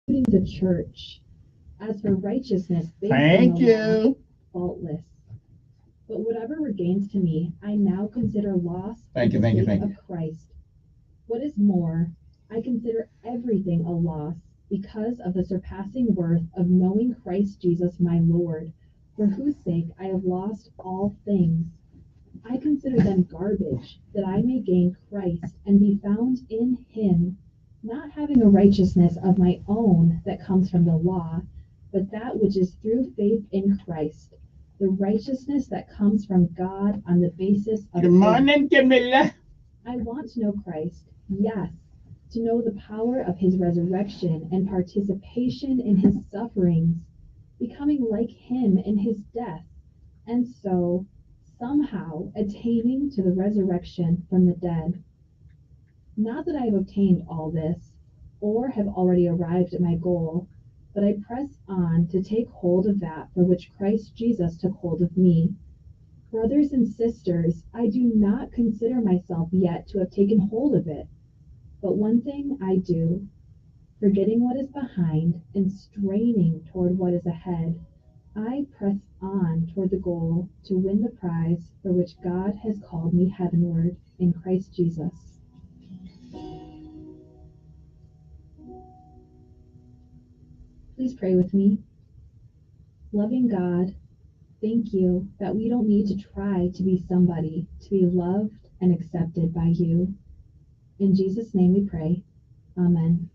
the church. As for righteousness based on the law, faultless. But whatever were gains to me, I now consider loss for the sake of Christ. What is more, I consider everything a loss because of the surpassing worth of knowing Christ Jesus my Lord, for whose sake I have lost all things. I consider them garbage, that I may gain Christ and be found in him, not having a righteousness of my own that comes from the law, but that which is through faith in Christ, the righteousness that comes from God on the basis of Good morning, Camilla. I want to know Christ, yes, to know the power of his resurrection and participation in his sufferings, becoming like him in his death, and so somehow attaining to the resurrection from the dead. Not that I have obtained all this, or have already arrived at my goal, but I press on to take hold of that for which Christ Jesus took hold of me. Brothers and sisters, I do not consider myself yet to have taken hold of it, but one thing I do, forgetting what is behind and straining toward what is ahead, I press on toward the goal to win the prize for which God has called me heavenward in Christ Jesus. Please pray with me. Loving God, thank you that we don't need to try to be somebody to be loved and accepted by you. In Jesus' name we pray. Amen.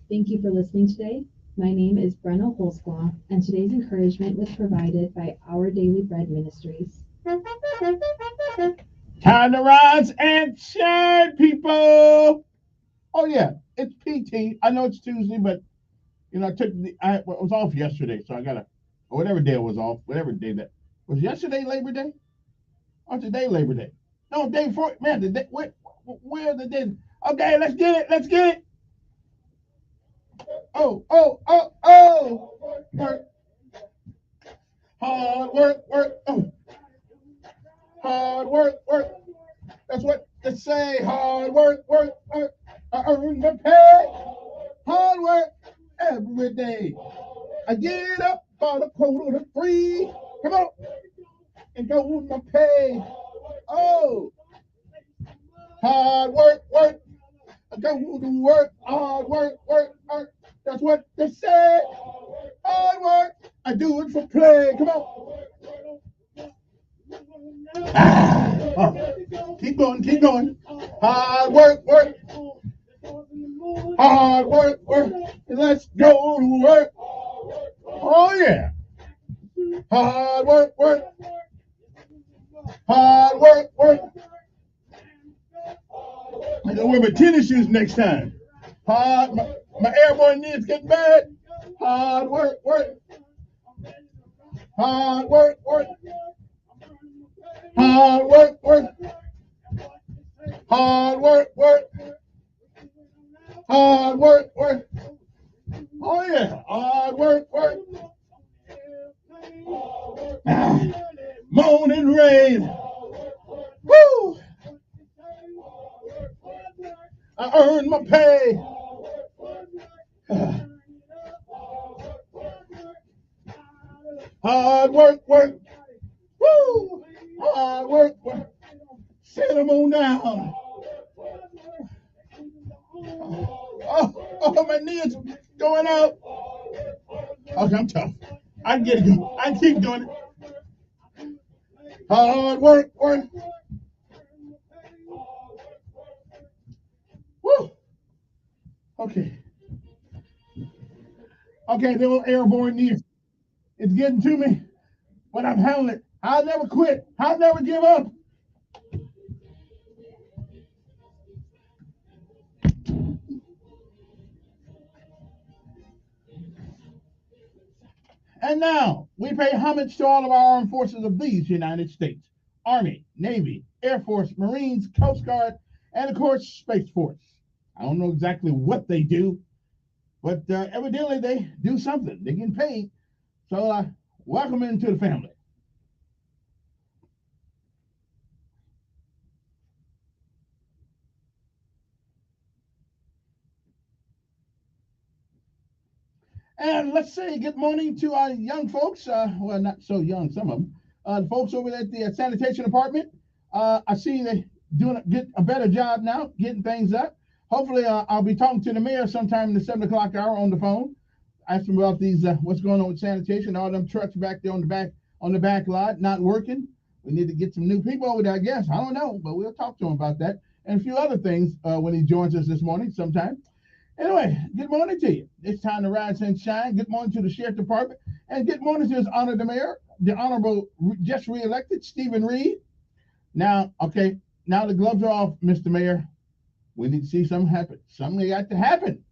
Thank you for listening today. My name is Brenna Holsclaw, and today's encouragement was provided by Our Daily Bread Ministries. Time to rise and shine, people. Oh yeah, it's PT. I know it's Tuesday, but I was off yesterday, so I gotta, or whatever day it was off, whatever day that was. Yesterday Labor Day, or today Labor Day? No, day before. Man, the day. Where the day? Okay, let's get it. Let's get it. Oh, oh, oh, oh. Work. Hard work, work. Oh. Hard work, work. That's what they say. Hard work, work, work. I earn the pay. Hard work every day. I get up for the quarter to three. Come on. And go with my pay. Oh. Hard work, work. I go to work. Hard work, work, work. That's what they say. Hard work. I do it for play. Come on. Keep going, keep going. Hard work, work. Hard work, work. Let's go to work. Oh yeah. Hard work, work. Hard work, work. I gotta wear my tennis shoes next time. My airborne knees getting bad. Hard work, work. Hard work, work. Hard work, work. Hard work, work. Hard work, work. Oh yeah, hard work, work. Morning rain. Woo! I earn my pay. Hard work, work. Woo! Hard work, work. Sit them on down. Oh, my knees going out. Okay, I'm tough. I can get it going. I can keep doing it. Hard work, work. Woo! Okay. Okay, the old airborne knees. It's getting to me, but I'm handling it. I'll never quit. I'll never give up. And now we pay homage to all of our armed forces of these United States: Army, Navy, Air Force, Marines, Coast Guard, and of course, Space Force. I don't know exactly what they do, but evidently they do something. They get paid. So welcome into the family. And let's say good morning to our young folks. Well, not so young, some of them. The folks over at the sanitation department. I see they doing get a better job now, getting things up. Hopefully, I'll be talking to the mayor sometime in the 7 o'clock hour on the phone. Ask him about these what's going on with sanitation. All them trucks back there on the back lot not working. We need to get some new people over there. I guess I don't know, but we'll talk to him about that and a few other things when he joins us this morning sometime. Anyway, good morning to you. It's time to rise and shine. Good morning to the sheriff department, and good morning to his honor the mayor, the honorable just reelected Stephen Reed. Now, okay, now the gloves are off, Mr. Mayor. We need to see something happen. Something got to happen.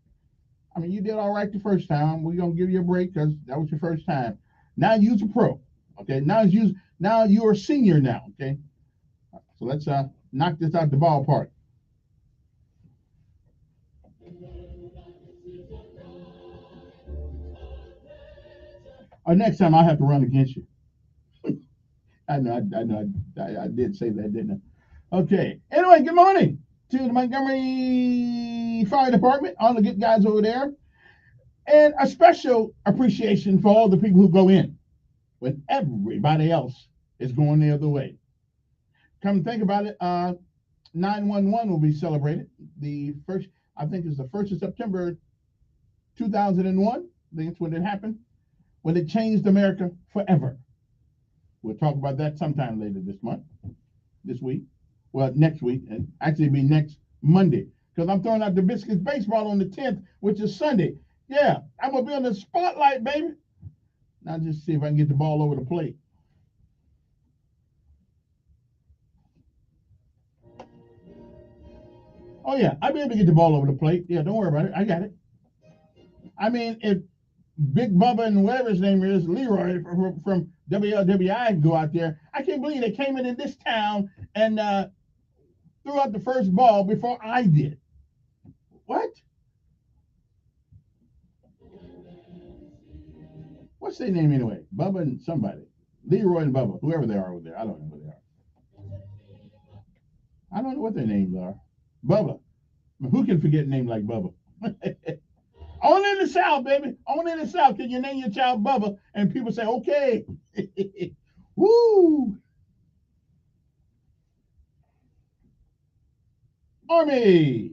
I mean, you did all right the first time. We're gonna give you a break because that was your first time. Now you're a pro. Okay, now you're a senior now. Okay, so let's knock this out the ballpark. Next time I'll have to run against you. I did say that, didn't I? Okay. Anyway, good morning to the Montgomery Fire Department, all the good guys over there, and a special appreciation for all the people who go in when everybody else is going the other way. Come think about it, 911 will be celebrated the first, I think it's the 1st of September 2001. I think it's when it happened, when it changed America forever. We'll talk about that sometime later this week. Well, next week, and actually it'll be next Monday, because I'm throwing out the Biscuits baseball on the 10th, which is Sunday. Yeah, I'm gonna be on the spotlight, baby. Now just see if I can get the ball over the plate. Oh yeah, I'll be able to get the ball over the plate. Yeah, don't worry about it. I got it. I mean, if Big Bubba and whatever his name is, Leroy from WLWI go out there, I can't believe they came into this town and threw out the first ball before I did. What? What's their name anyway? Bubba and somebody. Leroy and Bubba, whoever they are over there. I don't know who they are. I don't know what their names are. Bubba. Who can forget a name like Bubba? Only in the South, baby. Only in the South can you name your child Bubba and people say, okay. Woo! Army,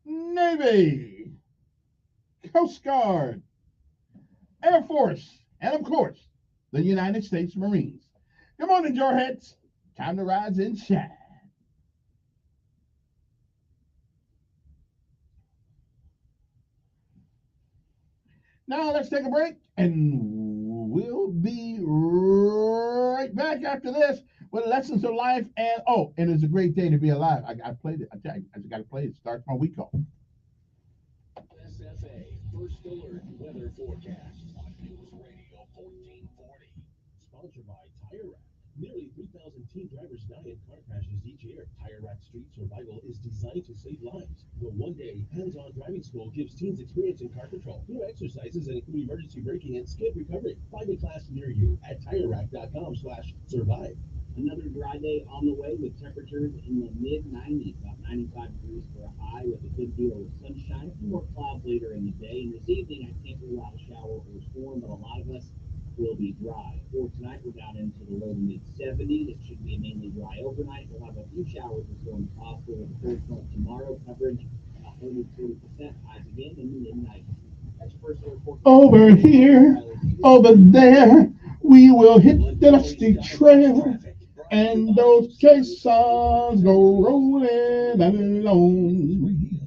Navy, Coast Guard, Air Force, and of course, the United States Marines. Good morning, Jarheads. Time to rise and shine. Now let's take a break, and we'll be right back after this with lessons of life. And it's a great day to be alive. I played it. I just got to play it. It starts my week off. SFA First Alert Weather Forecast on News Radio 1440. Sponsored by Tire Rack. Nearly 3,000 teen drivers die in car crashes each year. Tire Rack Street Survival is designed to save lives. The one-day hands-on driving school gives teens experience in car control. New exercises that include emergency braking and skid recovery. Find a class near you at TireRack.com/survive. Another dry day on the way with temperatures in the mid-90s, about 95 degrees for a high with a good deal of sunshine. A few more clouds later in the day. And this evening, I can't rule out a shower or storm, but a lot of us will be dry. For tonight, we're down into the low to mid-70s. It should be a mainly dry overnight. We'll have a few showers and storms possible with a cold front tomorrow. Coverage about 30-40%. Highs again in the mid-90s. Over here, over there, we will hit the dusty trail, and those caissons go rolling along.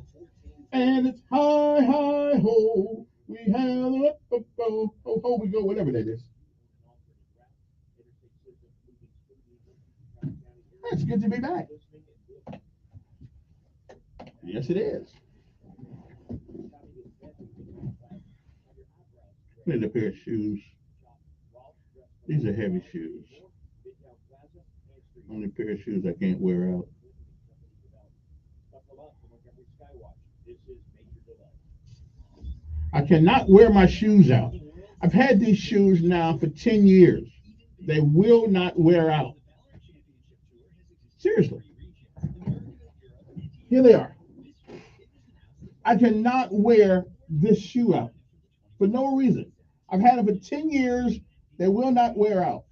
And it's hi, hi, ho, we have a ho, ho, we go, whatever that is. It's good to be back. Yes, it is. Need a pair of shoes. These are heavy shoes. Only pair of shoes I can't wear out. I cannot wear my shoes out. I've had these shoes now for 10 years. They will not wear out. Seriously. Here they are. I cannot wear this shoe out. for no reason. I've had them for 10 years. They will not wear out.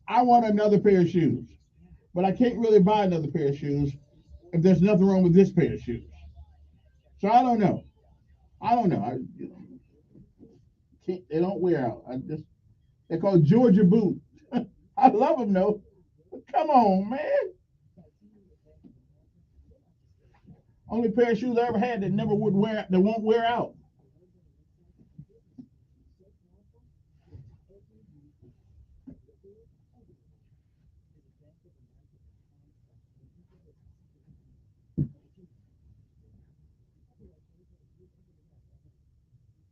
I want another pair of shoes, but I can't really buy another pair of shoes if there's nothing wrong with this pair of shoes. So I don't know. I don't know. They don't wear out. They're called Georgia boot. I love them though. Come on, man. Only pair of shoes I ever had that never would wear, that won't wear out.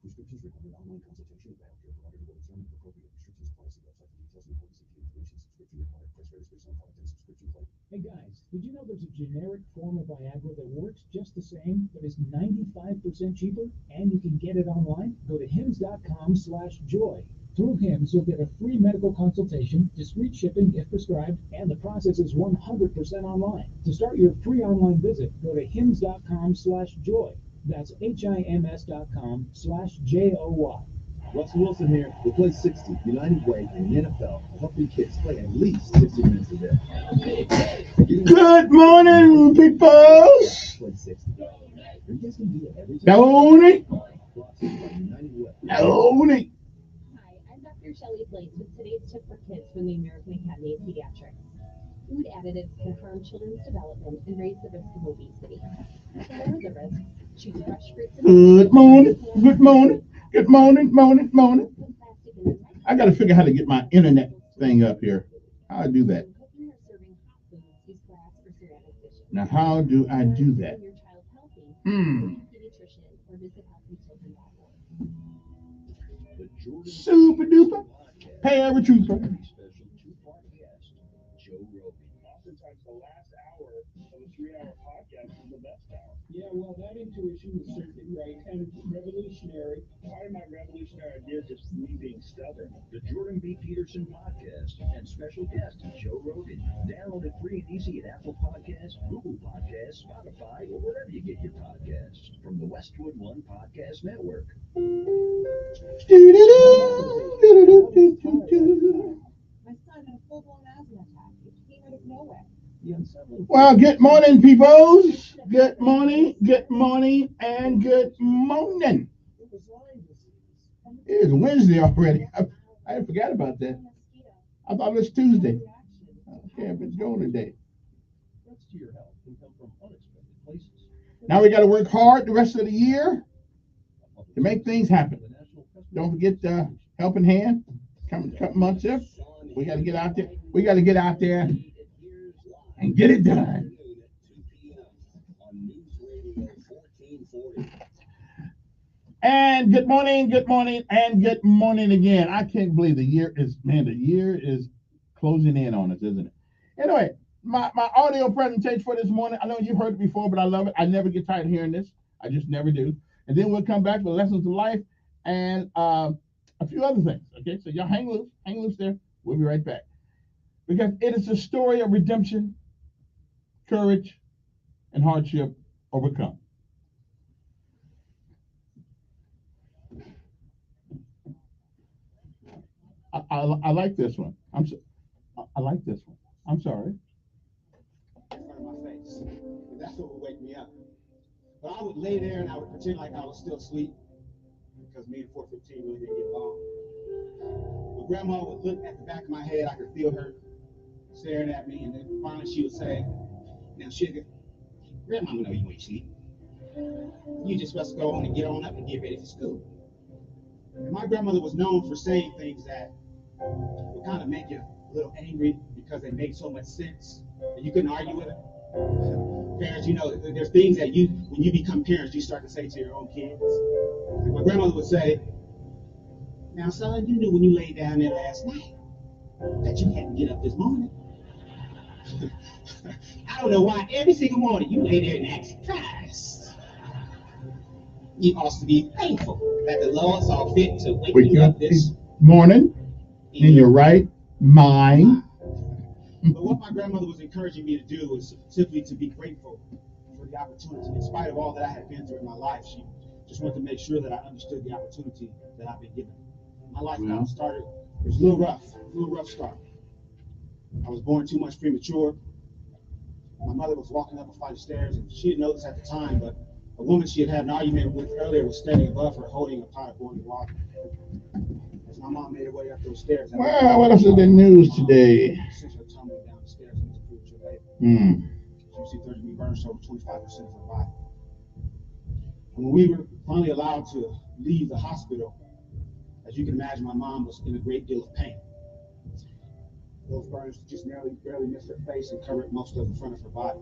Prescriptions require online consultation with a healthcare provider who will determine if appropriate restrictions apply. See website for details and important safety information. Subscription required. Price varies based on product and subscription plan. Hey guys, did you know there's a generic form of Viagra that works just the same, but is 95% cheaper, and you can get it online? Go to hims.com/joy. Through Hims, you'll get a free medical consultation, discreet shipping if prescribed, and the process is 100% online. To start your free online visit, go to hims.com/joy. That's HIMS.com/JOY. Russell Wilson here. We'll play 60, United Way, in the NFL, helping kids play at least 60 minutes a day. Good morning, people. Play 60. You guys can do it every time. Tony. United Way. Tony. Hi, I'm Dr. Shelley Flake with today's tip for kids from the American Academy of Pediatrics. Food additives can harm children's development and raise the risk of obesity. To lower the risk, choose fresh fruits and Good morning. Good morning. Good morning. Morning. Morning. I got to figure out how to get my internet thing up here. How do I do that? Cooking or serving hot foods, use glass or ceramic dishes. Now, how do I do that? Keeping your child healthy, Hmm. pediatrician or visit healthychildren.org. The Jordan Super duper. Paratrooper. special two-part guest, Joe Rogan. Oftentimes the last hour of a 3-hour podcast is the best hour. Yeah, well, that intuition was certainly right and revolutionary. Part of my revolutionary idea is just me being stubborn. The Jordan B. Peterson podcast and special guest, Joe Rogan. Download it free and easy at Apple Podcasts, Google Podcasts, Spotify, or wherever you get your podcasts. From the Westwood One Podcast Network. My son had a full-blown asthma attack. It came out of nowhere. Well, good morning, peoples. Good morning, and good morning. It is Wednesday already. I forgot about that. I thought it was Tuesday. Okay, I've been going today. Threats to your health can come from unexpected places. Now we got to work hard the rest of the year to make things happen. Don't forget Helping Hand. Coming a couple months up. We got to get out there. We got to get out there and get it done. And good morning, and good morning again. I can't believe the year is closing in on us, isn't it? Anyway, my audio presentation for this morning, I know you've heard it before, but I love it. I never get tired of hearing this. I just never do. And then we'll come back with lessons of life and a few other things. Okay, so y'all hang loose there. We'll be right back. Because it is a story of redemption, courage, and hardship overcome. I like this one. I like this one. I'm sorry. In front of my face. That's what would wake me up. But I would lay there and I would pretend like I was still asleep because me and 415 really didn't get along. But Grandma would look at the back of my head. I could feel her staring at me, and then finally she would say, "Now, Sugar, Grandma know you ain't sleep. You just must go on and get on up and get ready for school." And my grandmother was known for saying things that would kind of make you a little angry because they made so much sense that you couldn't argue with her. Parents, you know, there's things that when you become parents, you start to say to your own kids. Like my grandmother would say, "Now, son, you knew when you laid down there last night that you had to get up this morning." I don't know why every single morning you lay there and act surprised. You ought to be thankful that the Lord saw fit to wake you up this morning in your right mind. But what my grandmother was encouraging me to do was simply to be grateful for the opportunity. In spite of all that I had been through in my life, she just wanted to make sure that I understood the opportunity that I've been given. My life now started, it was a little rough start. I was born 2 months premature. My mother was walking up a flight of stairs, and she didn't know this at the time, but a woman she had had an argument with earlier was standing above her holding a pot of boiling water. As my mom made her way up those stairs, Well, what else is in the news today? Sent her tumbling down the stairs into premature labor. She received 30-degree burns to over 25% of her body. When we were finally allowed to leave the hospital, as you can imagine, my mom was in a great deal of pain. Those burns just barely missed her face and covered most of the front of her body.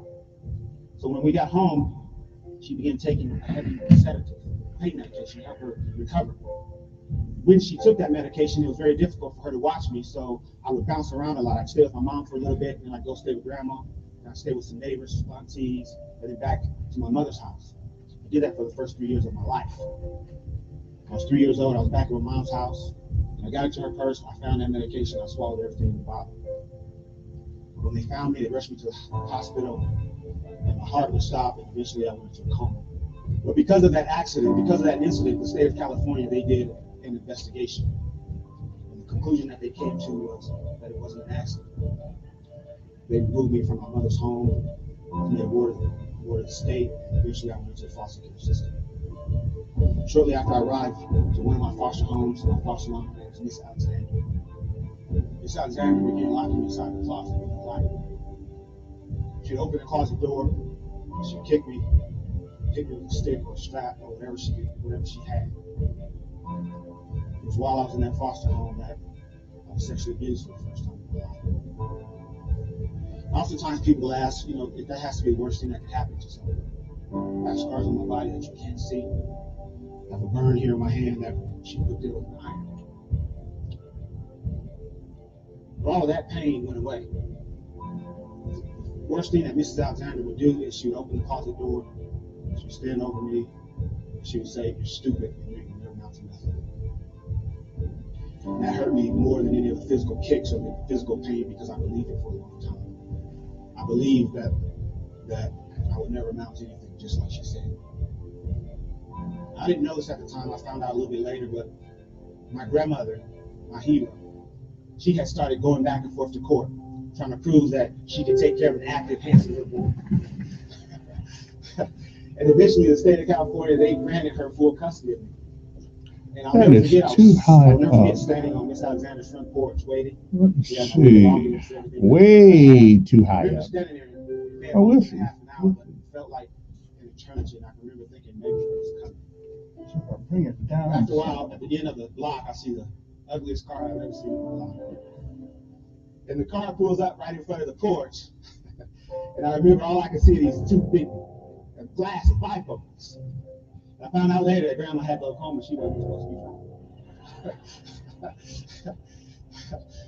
So when we got home, she began taking a heavy sedative, pain medication to help her recover. When she took that medication, it was very difficult for her to watch me, so I would bounce around a lot. I'd stay with my mom for a little bit, and then I'd go stay with grandma, and I'd stay with some neighbors, aunties, and then back to my mother's house. I did that for the first 3 years of my life. I was 3 years old, I was back at my mom's house, and I got into her purse, I found that medication, I swallowed everything in the bottle. When they found me, they rushed me to the hospital, and my heart would stop, and eventually I went into a coma. But because of that accident, because of that incident, the state of California, they did an investigation. And the conclusion that they came to was that it wasn't an accident. They removed me from my mother's home, made a ward of the state, and eventually I went into the foster care system. Shortly after I arrived to one of my foster homes, my foster mom, her name was Miss Alexander. Miss Alexander began locking me inside the closet with a light. She'd open the closet door, she'd kick me with a stick or a strap or whatever she had. It was while I was in that foster home that I was sexually abused for the first time in my life. Oftentimes people will ask, if that has to be the worst thing that could happen to someone. I have scars on my body that you can't see. I have a burn here in my hand that she put there with an iron. But all of that pain went away. The worst thing that Mrs. Alexander would do is she would open the closet door, she would stand over me, and she would say, "You're stupid, and you ain't gonna never amount to nothing." And that hurt me more than any of the physical kicks or the physical pain because I believed it for a long time. I believed that I would never amount to anything, just like she said. I didn't know this at the time. I found out a little bit later, but my grandmother, my hero, she had started going back and forth to court, trying to prove that she could take care of an active, handsome little boy. And eventually, the state of California, they granted her full custody of me. And I'll never forget, I'll never forget standing on Miss Alexander's front porch waiting. Let's see. Way too high up. Standing there, Oh, listen. half an hour, but it felt like an eternity, and I can remember thinking maybe it was coming. Bring it down. After a while, at the end of the block, I see the ugliest car I've ever seen in my life. And the car pulls up right in front of the porch. And I remember all I could see are these two big glass bifocals. I found out later that Grandma had glaucoma. She wasn't supposed to be driving.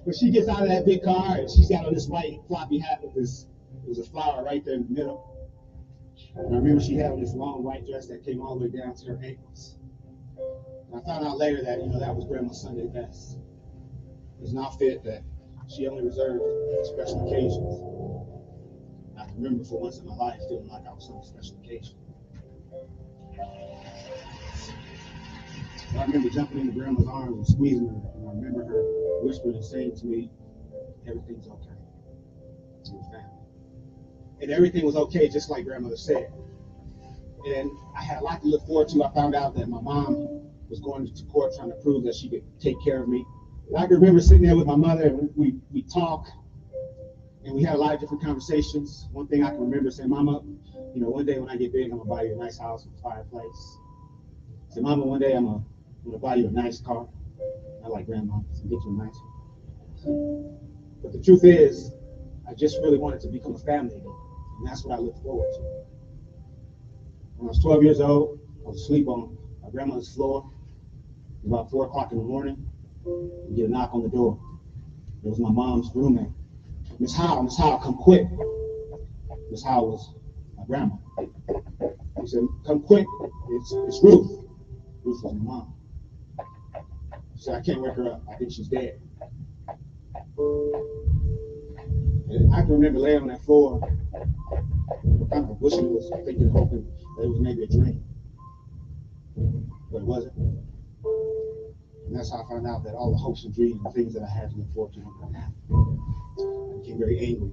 But she gets out of that big car, and she's got on this white floppy hat with this, it was a flower right there in the middle. And I remember she had on this long white dress that came all the way down to her ankles. And I found out later that, that was Grandma's Sunday best. It was an outfit that she only reserved for special occasions. I can remember for once in my life feeling like I was some special occasion. I remember jumping into Grandma's arms and squeezing her, and I remember her whispering and saying to me, "Everything's okay. You're family." And everything was okay, just like Grandmother said. And I had a lot to look forward to. I found out that my mom was going to court trying to prove that she could take care of me. And I can remember sitting there with my mother, and we talked, and we had a lot of different conversations. One thing I can remember saying, "Mama, one day when I get big, I'm gonna buy you a nice house with a fireplace." I said, "Mama, one day I'm gonna buy you a nice car." I like Grandma, so get you a nice one. But the truth is, I just really wanted to become a family again, and that's what I look forward to. When I was 12 years old, I was asleep on my grandmother's floor. It was about 4 o'clock in the morning. We get a knock on the door. It was my mom's roommate. Miss Howe, come quick." Miss Howe was my grandma. She said, "Come quick, it's Ruth." Ruth was my mom. She said, "I can't wake her up. I think she's dead." And I can remember laying on that floor, kind of wishing it was, thinking, hoping that it was maybe a dream. but it wasn't. And that's how I found out that all the hopes and dreams and things that I had to look forward to weren't going to happen. I became very angry.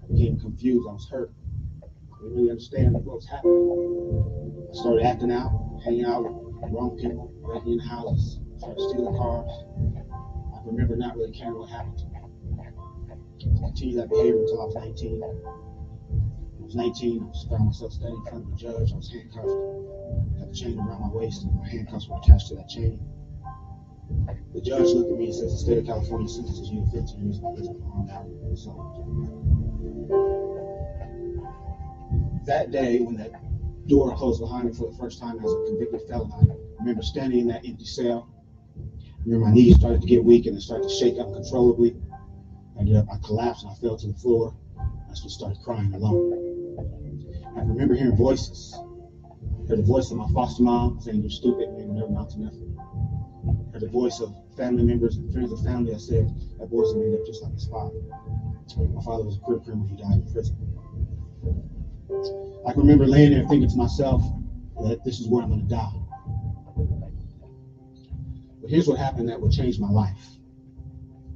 I became confused. I was hurt. I didn't really understand what was happening. I started acting out, hanging out with the wrong people, breaking into houses, started stealing cars. I remember not really caring what happened to me. I continued that behavior until I was 19. When I was 19, I found myself standing in front of a judge. I was handcuffed. I had a chain around my waist, and my handcuffs were attached to that chain. The judge looked at me and says, the state of California sentences you to 15 years in prison for armed robbery. So that day, when that door closed behind me for the first time as a convicted felon, I remember standing in that empty cell. I remember my knees started to get weak and it started to shake uncontrollably. I collapsed and I fell to the floor. I just started crying alone. I remember hearing voices. I heard the voice of my foster mom saying, "You're stupid, man, you'll never amount to nothing." I heard the voice of family members and friends of family that said, "That boy's gonna end up just like his father." My father was a career criminal. He died in prison. I can remember laying there thinking to myself that this is where I'm going to die. But here's what happened that would change my life.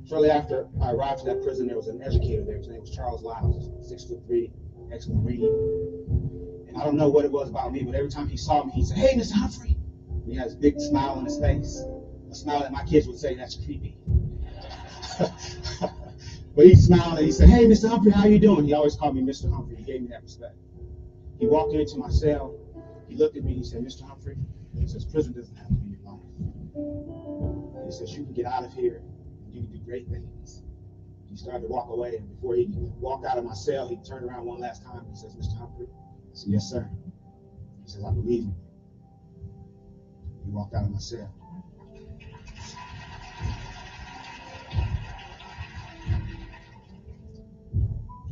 Shortly after I arrived to that prison, there was an educator there. His name was Charles Lyles, 6'3", ex-Marine. And I don't know what it was about me, but every time he saw me, he'd say, "Hey, Mr. Humphrey." And he had this big smile on his face, a smile that my kids would say, "That's creepy." But he smiled and he said, "Hey, Mr. Humphrey, how you doing?" He always called me Mr. Humphrey. He gave me that respect. He walked into my cell. He looked at me and he said, "Mr. Humphrey," he says, "prison doesn't have to be your life." And he says, "You can get out of here and you can do great things." He started to walk away, and before he walked out of my cell, he turned around one last time and he says, "Mr. Humphrey?" I said, "Yes, sir." He says, "I believe you." He walked out of my cell.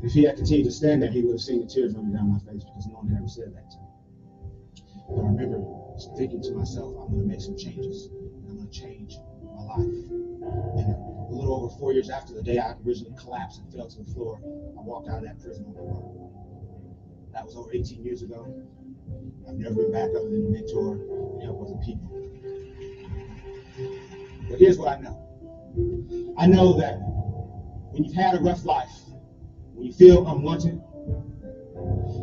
If he had continued to stand there, he would have seen the tears running down my face because no one had ever said that to me. But I remember thinking to myself, I'm going to make some changes, and I'm going to change my life. And a little over 4 years after the day I originally collapsed and fell to the floor, I walked out of that prison on parole. That was over 18 years ago. I've never been back other than to mentor and help other people. But here's what I know. I know that when you've had a rough life, when you feel unwanted,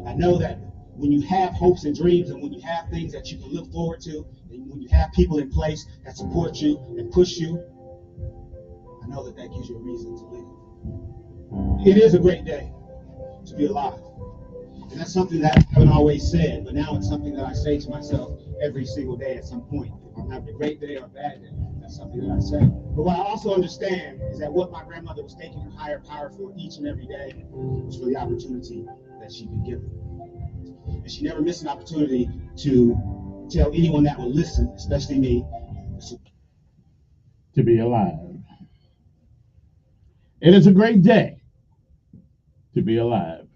I know that when you have hopes and dreams and when you have things that you can look forward to, and when you have people in place that support you and push you, I know that that gives you a reason to live. It is a great day to be alive. And that's something that I haven't always said, but now it's something that I say to myself every single day at some point. If I'm having a great day or a bad day, that's something that I say. But what I also understand is that what my grandmother was taking her higher power for each and every day was for the opportunity that she'd been given. And she never missed an opportunity to tell anyone that would listen, especially me, to be alive. It is a great day to be alive.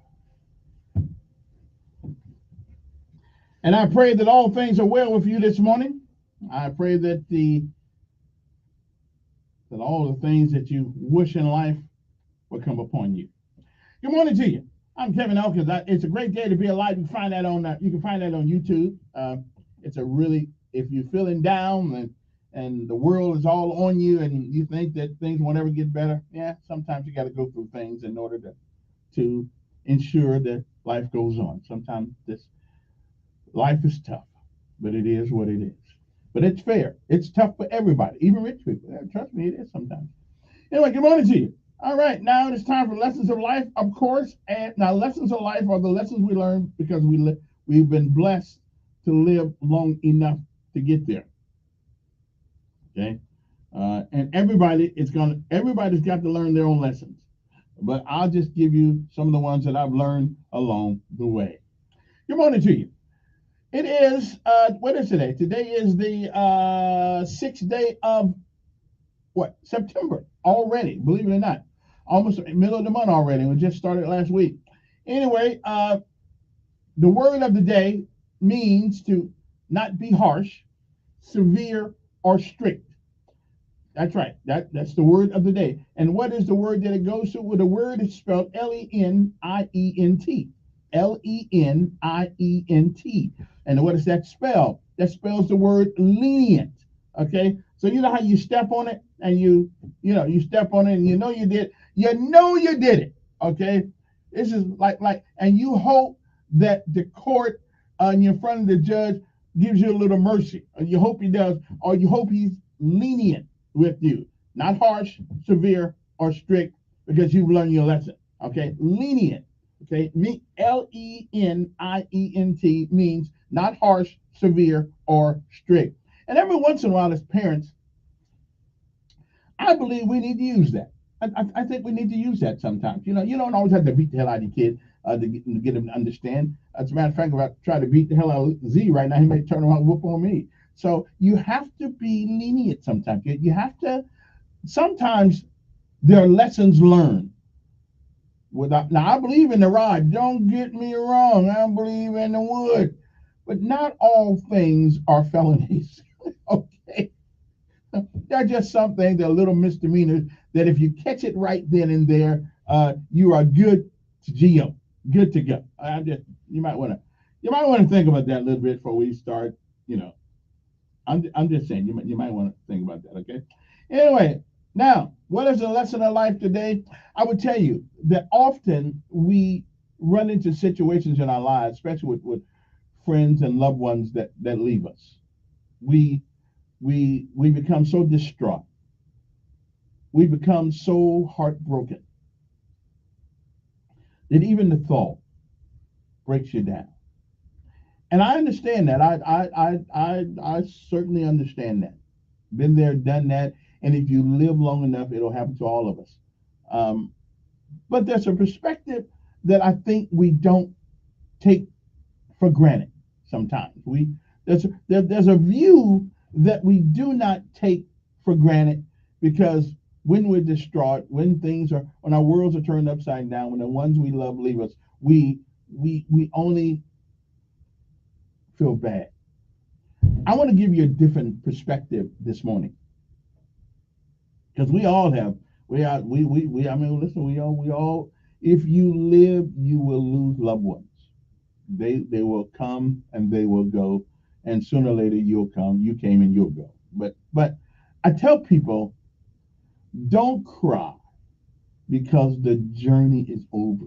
And I pray that all things are well with you this morning. I pray that all the things that you wish in life will come upon you. Good morning to you. I'm Kevin Elkins. It's a great day to be alive. You can find that on YouTube. It's a really, if you're feeling down and the world is all on you and you think that things won't ever get better, yeah, sometimes you got to go through things in order to ensure that life goes on. Sometimes life is tough, but it is what it is. But it's fair. It's tough for everybody, even rich people. Trust me, it is sometimes. Anyway, good morning to you. All right, now it's time for lessons of life, of course. And now, lessons of life are the lessons we learn because we've been blessed to live long enough to get there. Okay, and everybody's got to learn their own lessons. But I'll just give you some of the ones that I've learned along the way. Good morning to you. It is, what is today? Today is the 6th day of September already, believe it or not. Almost middle of the month already. We just started last week. Anyway, the word of the day means to not be harsh, severe, or strict. That's right. That's the word of the day. And what is the word that it goes to? Well, the word is spelled Lenient. Lenient. And what does that spell? That spells the word lenient. Okay, so you know how you step on it and you step on it and you did it. Okay, this is and you hope that the court in front of the judge gives you a little mercy, or you hope he does, or you hope he's lenient with you, not harsh, severe, or strict, because you've learned your lesson. Okay, lenient. Okay, Lenient means not harsh, severe, or strict. And every once in a while, as parents, I believe we need to use that. I think we need to use that sometimes. You don't always have to beat the hell out of your kid to get him to understand. As a matter of fact, if I try to beat the hell out of Z right now, he may turn around and whoop on me. So you have to be lenient sometimes. You have to. Sometimes there are lessons learned. Now, I believe in the rod. Don't get me wrong. I believe in the wood. But not all things are felonies. Okay? There are just some things that are little misdemeanors that if you catch it right then and there, you are good to go. Good to go. You might want to think about that a little bit before we start. I'm just saying you might want to think about that. Okay. Anyway, now what is the lesson of life today? I would tell you that often we run into situations in our lives, especially with friends and loved ones that leave us. We become so distraught. We become so heartbroken that even the thought breaks you down. And I understand that. I certainly understand that. Been there, done that. And if you live long enough, it'll happen to all of us. But there's a perspective that I think we don't take for granted sometimes. There's a view that we do not take for granted, because when we're distraught, when our worlds are turned upside down, when the ones we love leave us, we only feel bad. I want to give you a different perspective this morning, because we all have. I mean, listen, we all. If you live, you will lose loved ones. They will come and they will go, and sooner or later you'll come. You came and you'll go. But I tell people, don't cry because the journey is over.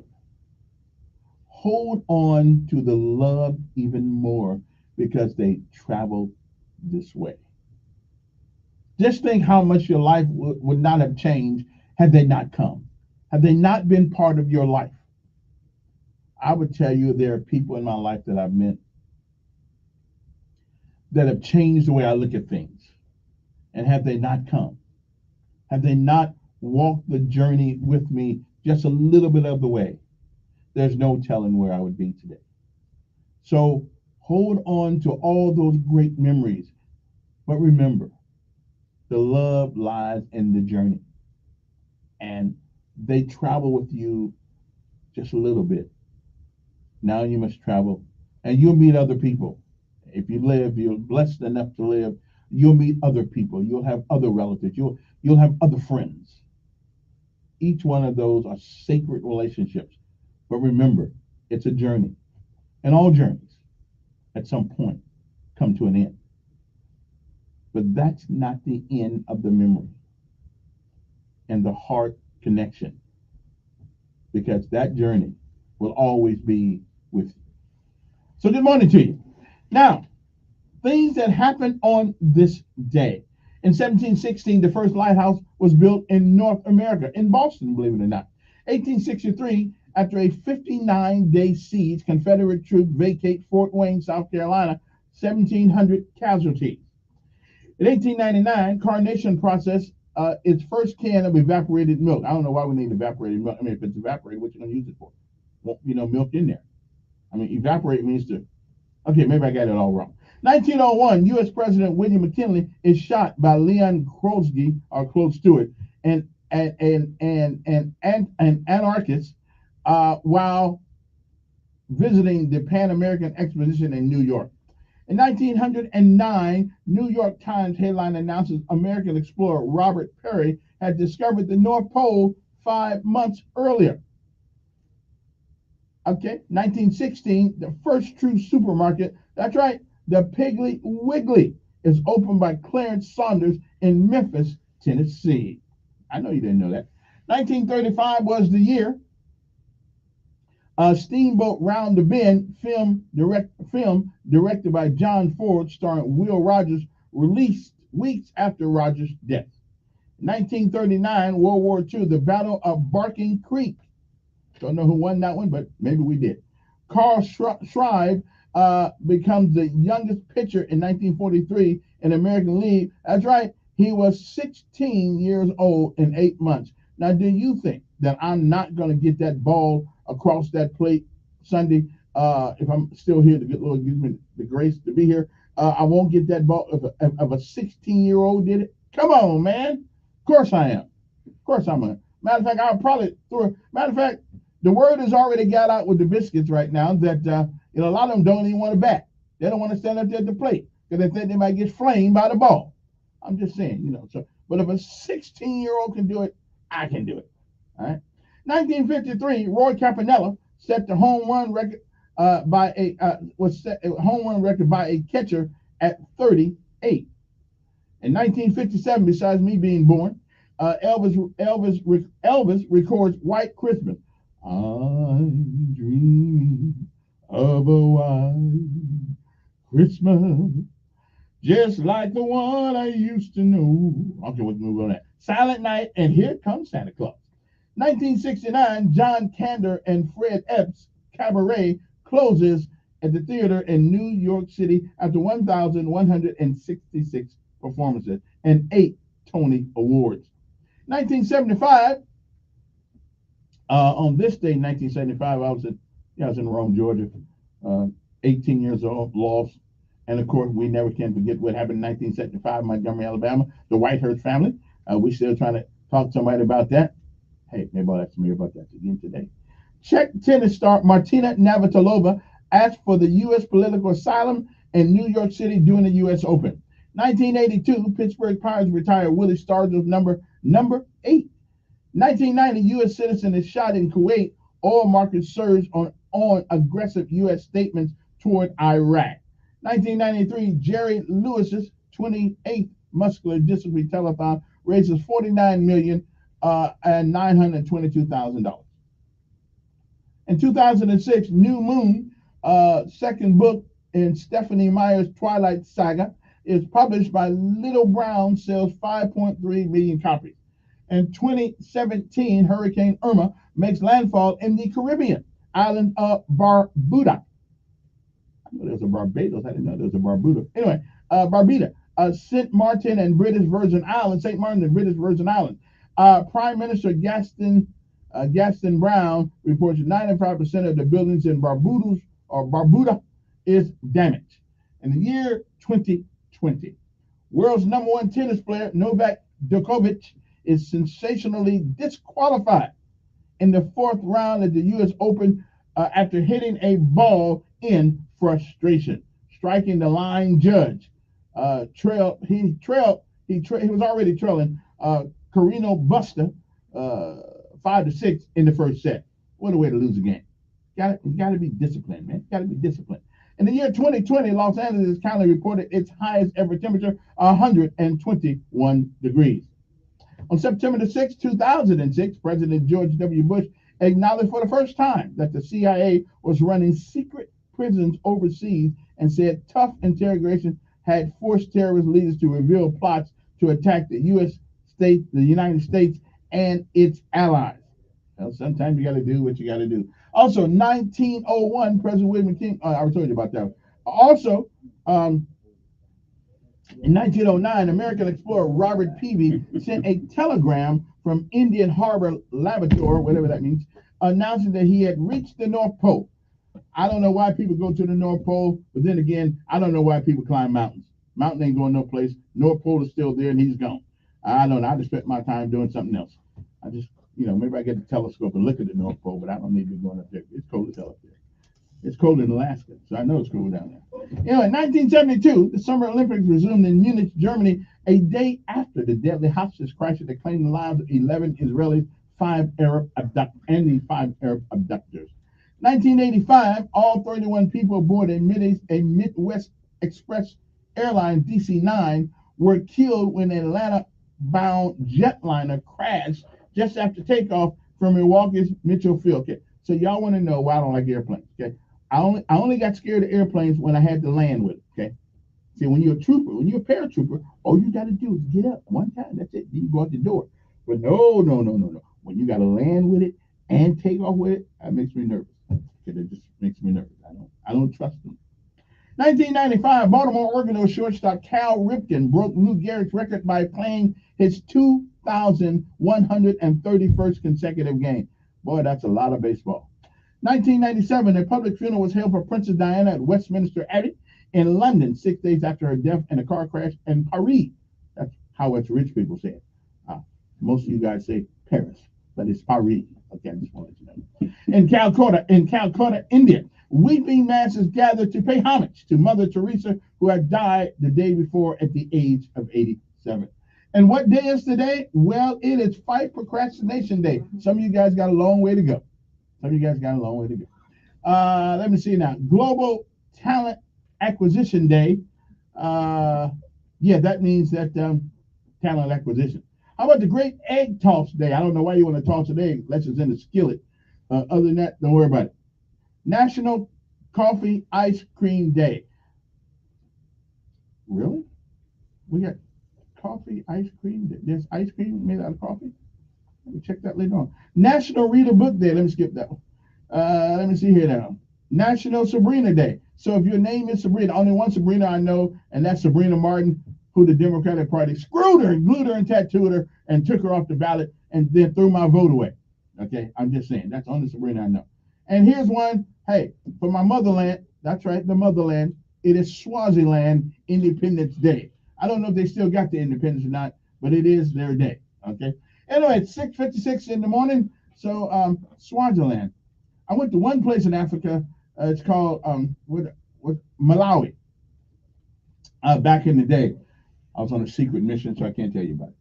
Hold on to the love even more, because they traveled this way. Just think how much your life would not have changed had they not come, had they not been part of your life. I would tell you there are people in my life that I've met that have changed the way I look at things. And had they not come, had they not walked the journey with me just a little bit of the way, there's no telling where I would be today. So hold on to all those great memories. But remember, the love lies in the journey. And they travel with you just a little bit. Now you must travel, and you'll meet other people. If you live, you're blessed enough to live, you'll meet other people. You'll have other relatives. You'll have other friends. Each one of those are sacred relationships. But remember, it's a journey. And all journeys, at some point, come to an end. But that's not the end of the memory and the heart connection, because that journey will always be with you. So good morning to you. Now, things that happened on this day. In 1716, the first lighthouse was built in North America, in Boston, believe it or not. 1863, after a 59-day siege, Confederate troops vacate Fort Wayne, South Carolina, 1,700 casualties. In 1899, Carnation process its first can of evaporated milk. I don't know why we need evaporated milk. I mean, if it's evaporated, what you going to use it for? Well, milk in there. I mean, evaporate means to. Okay, maybe I got it all wrong. 1901, U.S. President William McKinley is shot by Leon Trotsky, or Claude Stewart, an anarchist, while visiting the Pan American Exposition in New York. In 1909, New York Times headline announces American explorer Robert Peary had discovered the North Pole 5 months earlier. Okay, 1916, the first true supermarket. That's right, the Piggly Wiggly is opened by Clarence Saunders in Memphis, Tennessee. I know you didn't know that. 1935 was the year Steamboat Round the Bend film directed by John Ford, starring Will Rogers, released weeks after Rogers' death. 1939, World War II, the Battle of Barking Creek. Don't know who won that one, but maybe we did. Carl Schreiber becomes the youngest pitcher in 1943 in the American League. That's right, he was 16 years old in 8 months. Now, do you think that I'm not going to get that ball across that plate Sunday if I'm still here? The good Lord gives me the grace to be here. I won't get that ball if a 16-year-old did it. Come on, man. Of course I am. Of course I'm a. Matter of fact, I'll probably throw. Matter of fact, the word has already got out with the biscuits right now that a lot of them don't even want to bat. They don't want to stand up there at the plate because they think they might get flamed by the ball. I'm just saying, So, but if a 16-year-old can do it, I can do it. All right. 1953, Roy Campanella set the home run record by a home run record by a catcher at 38. In 1957, besides me being born, Elvis records White Christmas. I'm dreaming of a white Christmas, just like the one I used to know. Okay, we'll move on that. Silent Night, and Here Comes Santa Claus. 1969, John Kander and Fred Epps' Cabaret closes at the theater in New York City after 1,166 performances and 8 Tony Awards. 1975, on this day, 1975, I was in Rome, Georgia, 18 years old, lost. And of course, we never can forget what happened in 1975, Montgomery, Alabama, the Whitehurst family. We still trying to talk to somebody about that. Hey, maybe I'll ask me about that again today. Czech tennis star Martina Navratilova asked for the U.S. political asylum in New York City during the U.S. Open. 1982, Pittsburgh Pirates retire Willie Stargell's number 8. 1990, U.S. citizen is shot in Kuwait. Oil market surge on aggressive U.S. statements toward Iraq. 1993, Jerry Lewis's 28th muscular dystrophy telethon raises $49,922,000. In 2006, New Moon, second book in Stephanie Meyer's Twilight Saga, is published by Little Brown, sells 5.3 million copies. In 2017, Hurricane Irma makes landfall in the Caribbean island of Barbuda. I know there was a Barbados. I didn't know there was a Barbuda. Anyway, Barbuda, St. Martin and British Virgin Islands, St. Martin and British Virgin Islands. Prime Minister Gaston Brown reports 95% of the buildings in Barbuda is damaged. In the year 2020, world's number one tennis player, Novak Djokovic, is sensationally disqualified in the fourth round of the U.S. Open after hitting a ball in frustration, striking the line judge. He was already trailing Carino Busta 5-6 in the first set. What a way to lose a game. You gotta be disciplined, man. Gotta be disciplined. In the year 2020, Los Angeles County reported its highest ever temperature, 121 degrees. On September the 6th, 2006, President George W. Bush acknowledged for the first time that the CIA was running secret prisons overseas and said tough interrogation had forced terrorist leaders to reveal plots to attack the United States and its allies. Well, sometimes you got to do what you got to do. Also, 1901, President William King, I already told you about that. Also, in 1909, American explorer Robert Peavy sent a telegram from Indian Harbor Laboratory, whatever that means, announcing that he had reached the North Pole. I don't know why people go to the North Pole, but then again, I don't know why people climb mountains. Mountain ain't going no place. North Pole is still there, and he's gone. I don't know. I just spent my time doing something else. I just, maybe I get the telescope and look at the North Pole, but I don't need to be going up there. It's cold as hell up there. It's cold in Alaska, so I know it's cold down there. In 1972, the Summer Olympics resumed in Munich, Germany, a day after the deadly hostage crisis that claimed the lives of 11 Israelis, 5 Arab abductors. 1985, all 31 people aboard a Midwest Express Airlines DC-9 were killed when an Atlanta-bound jetliner crashed just after takeoff from Milwaukee's Mitchell Field. Okay, so y'all want to know why I don't like airplanes? Okay, I only got scared of airplanes when I had to land with it. Okay, see, when you're a trooper, when you're a paratrooper, all you got to do is get up one time. That's it. You go out the door. But no. When you got to land with it and take off with it, that makes me nervous. Okay, that just makes me nervous. I don't trust them. 1995, Baltimore Orioles shortstop Cal Ripken broke Lou Gehrig's record by playing his 2,131st consecutive game. Boy, that's a lot of baseball. 1997, a public funeral was held for Princess Diana at Westminster Abbey in London 6 days after her death in a car crash in Paris. That's how us rich people say it. Most of you guys say Paris, but it's Paris. Okay, I just wanted to know. In Calcutta, India, weeping masses gathered to pay homage to Mother Teresa, who had died the day before at the age of 87. And what day is today? Well, it is Fight Procrastination Day. Some of you guys got a long way to go. Let me see now. Global Talent Acquisition Day. That means that talent acquisition. How about the Great Egg Toss Day? I don't know why you want to toss an egg unless it's in the skillet. Other than that, don't worry about it. National Coffee Ice Cream Day. Really? We got coffee ice cream day. There's ice cream made out of coffee? Let me check that later on. National Read a Book Day. Let me skip that one. Let me see here now. National Sabrina Day. So if your name is Sabrina, only one Sabrina I know, and that's Sabrina Martin, who the Democratic Party screwed her and glued her and tattooed her and took her off the ballot and then threw my vote away. Okay, I'm just saying. That's the only Sabrina I know. And here's one. Hey, for my motherland, that's right, the motherland, it is Swaziland Independence Day. I don't know if they still got the independence or not, but it is their day. Okay. Anyway, it's 6:56 in the morning. So Swaziland. I went to one place in Africa. It's called Malawi. Back in the day, I was on a secret mission, so I can't tell you about it.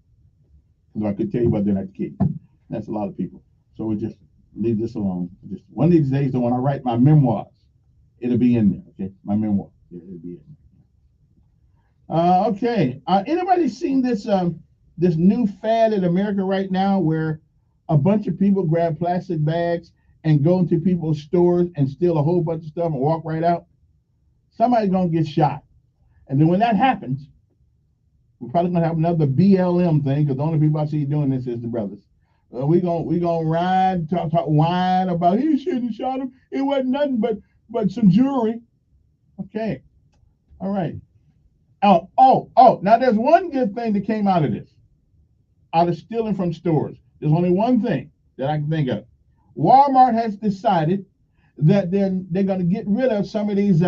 Because I could tell you about it, I'd have to kill you. That's a lot of people. So we just leave this alone. Just one of these days, when I write my memoirs, it'll be in there. Okay, my memoir. Yeah, it'll be in there. Okay. Anybody seen this this new fad in America right now, where a bunch of people grab plastic bags and go into people's stores and steal a whole bunch of stuff and walk right out? Somebody's gonna get shot, and then when that happens, we're probably gonna have another BLM thing, because the only people I see doing this is the brothers. We gonna ride, talk whine about he shouldn't have shot him. It wasn't nothing but some jewelry. Okay, all right. Oh. Now there's one good thing that came out of this, out of stealing from stores. There's only one thing that I can think of. Walmart has decided that they're gonna get rid of some of these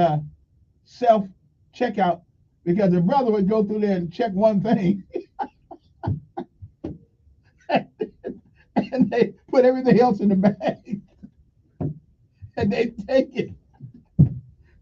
self checkout, because the brother would go through there and check one thing. And they put everything else in the bag and they take it.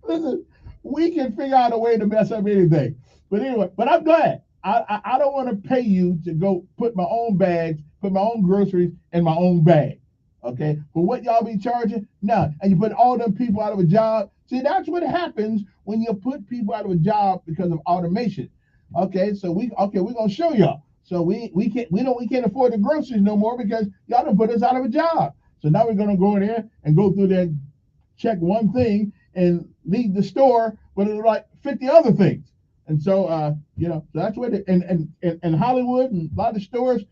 Listen, we can figure out a way to mess up anything. But anyway, I'm glad. I don't want to pay you to go put my own bags, put my own groceries in my own bag. Okay? But what y'all be charging? No. And you put all them people out of a job. See, that's what happens when you put people out of a job because of automation. Okay, so we're gonna show y'all. So we can't afford the groceries no more because y'all done put us out of a job. So now we're gonna go in there and go through there, check one thing, and leave the store with like 50 other things. And so so that's what in Hollywood and a lot of stores,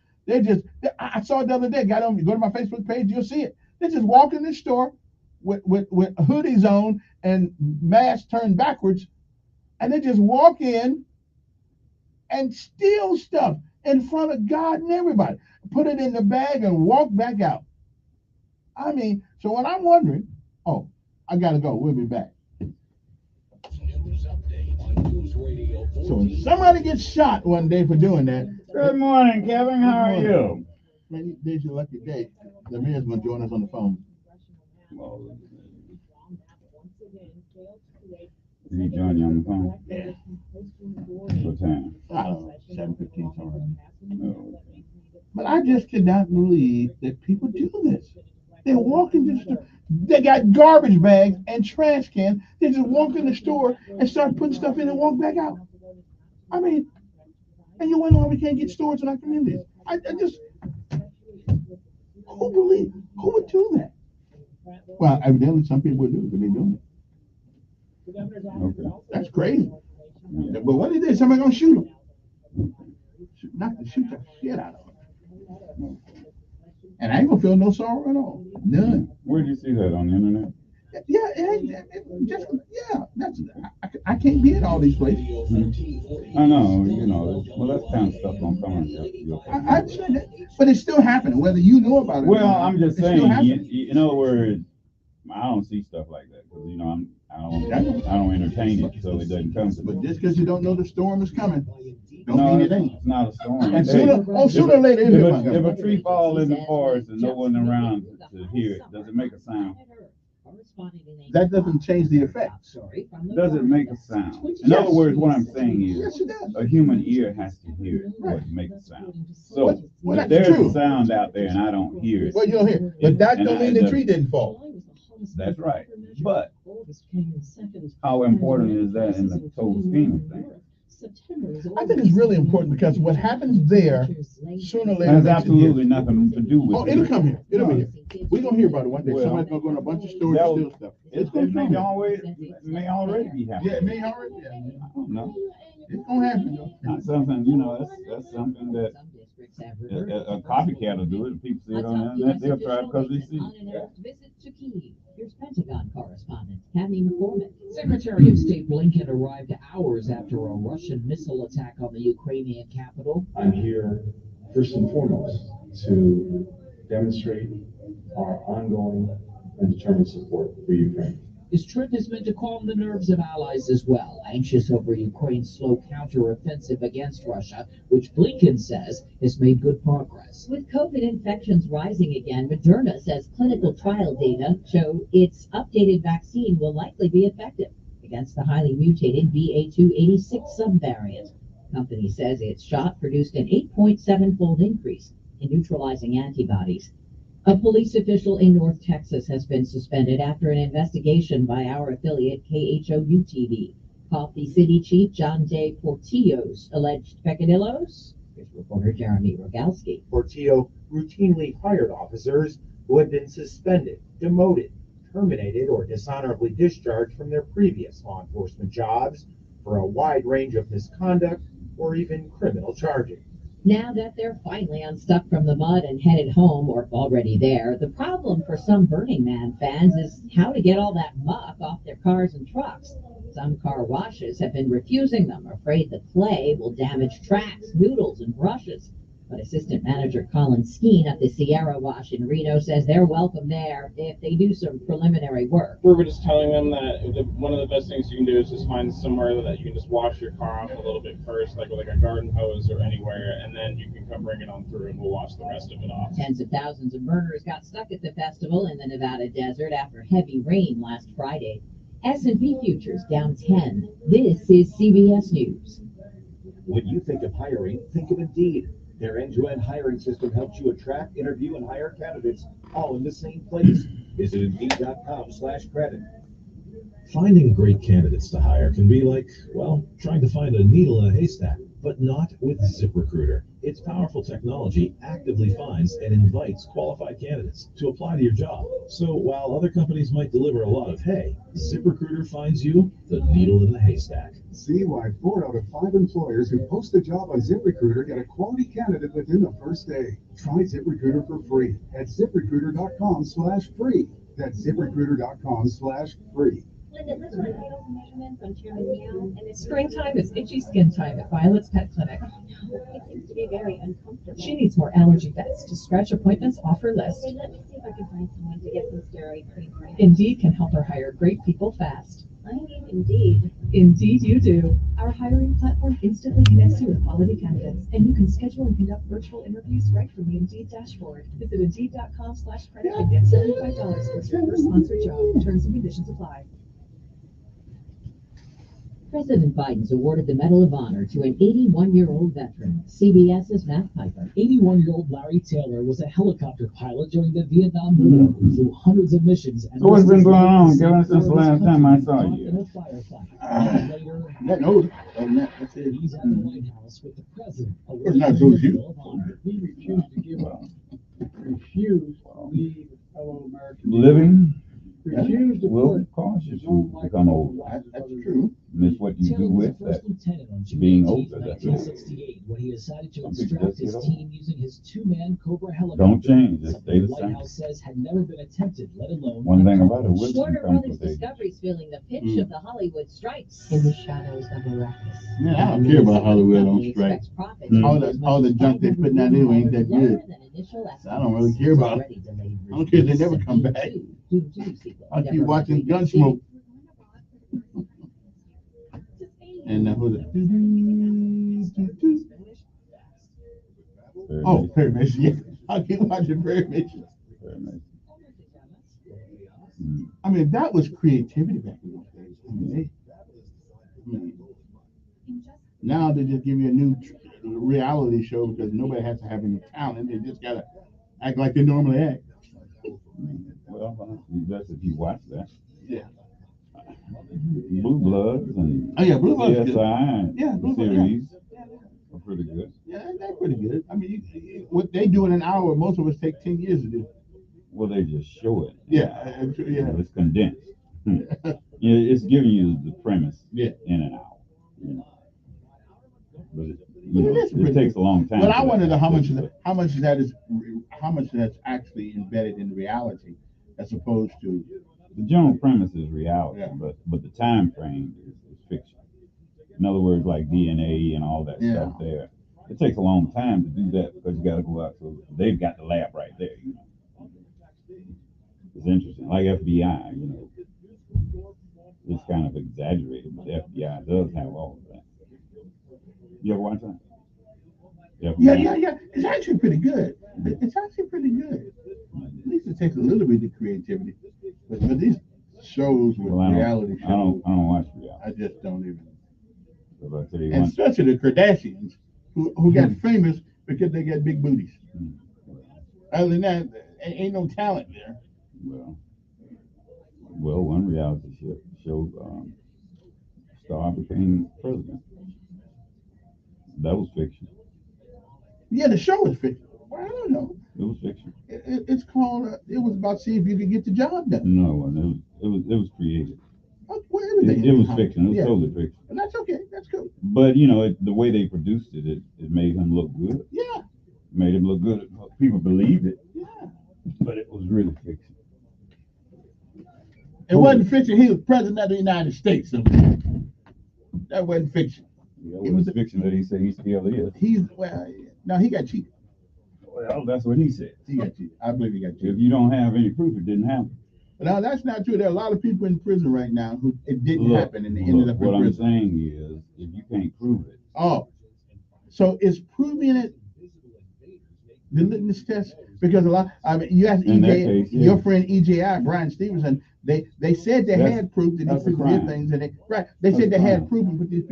I saw it the other day. Go to my Facebook page, you'll see it. They just walk in the store with hoodies on and masks turned backwards, and they just walk in and steal stuff in front of God and everybody. Put it in the bag and walk back out. I mean, so when I'm wondering, I gotta go. We'll be back. So when somebody gets shot one day for doing that. Good morning, Kevin. How are you? Man, today's your lucky day. The mayor's gonna join us on the phone. Did he join you on the phone? Yeah. What time? I don't know, 7:15 something. No. But I just cannot believe that people do this. They're walking this. They got garbage bags and trash cans. They just walk in the store and start putting stuff in and walk back out. I mean, and you wonder why we can't get stores in our communities. I just, who would do that? Well, evidently some people would do it, but they're doing it. Okay. That's crazy. But what is this? Somebody gonna shoot them? Not to shoot the shit out of them. And I ain't gonna feel no sorrow at all. None. Where did you see that, on the internet? I can't be at all these places. I know, well, that kind of stuff don't come in. I understand that, but it's still happening, whether you know about it. Well, or not, I'm just it's saying, still happening. in other words, I don't see stuff like that because I don't entertain it, so it doesn't come to me. But just because you don't know the storm is coming, don't No, mean it ain't. it's not a storm. And Hey, sooner or later, it's gonna if come. a tree falls in the forest and no one around to hear it, does it make a sound? That doesn't change the effect. Does it make a sound? In other words, what I'm saying Yes, is, it does. a human ear has to hear it for it to make a sound. So, Well, if that's there's true. a sound out there and I don't hear it, Well, you don't hear, but that And don't mean the tree didn't fall. that's right. But how important is that in the total scheme of things? I think it's really important because what happens there, sooner or It later, has makes it absolutely here. nothing to do with Oh, it. it'll come here. It'll be here. We're gonna hear about it one day. Well, Somebody's gonna go in a bunch of stores that and was- steal stuff. It may already be happening. Yeah, it may already. Yeah. I don't know. It's gonna happen though. Not something, that's something that a copycat will do it. If people see it on the internet, they'll try it because they see it. Unannounced visit to Kyiv. Here's Pentagon correspondent Patty McCormick. Secretary of State Blinken arrived hours after a Russian missile attack on the Ukrainian capital. I'm here first and foremost to demonstrate our ongoing and determined support for Ukraine. His trip is meant to calm the nerves of allies as well, anxious over Ukraine's slow counteroffensive against Russia, which Blinken says has made good progress. With COVID infections rising again, Moderna says clinical trial data show its updated vaccine will likely be effective against the highly mutated BA.2.86 subvariant. The company says its shot produced an 8.7-fold increase in neutralizing antibodies. A police official in North Texas has been suspended after an investigation by our affiliate KHOU-TV caught the city chief John Day Portillo's alleged peccadillos. Here's reporter Jeremy Rogalski. Portillo routinely hired officers who had been suspended, demoted, terminated, or dishonorably discharged from their previous law enforcement jobs for a wide range of misconduct or even criminal charges. Now that they're finally unstuck from the mud and headed home, or already there, the problem for some Burning Man fans is how to get all that muck off their cars and trucks. Some car washes have been refusing them, afraid the clay will damage tracks, noodles, and brushes. But assistant manager Colin Skeen at the Sierra Wash in Reno says they're welcome there if they do some preliminary work. We're just telling them that one of the best things you can do is just find somewhere that you can just wash your car off a little bit first, like with a garden hose or anywhere, and then you can come bring it on through and we'll wash the rest of it off. Tens of thousands of burners got stuck at the festival in the Nevada desert after heavy rain last Friday. S&P futures down 10. This is CBS News. When you think of hiring, think of Indeed. Their end-to-end hiring system helps you attract, interview, and hire candidates all in the same place. Visit Indeed.com/credit. Finding great candidates to hire can be like, well, trying to find a needle in a haystack, but not with ZipRecruiter. Its powerful technology actively finds and invites qualified candidates to apply to your job. So while other companies might deliver a lot of hay, ZipRecruiter finds you the needle in the haystack. See why 4 out of 5 employers who post a job on ZipRecruiter get a quality candidate within the first day. Try ZipRecruiter for free at ZipRecruiter.com/free. That's ZipRecruiter.com/free. Linda, this one titles and measurements on Chairman Meow, and it's Springtime is itchy skin time at Violet's Pet Clinic. it seems to be very uncomfortable. She needs more allergy vets to scratch appointments off her list. Hey, let me see if I can find someone to get some steroid cream for him. Indeed can help her hire great people fast. I need Indeed. Indeed you do. Our hiring platform instantly connects you with quality candidates, and you can schedule and conduct virtual interviews right from the Indeed dashboard. Visit Indeed.com/credit and get $75 towards your first sponsored job. Terms and conditions apply. President Biden's awarded the Medal of Honor to an 81-year-old veteran, CBS's Matt Piper. 81-year-old Larry Taylor was a helicopter pilot during the Vietnam War, flew hundreds of missions. And So what's been going on, Kevin, since the last time I saw you? In a firefight. Later, That older. That's it. he's at the White House with the president. It's not so as you. Medal of Honor. He refused to give up. Refused to leave fellow Americans. Living Refused to will put cause you his own to life become on the old. line. That's true. Miss what you Taylor do was a with that. first lieutenant on June being 18, older, that's all. 1968, when he decided to Some people instruct just his get old. team using his two-man Cobra helicopter. Don't change, just stay The the White same. House says had never been attempted, let alone One thing about it, wisdom Warner comes Brothers with age. Discovery's feeling the pinch Mm. of the Hollywood strikes. In the shadows of Arrakis. Man, I don't care about Hollywood on Company strike. expects profits Mm. All the junk they putting out anyway ain't that lower good. than initial So I don't really care estimates. about it. Already delayed I don't care if they never come Dune back. 2, Dune 2 sequel. I keep Deborah watching Rodriguez Gunsmoke. stated, And who's it? Very Oh, nice. Perry Mason. Yeah, I keep watching Perry Mason. Very nice. I mean, that was creativity back in those days. I mean, now they just give you a new reality show because nobody has to have any talent. They just gotta act like they normally act. Well, that's if you watch that. Yeah. Blue Bloods and Oh yeah, Blue Bloods is good. CSI and Yeah, Blue Bloods, series are pretty good. Yeah, they're pretty good. I mean, what they do in an hour, most of us take 10 years to do. Well, they just show it. Yeah, You yeah. know, it's condensed. Yeah, it's giving you the premise Yeah. in an hour. You know. But it, But it is pretty takes a long time. But I for wonder that how to much click. how much that's actually embedded in reality, as opposed to The general premise is reality, Yeah. but the time frame is fiction. In other words, like DNA and all that Yeah. stuff there. It takes a long time to do that because you got to go out. So they've got the lab right there. You know, it's interesting. Like FBI, you know, it's kind of exaggerated, but the FBI does have all of that. You ever watch that? Yeah. It's actually pretty good. It's actually pretty good. At least it takes a little bit of creativity. But these shows with Well, reality I don't shows, watch reality. I just don't even. But I tell you And one, especially the Kardashians, who got famous because they got big booties. Other than that, ain't no talent there. well, one reality show star became president. That was fiction. Yeah, the show was fiction. Well, I don't know. It was fiction. It's called. It was about seeing if you could get the job done. No, it wasn't. It was creative. Well, everything. It was fiction. It was totally fiction. And that's okay. That's cool. But you know, the way they produced it, it made him look good. Yeah. Made him look good. People believed it. Yeah. But it was really fiction. It wasn't fiction. He was president of the United States. So that wasn't fiction. Yeah, it was fiction that he said he still is. No, he got cheated. Well, that's what he said. He got cheated. I believe he got cheated. If you don't have any proof, it didn't happen. No, that's not true. There are a lot of people in prison right now who it didn't happen and they ended up in What I'm prison. saying is, if you can't prove it, Oh, so is proving it the litmus test? Because a lot, I mean, you ask In that EJ, case, yeah. your friend EJI, Brian Stevenson, they said they had proof that that's these a people did crime. things, and they That's said a they had crime. proof and put these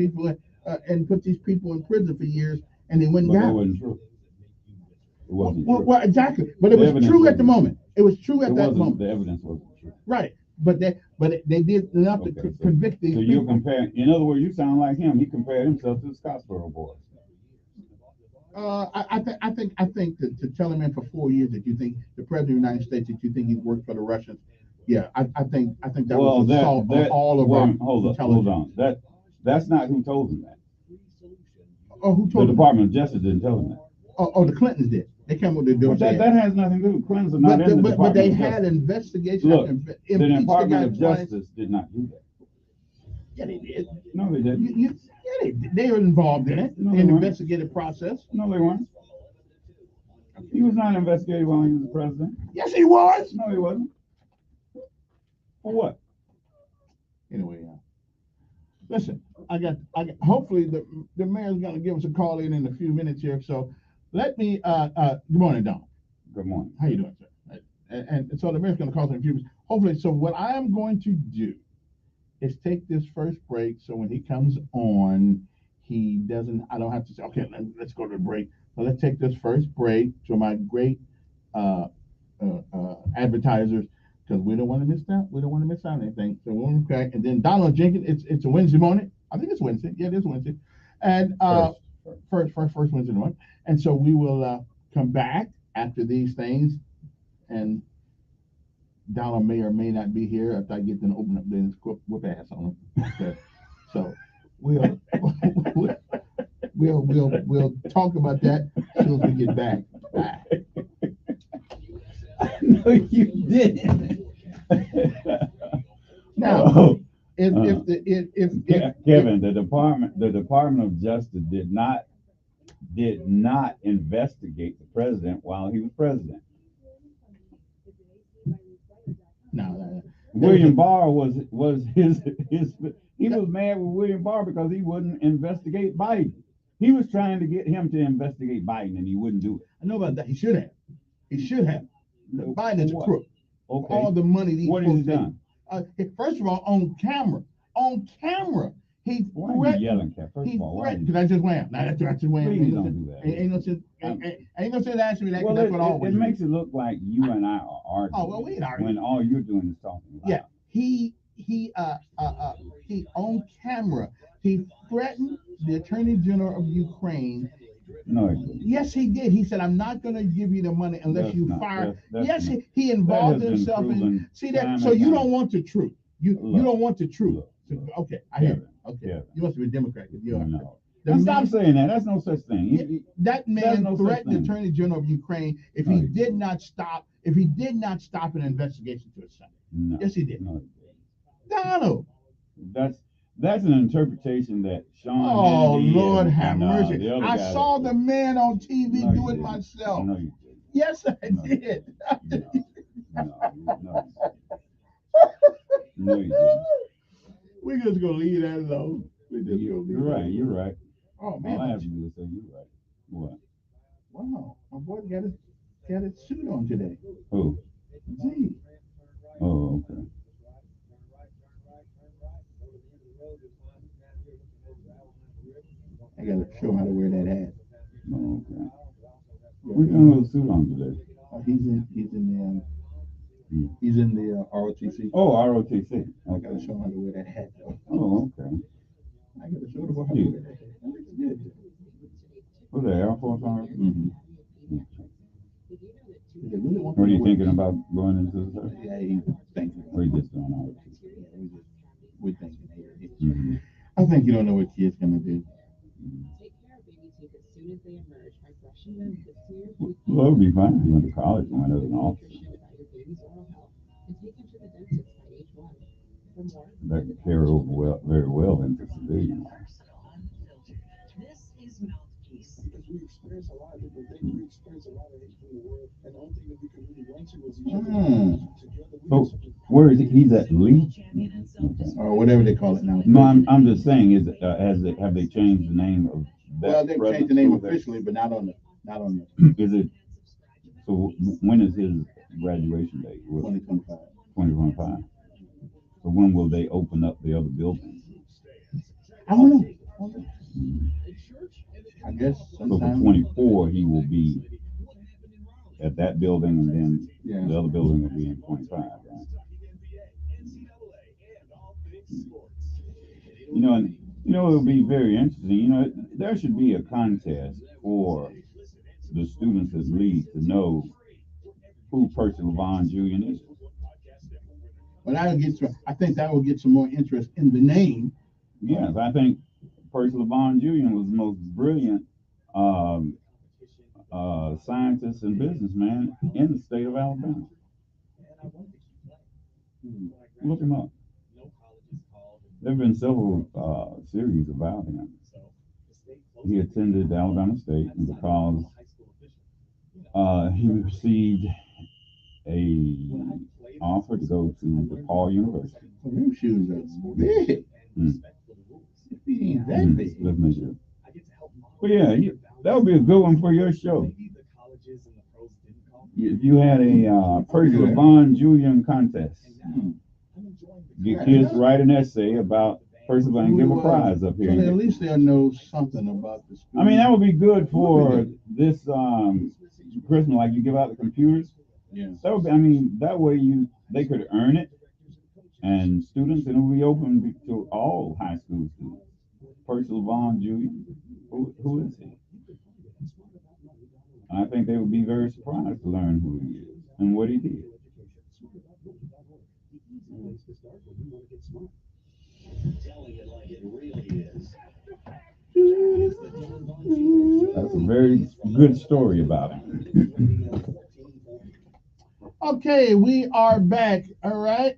people in prison for years, and they went and but got that them. wasn't true. It wasn't Well, true. well, exactly, but it The was evidence true at the wasn't- moment. It was true at It that wasn't. moment, The evidence wasn't true. right? But they did enough to Okay, so- convict these So you're people. comparing. In other words, you sound like him. He compared himself to the Scottsboro boys. I think to tell him in for 4 years that you think the president of the United States that you think he worked for the Russians, yeah, I think that was assault on all of our hold intelligence. on. That's not who told him that. Oh, who The told him? Department of Justice didn't tell him that. Oh, the Clintons did. They came with their Well, dossier. that has nothing to do with Clintons are not in the Department But they of had Justice. investigation. Look, impeached the guy Department of twice. Justice did not do that. Yeah, they did. No, they didn't. Yeah, they were involved in it, No, in they the weren't. investigative process. No, they weren't. He was not investigated while he was the president. Yes, he was. No, he wasn't. For what? Anyway, listen, I got. Hopefully, the mayor's going to give us a call in a few minutes here. So let me. Good morning, Don. Good morning. How you doing, sir? And so the mayor's going to call us in a few minutes. Hopefully, so what I am going to do is take this first break so when he comes on, he doesn't. I don't have to say, okay, let's go to the break. So let's take this first break to my great advertisers because we don't want to miss out. We don't want to miss out on anything. So we'll be back. And then Donald Jenkins. It's a Wednesday morning. I think it's Wednesday. Yeah, it is Wednesday. And first Wednesday morning. And so we will come back after these things, and Donald may or may not be here after I get them to open up the whoop ass on him. Okay. So we'll talk about that as soon as we get back. Bye. No, you didn't. Now, Kevin, the Department of Justice did not investigate the president while he was president. No. William Barr was his he was mad with William Barr because he wouldn't investigate Biden. He was trying to get him to investigate Biden, and he wouldn't do it. I know about that. He should have. Biden is a crook. Okay. All the money these what has he done? First of all, on camera, he why are you yelling, Cap? First of all, why? Because I just wham. Now that's just wham. Please don't do that. Ain't no sense asking me that. Well, that's what always. It makes it look like you and I are arguing. Oh well, we ain't arguing. When all you're doing is talking. About. Yeah, he on camera he threatened the Attorney General of Ukraine. No, yes, he did. He said, "I'm not going to give you the money unless you fire." Yes, he involved himself in. See that? So you don't want the truth. You don't want the truth. Okay, I hear it. Okay, yeah. You must be a Democrat. No. Stop saying that. That's no such thing. That man threatened the Attorney General of Ukraine if he did not stop an investigation to his son. No. Yes, he did. No. Donald. That's an interpretation that Sean. Oh, Lord have mercy! I saw the man on TV do it myself. No, you didn't. Yes, I did. No, you didn't. We're just gonna leave that alone. You're right. You're right. Oh man! All I have to do is say you're right. What? Wow, my boy got his suit on today. Who? Z. Oh, okay. I gotta show him how to wear that hat. Oh, okay. We're doing with a suit on today. He's in the ROTC. Oh, ROTC. Okay. I gotta show him how to wear that hat though. Oh, okay. I gotta show him how to wear that hat. That looks good. Was the Air Force on? Mm-hmm. What are you thinking about going into the service? Yeah, he's thinking. Or you just doing ROTC? We're thinking here. Mm-hmm. I think you don't know what kids gonna do. Take care of baby teeth as soon as they emerge by brushing them this year. Well, it would be fine if you went to college and went as an officer. About your baby's oral health and take them to the dentist by age 1. For more, That could carry over very well into civilian life. This is Mouthpiece. Because we experience a lot of different things. We experience a lot of hate from the world. And the only thing that we can really run to is each other. So, where is he? He's at Lee? Or whatever they call it now. No, I'm just saying, have they changed the name of that? Well, they've changed the name officially, but not on the. Is it? So when is his graduation date? 2025. 2025. So when will they open up the other buildings? I don't know. I guess sometime. So for 24, he will be at that building, and then the other building will be in 25, right? You know, it would be very interesting. You know, there should be a contest for the students at least to know who Percy LaVon Julian is. But I think that will get some more interest in the name. Yes, I think Percy LaVon Julian was the most brilliant scientist and businessman in the state of Alabama. Look him up. There have been several series about him. He attended Alabama State because he received an offer to go to DePaul University. Well, them shoes are big. That big. Let's measure it. But yeah, that would be a good one for your show. If you had a Percy LaVon Julian contest. get kids to write an essay about Percival and give a prize up here. So at least they'll know something about the school. I mean, that would be good for this Christmas, like you give out the computers. Yeah. That would be, that way they could earn it, and students, and it will be open to all high school students. Percival Vaughn Jr., who is he? And I think they would be very surprised to learn who he is and what he did. Telling it like it really is. That's a very good story about him. Okay, we are back. All right.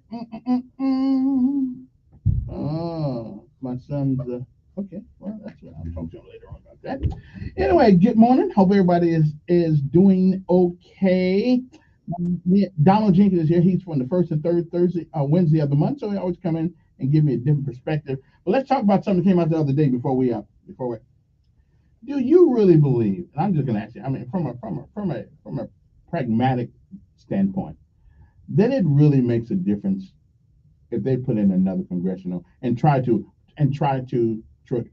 Oh, my son's. Okay, well, that's what I'll talk to him later on about that. Anyway, good morning. Hope everybody is doing okay. Donald Jenkins is here. He's from the first and third Wednesday of the month, so he always come in and give me a different perspective. But let's talk about something that came out the other day before we. Do you really believe? And I'm just going to ask you. I mean, from a pragmatic standpoint, that it really makes a difference if they put in another congressional and try to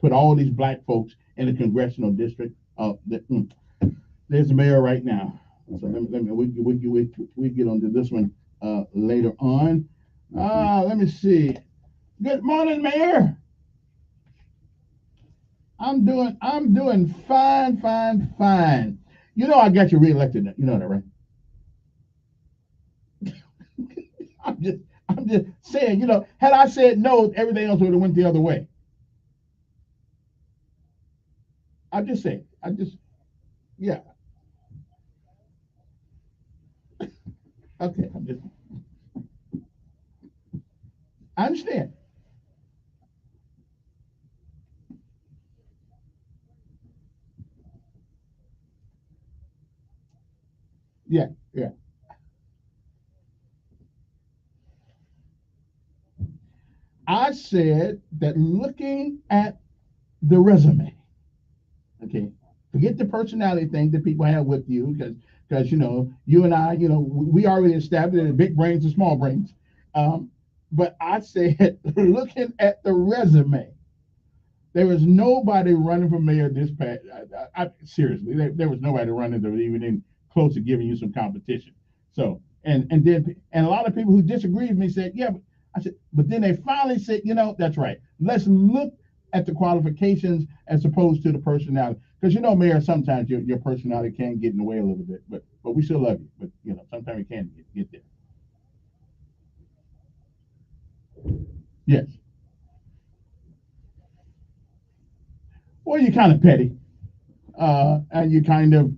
put all these black folks in a congressional district. There's the mayor right now. So we get onto this one later on. Let me see. Good morning, Mayor. I'm doing fine. You know I got you reelected. You know that, right? I'm just saying, had I said no, everything else would have went the other way. I'm just saying. Yeah. Okay. I understand. Yeah. I said that looking at the resume, okay, forget the personality thing that people have with you, because you and I, we already established that big brains and small brains. But I said, looking at the resume, there was nobody running for mayor this past. Seriously, there was nobody running that was even close to giving you some competition. So, and a lot of people who disagreed with me said, yeah, but I said, but then they finally said, that's right. Let's look at the qualifications as opposed to the personality. Because Mayor, sometimes your personality can get in the way a little bit, but we still love you. But sometimes we can get there. Yes. Well, you're kind of petty, and you're kind of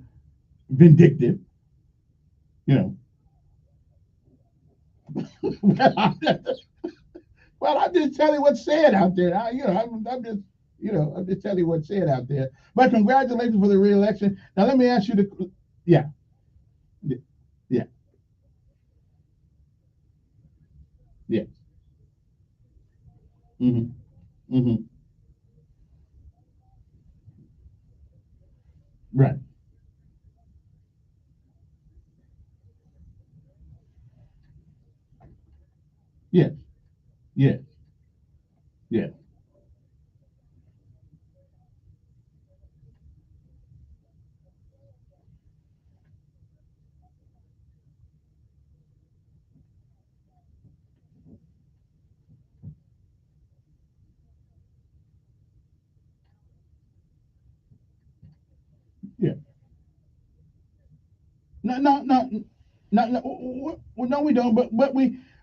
vindictive. Well, I'm just telling you what's said out there. I'm just telling you what's said out there. But congratulations for the re-election. Now let me ask you yeah. Mm-hmm. Right. Yes. Yes. Yes. Yeah. No, we don't. But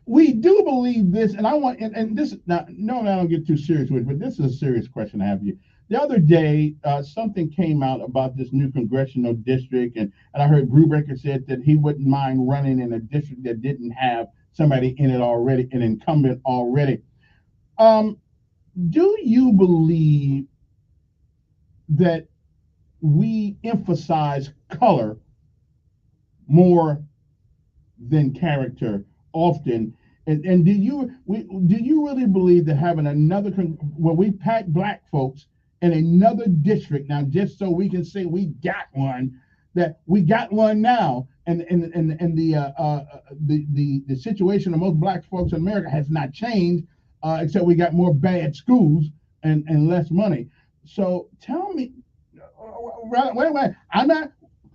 we do believe this, and I want and this. Now, no, I don't get too serious with it, but this is a serious question I have for you. The other day, something came out about this new congressional district, and I heard Brubaker said that he wouldn't mind running in a district that didn't have somebody in it already, an incumbent already. Do you believe that we emphasize color more than character often? And do you really believe that having another when we pack black folks in another district now just so we can say we got one, that we got one now, and the situation of most black folks in America has not changed, except we got more bad schools and less money. So tell me, wait, I'm not.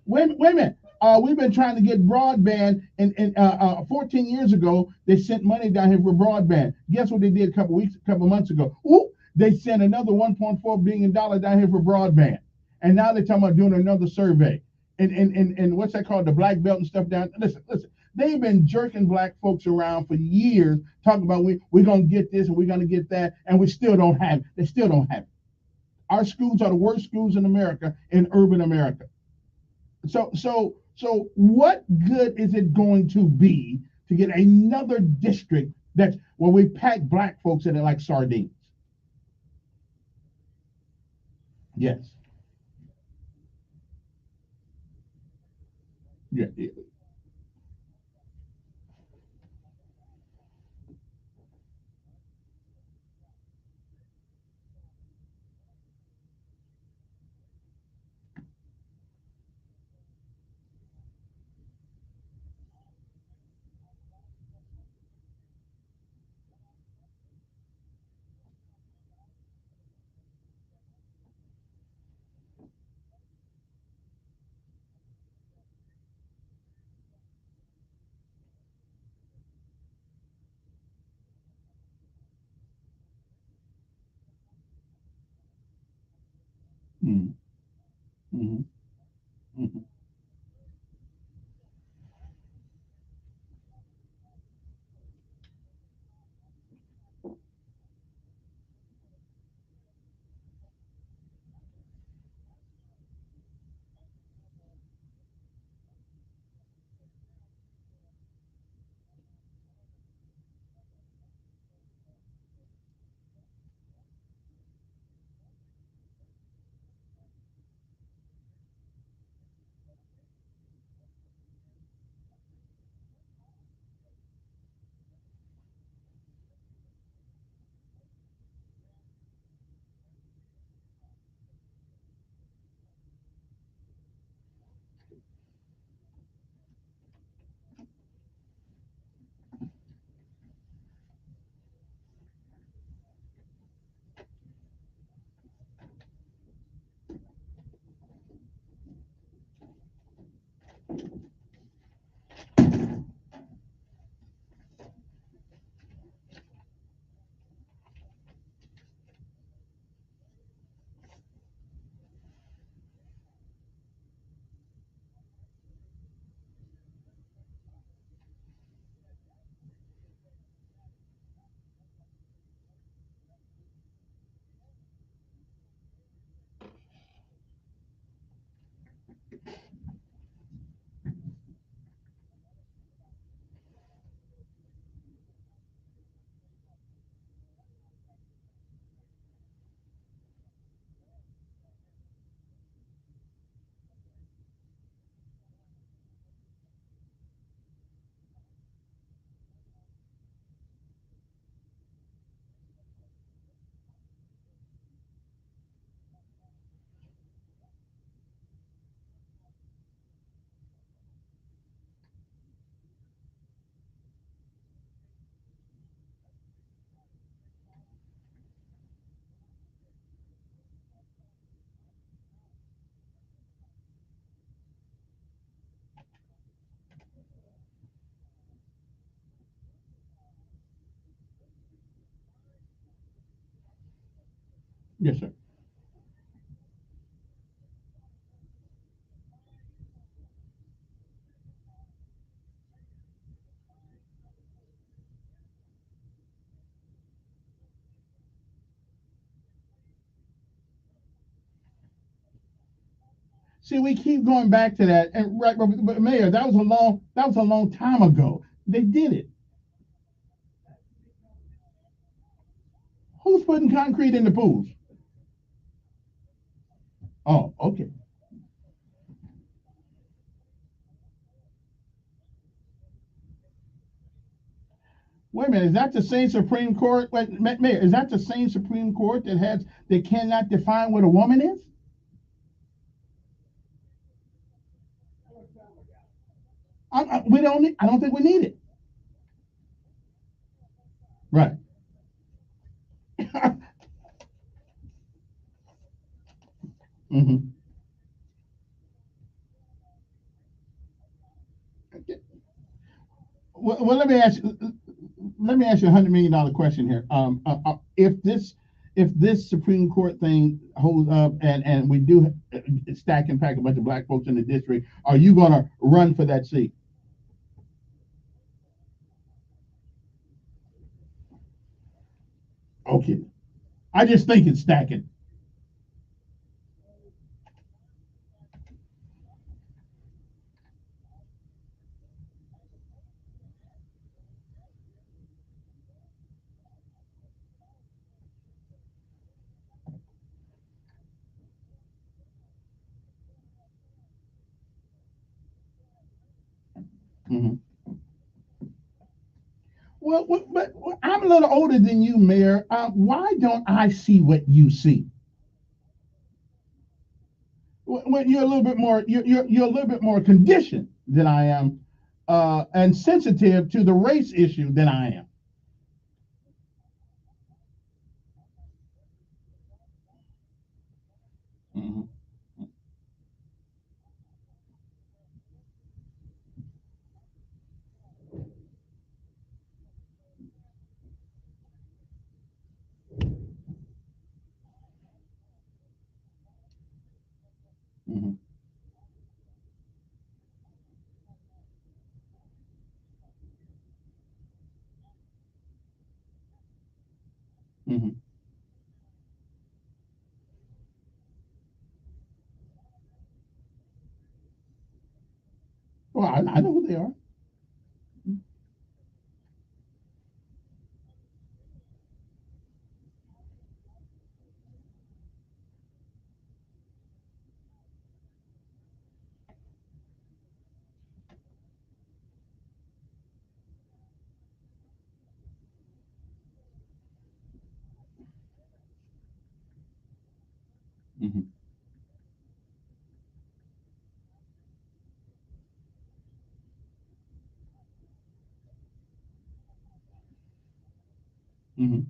Wait a minute. We've been trying to get broadband, and 14 years ago they sent money down here for broadband. Guess what they did a couple months ago? Ooh, they sent another 1.4 billion dollars down here for broadband, and now they're talking about doing another survey. And what's that called? The black belt and stuff down. Listen. They've been jerking black folks around for years, talking about we're gonna get this and we're gonna get that, and we still don't have it. They still don't have it. Our schools are the worst schools in America, in urban America. So what good is it going to be to get another district that's where we pack black folks in it like sardines? Yes. Yeah. Mm-hmm. Mm-hmm. Mm-hmm. Yes, sir. See, we keep going back to that, and right, but Mayor, that was a long time ago. They did it. Who's putting concrete in the pools? Oh, okay. Wait a minute, is that the same Supreme Court? Wait, Mayor, is that the same Supreme Court that cannot define what a woman is? We don't need, I don't think we need it. Right. hmm well, let me ask you $100 million question here. If this Supreme Court thing holds up and we do stack and pack a bunch of black folks in the district, are you going to run for that seat? Okay. I just think it's stacking. hmm but I'm a little older than you, Mayor. Why don't I see what you see? Well, you're a little bit more. You're a little bit more conditioned than I am, and sensitive to the race issue than I am. hmm hmm hmm Well, I know who they are. hmm hmm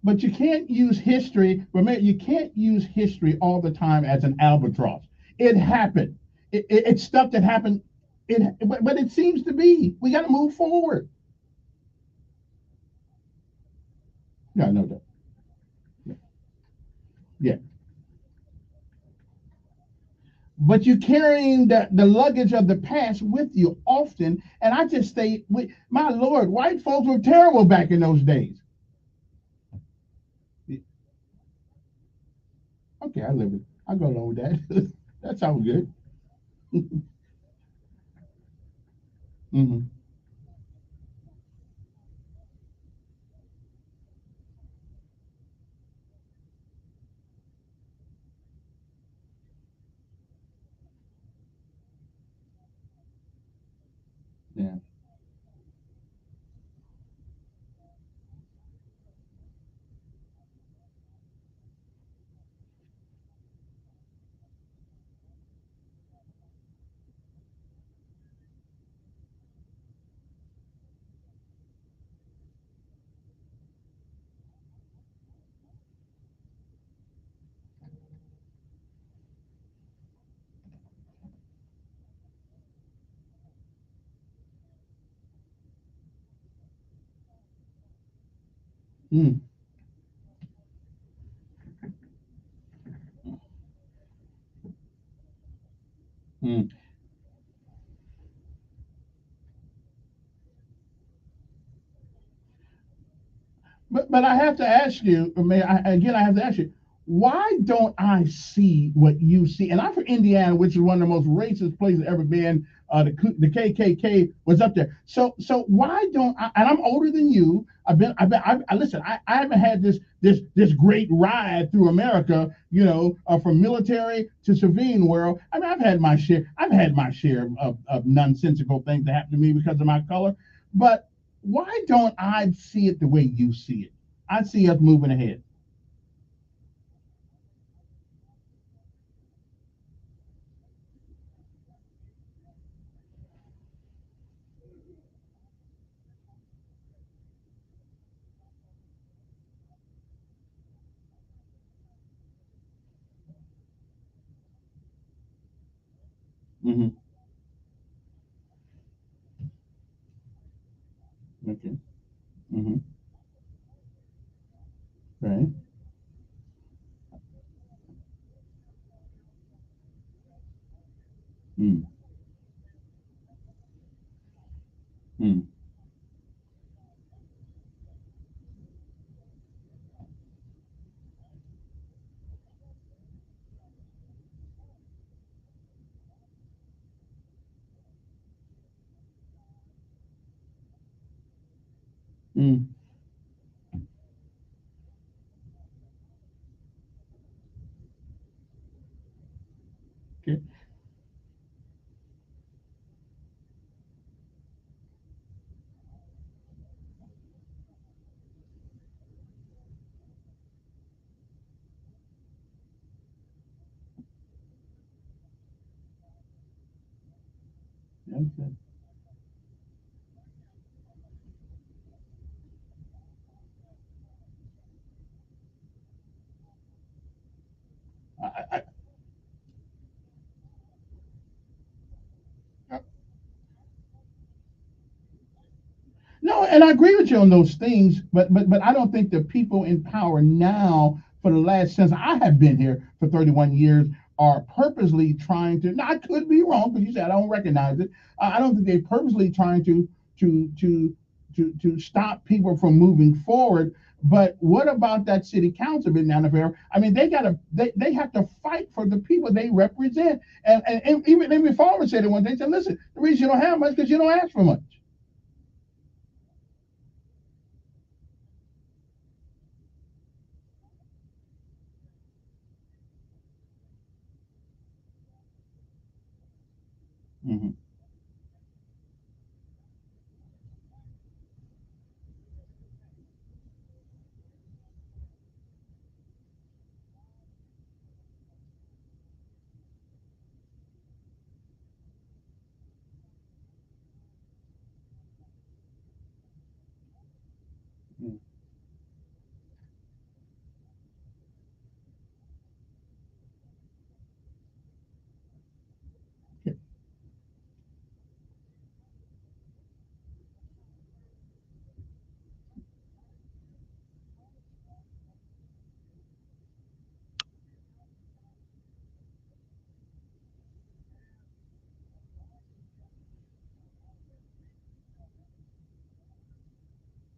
But you can't use history. Remember, you can't use history all the time as an albatross. It happened. It's stuff that happened. But it seems to be we got to move forward. Yeah, no doubt. Yeah. But you're carrying the luggage of the past with you often. And I just say, my Lord, white folks were terrible back in those days. Okay, I live it. I go along with that. That sounds good. hmm Yeah. Mm. Mm. But I have to ask you, I have to ask you, why don't I see what you see? And I'm from Indiana, which is one of the most racist places ever been. The KKK was up there. So why don't I? And I'm older than you. Listen. I haven't had this great ride through America. From military to civilian world. I mean, I've had my share. I've had my share of nonsensical things that happen to me because of my color. But why don't I see it the way you see it? I see us moving ahead. Mm-hmm. Okay. Mm-hmm. Right. Mm. Mm. Mm. Okay. Okay. I, I, No, and I agree with you on those things, but I don't think the people in power now, for the last since I have been here for 31 years, are purposely trying to. Now I could be wrong because you said I don't recognize it. I don't think they're purposely trying to to to stop people from moving forward. But what about that city council been down there? I mean, they have to fight for the people they represent. And even farmers said it one day. They said, listen, the reason you don't have much because you don't ask for much. Mm-hmm.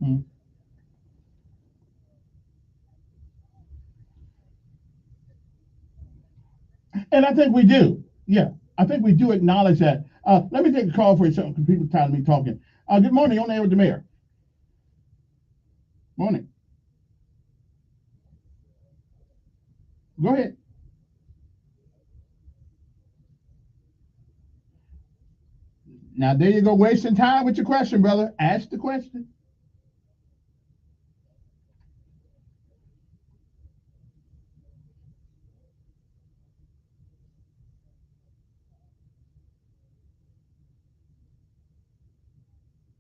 Mm-hmm. And I think we do. Yeah, I think we do acknowledge that. Let me take a call for you. Some people tired of me talking. Good morning. On air with the mayor. Morning. Go ahead. Now there you go, wasting time with your question, brother. Ask the question.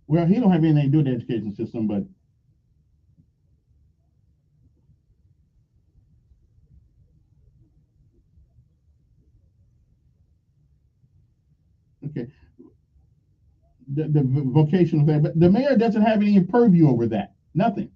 Well, he don't have anything to do with the education system, but okay. The vocational thing, but the mayor doesn't have any purview over that. Nothing.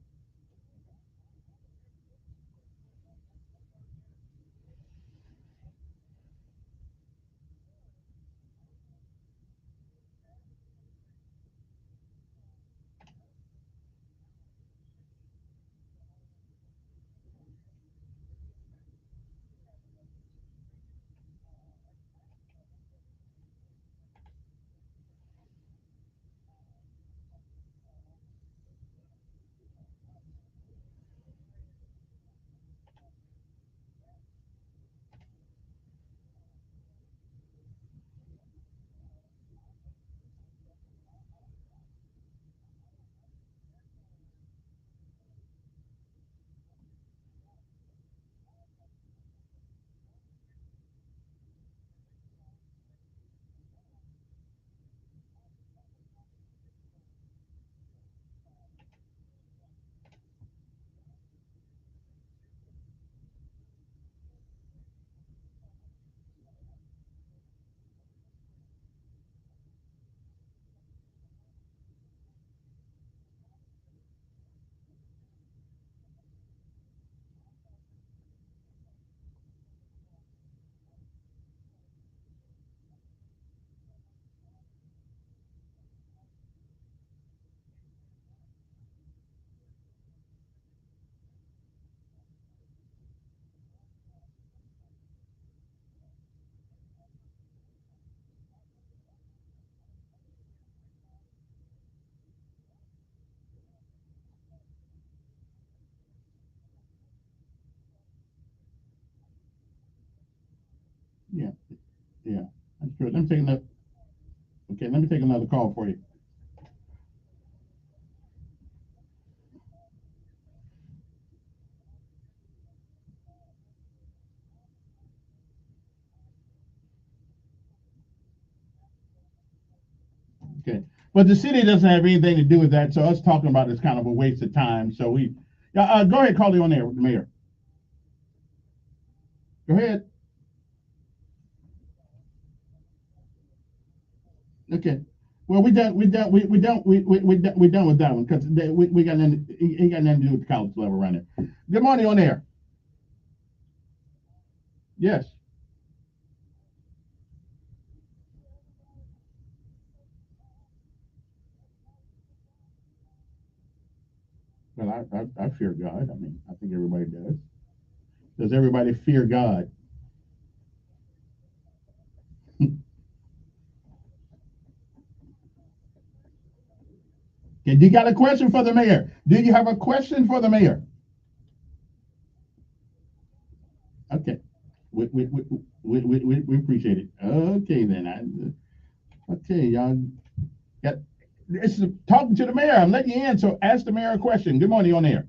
Yeah, yeah, that's true. Let me take another. Okay, let me take another call for you. Okay, but the city doesn't have anything to do with that, so us talking about it's kind of a waste of time. So we, go ahead, call you on there, Mayor. Go ahead. Okay. Well, we done with that one because we got nothing, ain't got nothing to do with the college level right now. Good morning on air. Yes. Well, I fear God. I mean, I think everybody does. Does everybody fear God? Okay, you got a question for the mayor? Do you have a question for the mayor? Okay. We appreciate it. Okay, then. Okay, y'all. Got, it's talking to the mayor. I'm letting you in, so ask the mayor a question. Good morning on air.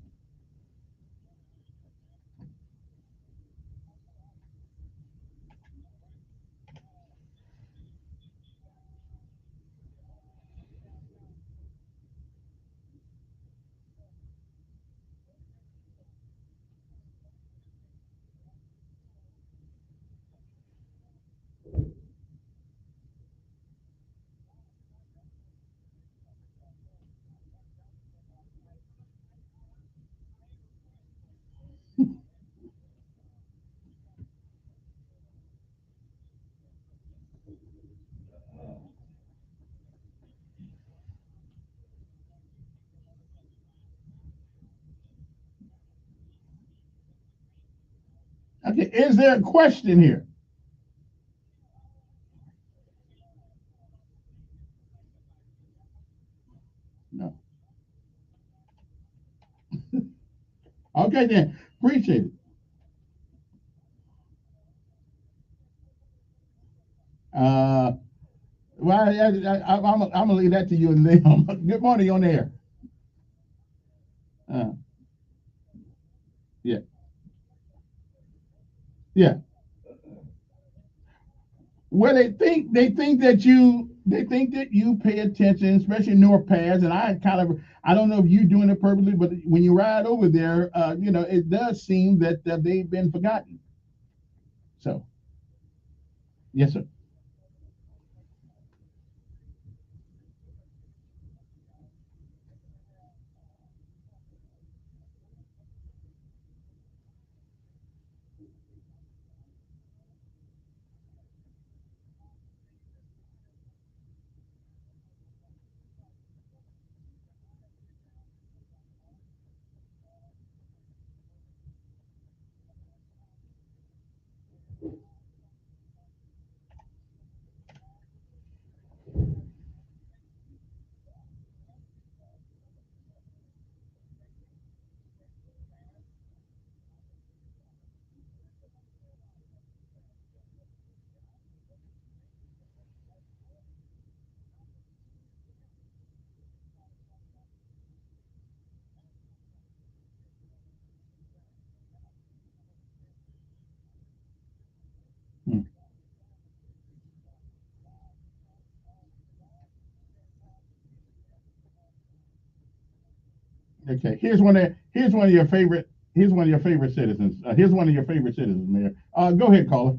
Okay, is there a question here? No. Okay, then. Appreciate it. Uh, well, I'm gonna leave that to you and them. Good morning on air. Uh, yeah, yeah. Well, they think that you pay attention, especially North Pass, and I don't know if you're doing it purposely, but when you ride over there, it does seem that they've been forgotten. So, yes, sir. Hmm. Okay, here's one of your favorite citizens. Here's one of your favorite citizens, Mayor. Go ahead, caller.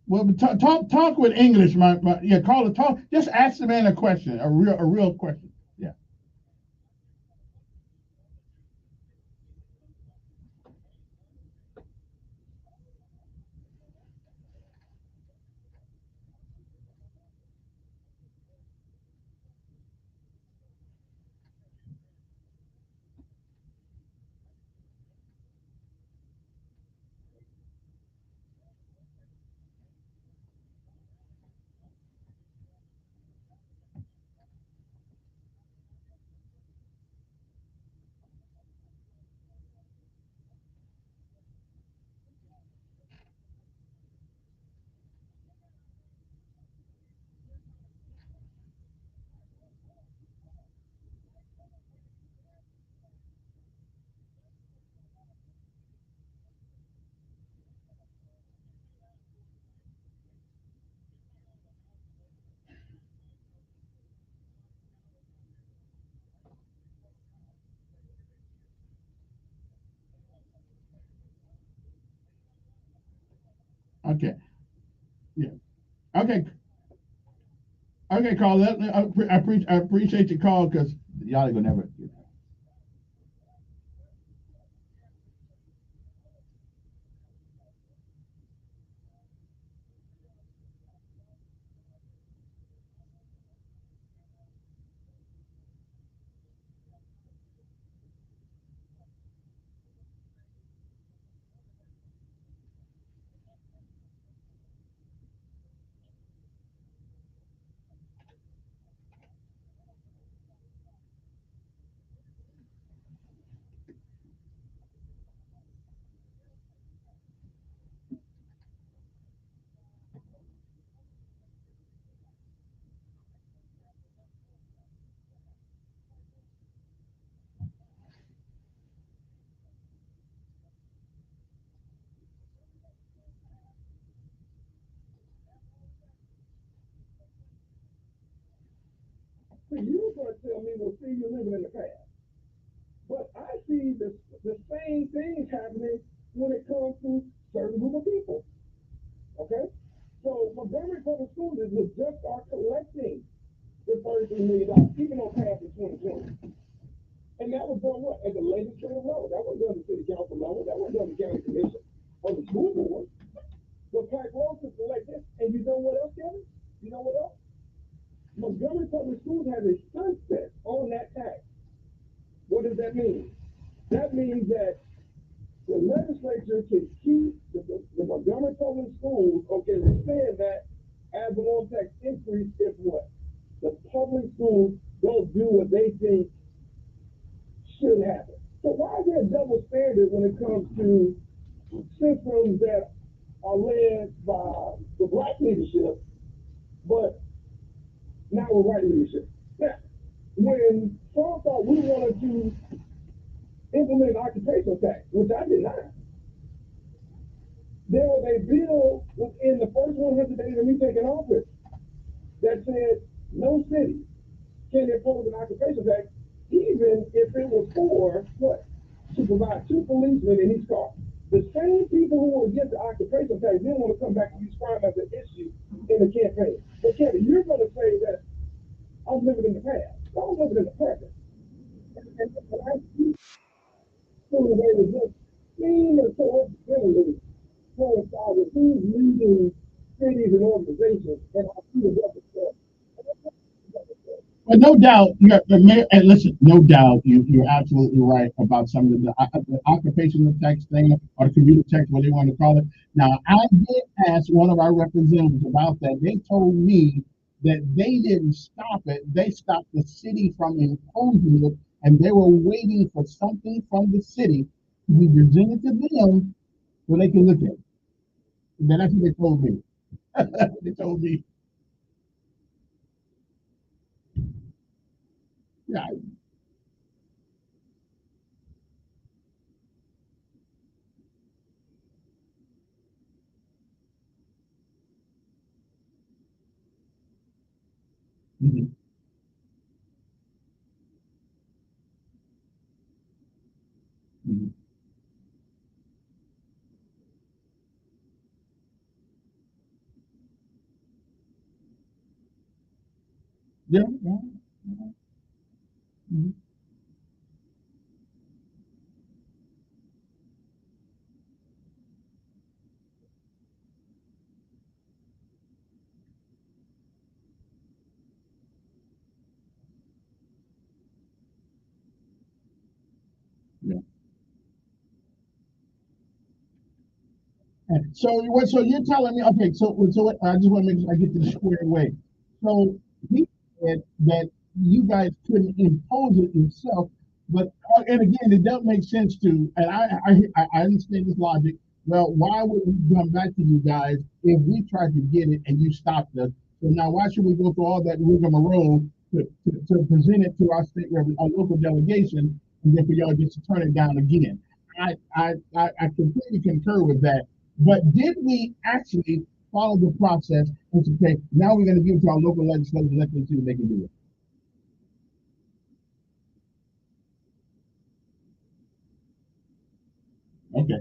Well, talk with English, yeah. Call it talk. Just ask the man a question, a real question. Yeah. Okay. Yeah. Okay. Okay, Carl. I appreciate your call because y'all ain't gonna never. See, you're going to tell me, well, see, you're living in the past. But I see the same things happening when it comes to certain group of people. Okay? So Montgomery Public Schools is just start collecting the $33 million, even though it passed in 2020. And that was done what? At the legislative level. That wasn't done at the city council level. That wasn't done at the county commission or the school board. But Pike Road to collect this. And you know what else, Kevin? You know what else? Montgomery Public Schools has a sunset on that tax. What does that mean? That means that the legislature can keep the Montgomery Public Schools, okay, rescind that as an on tax increase if what? The public schools don't do what they think should happen. So why is there a double standard when it comes to systems that are led by the black leadership, but not with white leadership? Now, when some thought we wanted to implement an occupational tax, which I did not, there was a bill within the first 100 days of me taking office that said no city can impose an occupational tax, even if it was for what? To provide 2 policemen in each car. The same people who were against the occupational tax didn't want to come back and use crime as an issue in the campaign. But Kevin, you're going to say that I'm living in the past. I'm living in the present. And I see the way to just seem and coincidentally coincide with who's leading cities and organizations, and I see the representative. But no doubt, and listen, no doubt, you're absolutely right about some of the occupational tax thing or the commuter tax, what they want to call it. Now, I did ask one of our representatives about that. They told me that they didn't stop it. They stopped the city from imposing it, and they were waiting for something from the city to be presented to them so they can look at it. And that's what they told me. They told me, yeah. Mhm. Mhm. Yeah. Yeah. Mhm. Yeah. And so what? So you're telling me? Okay. So what, I just want to make sure I get this squared away. So he said that you guys couldn't impose it yourself, but and again, it doesn't make sense to. And I understand this logic. Well, why would we come back to you guys if we tried to get it and you stopped us? So now why should we go through all that rigmarole to present it to our our local delegation, and then for y'all just to turn it down again? I completely concur with that. But did we actually follow the process and say, okay, now we're going to give it to our local legislators and let them see what they can do? Okay.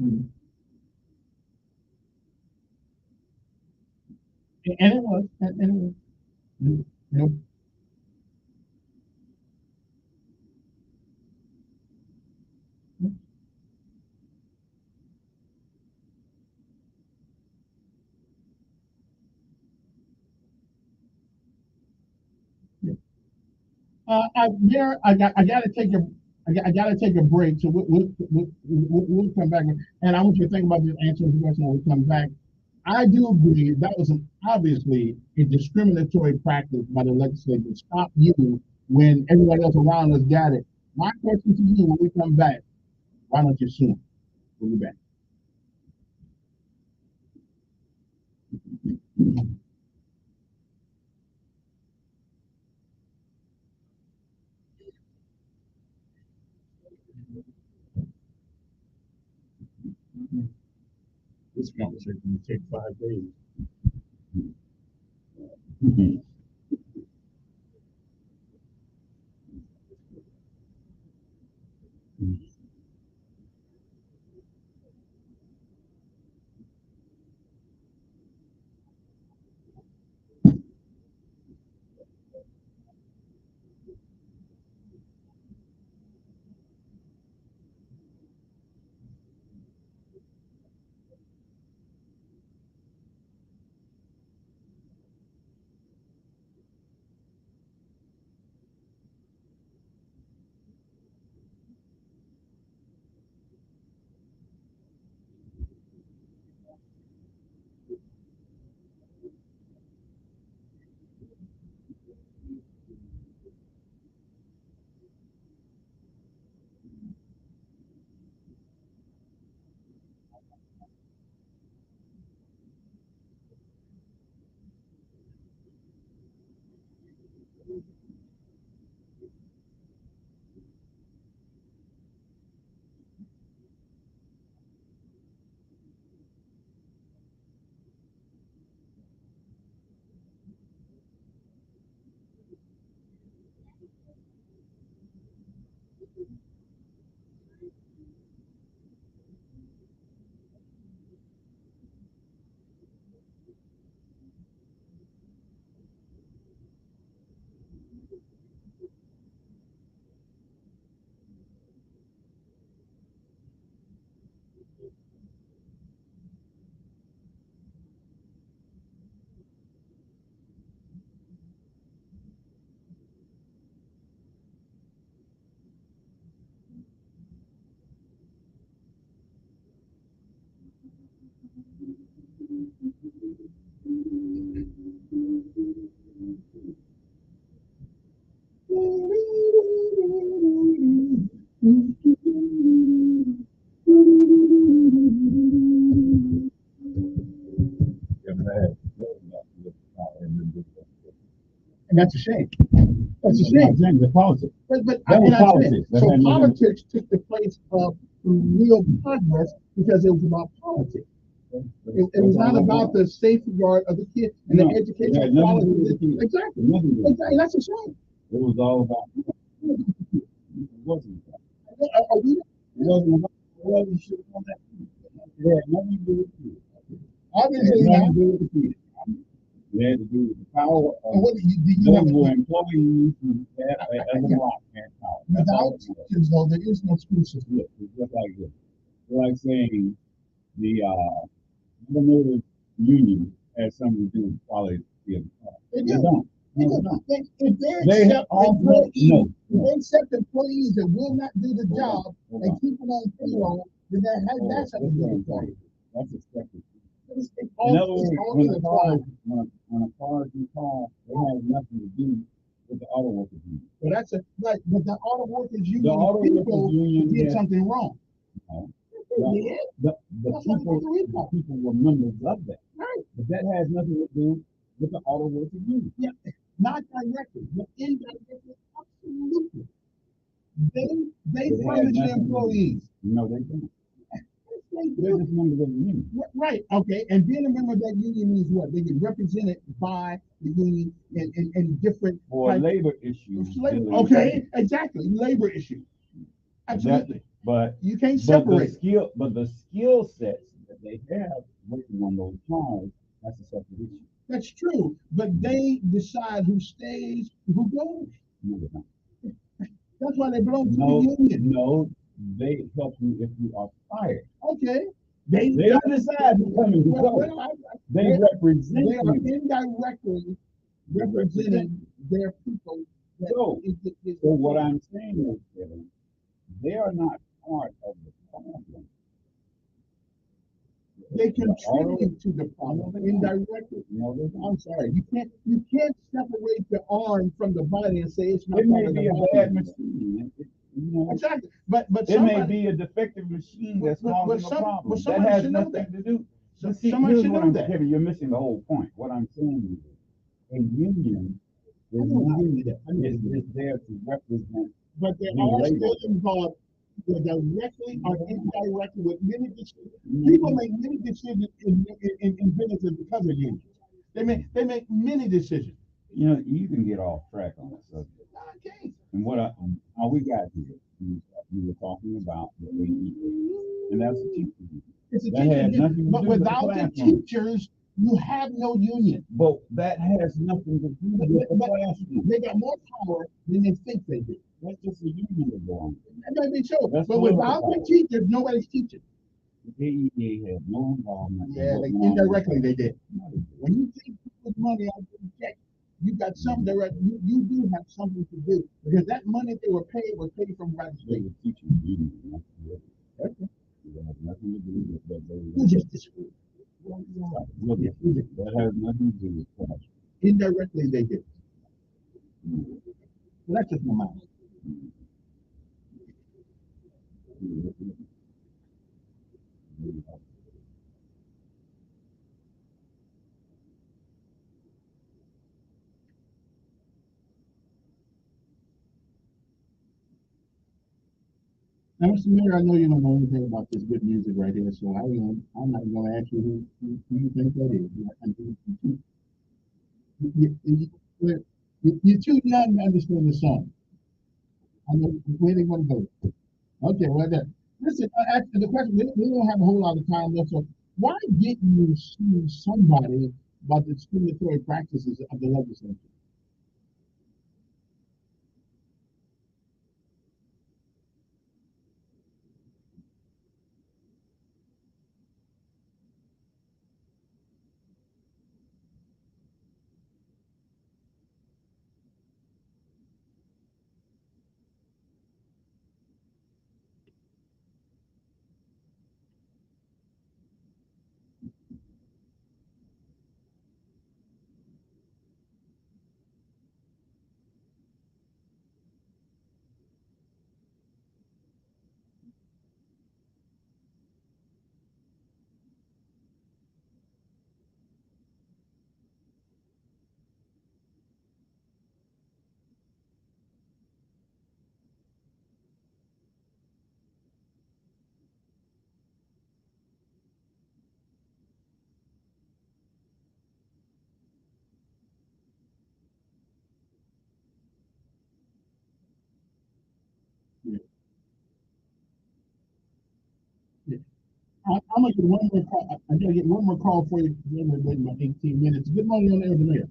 Mhm. And it was. And it was. Mhm. Yep. Yep. I got to take a. I got to take a break, so we'll come back. And I want you to think about this answer the question when we come back. I do agree that was obviously a discriminatory practice by the legislature to stop you when everybody else around us got it. My question to you when we come back, why don't you sue them? We'll be back. This conversation will take 5 days. And that's a shame. That's a shame. Exactly, the politics. But that was politics. So politics took the place of real progress because it was about politics. It was not about the safeguard of the kid and the educational quality. Exactly. Exactly. That's a shame. It was all about. It wasn't. we, Well, you should know that. It had nothing to do with you. obviously It had not. nothing to do with the people. It had to do with the power And of what do you those have? who were employees who had, as a block had power. That's all Without it was. teachers, though, there is no school system. Look, it's just like this. It's like saying the automotive union has something to do with quality of the car. They They do. don't. They No, do. they don't. If they They accept all employees, no. if they accept employees that will not do the job and keep them on payroll, then that's something to do with quality. That's expected. It's In all, other words, it's all when in a the car car. is when a car is recalled, it has nothing to do with the auto workers union. But that's a right. But the auto workers union The auto workers people union did has- something wrong. No. Yeah. The That's what people were members of that. Right. But that has nothing to do with the auto workers union. Yeah. Not directly, but indirectly, absolutely. They It had furnish the nothing to do- employees. No, they don't. They They're do. just members of the union. Right, okay, and being a member of that union means what? They get represented by the union in different For types labor issues. dealing with- Okay, exactly, labor issues. Absolutely. But You can't but separate. the skill sets that they have working on those cars, that's a separate issue. That's true, but they decide who stays, who goes. No, they don't. That's why they belong to No, the union. no, they help you if you are fired. Okay. They don't decide who comes and who Well, goes. They represent They are you. indirectly representing their people. that So, is- So what I'm saying is, Kevin, they are not part of the problem. They The auto- contribute to the problem indirectly. No, they don't. I'm sorry, you can't separate the arm from the body and say it's not It part may of be the a body. bad machine. You know, Exactly, but it may somebody, be a defective machine that's But causing a some- problem. but That somebody has should know nothing that. to do. So- See, somebody here's should what know I'm, that. Kevin, you're missing the whole point. What I'm saying is, a union I is know not, you did that. I know you did is there to represent. but they the are labor. still involved either directly or indirectly with many decisions. People make many decisions in businesses because of unions. They make many decisions. You know, you can get off track on the subject. Okay. And all we got here, we were talking about the AEA, and that's the teacher union. It's a That had teacher nothing union, to but do with the without the classroom. teachers, you have no union. But that has nothing to do with the But classroom. they got more power than they think they do. That's just a union that belongs. That may be true, That's but political without the power. teachers, nobody's teaching. The AEA has no involvement. Yeah, in what's going on. indirectly they did. When you take people's money out of the check, you got some direct. You do have something to do because that money they were paid was paid from right They state. were teaching union. That's it. Okay. That has nothing to do with that. You just disagree. Look, that has nothing to do with classroom. Indirectly they did. So that's just my mind. Now, Mr. Mayor, I know you don't know anything about this good music right here, so I'm not going to ask you who you think that is. You're too young to understand the song. I know where they want to go. Okay, well then, listen. Actually, the question we don't have a whole lot of time left. So, why didn't you sue somebody about the discriminatory practices of the legislature? I'm gonna get one more call. I gotta get one more call for you. Then we're waiting about 18 minutes. Good morning on the mayor.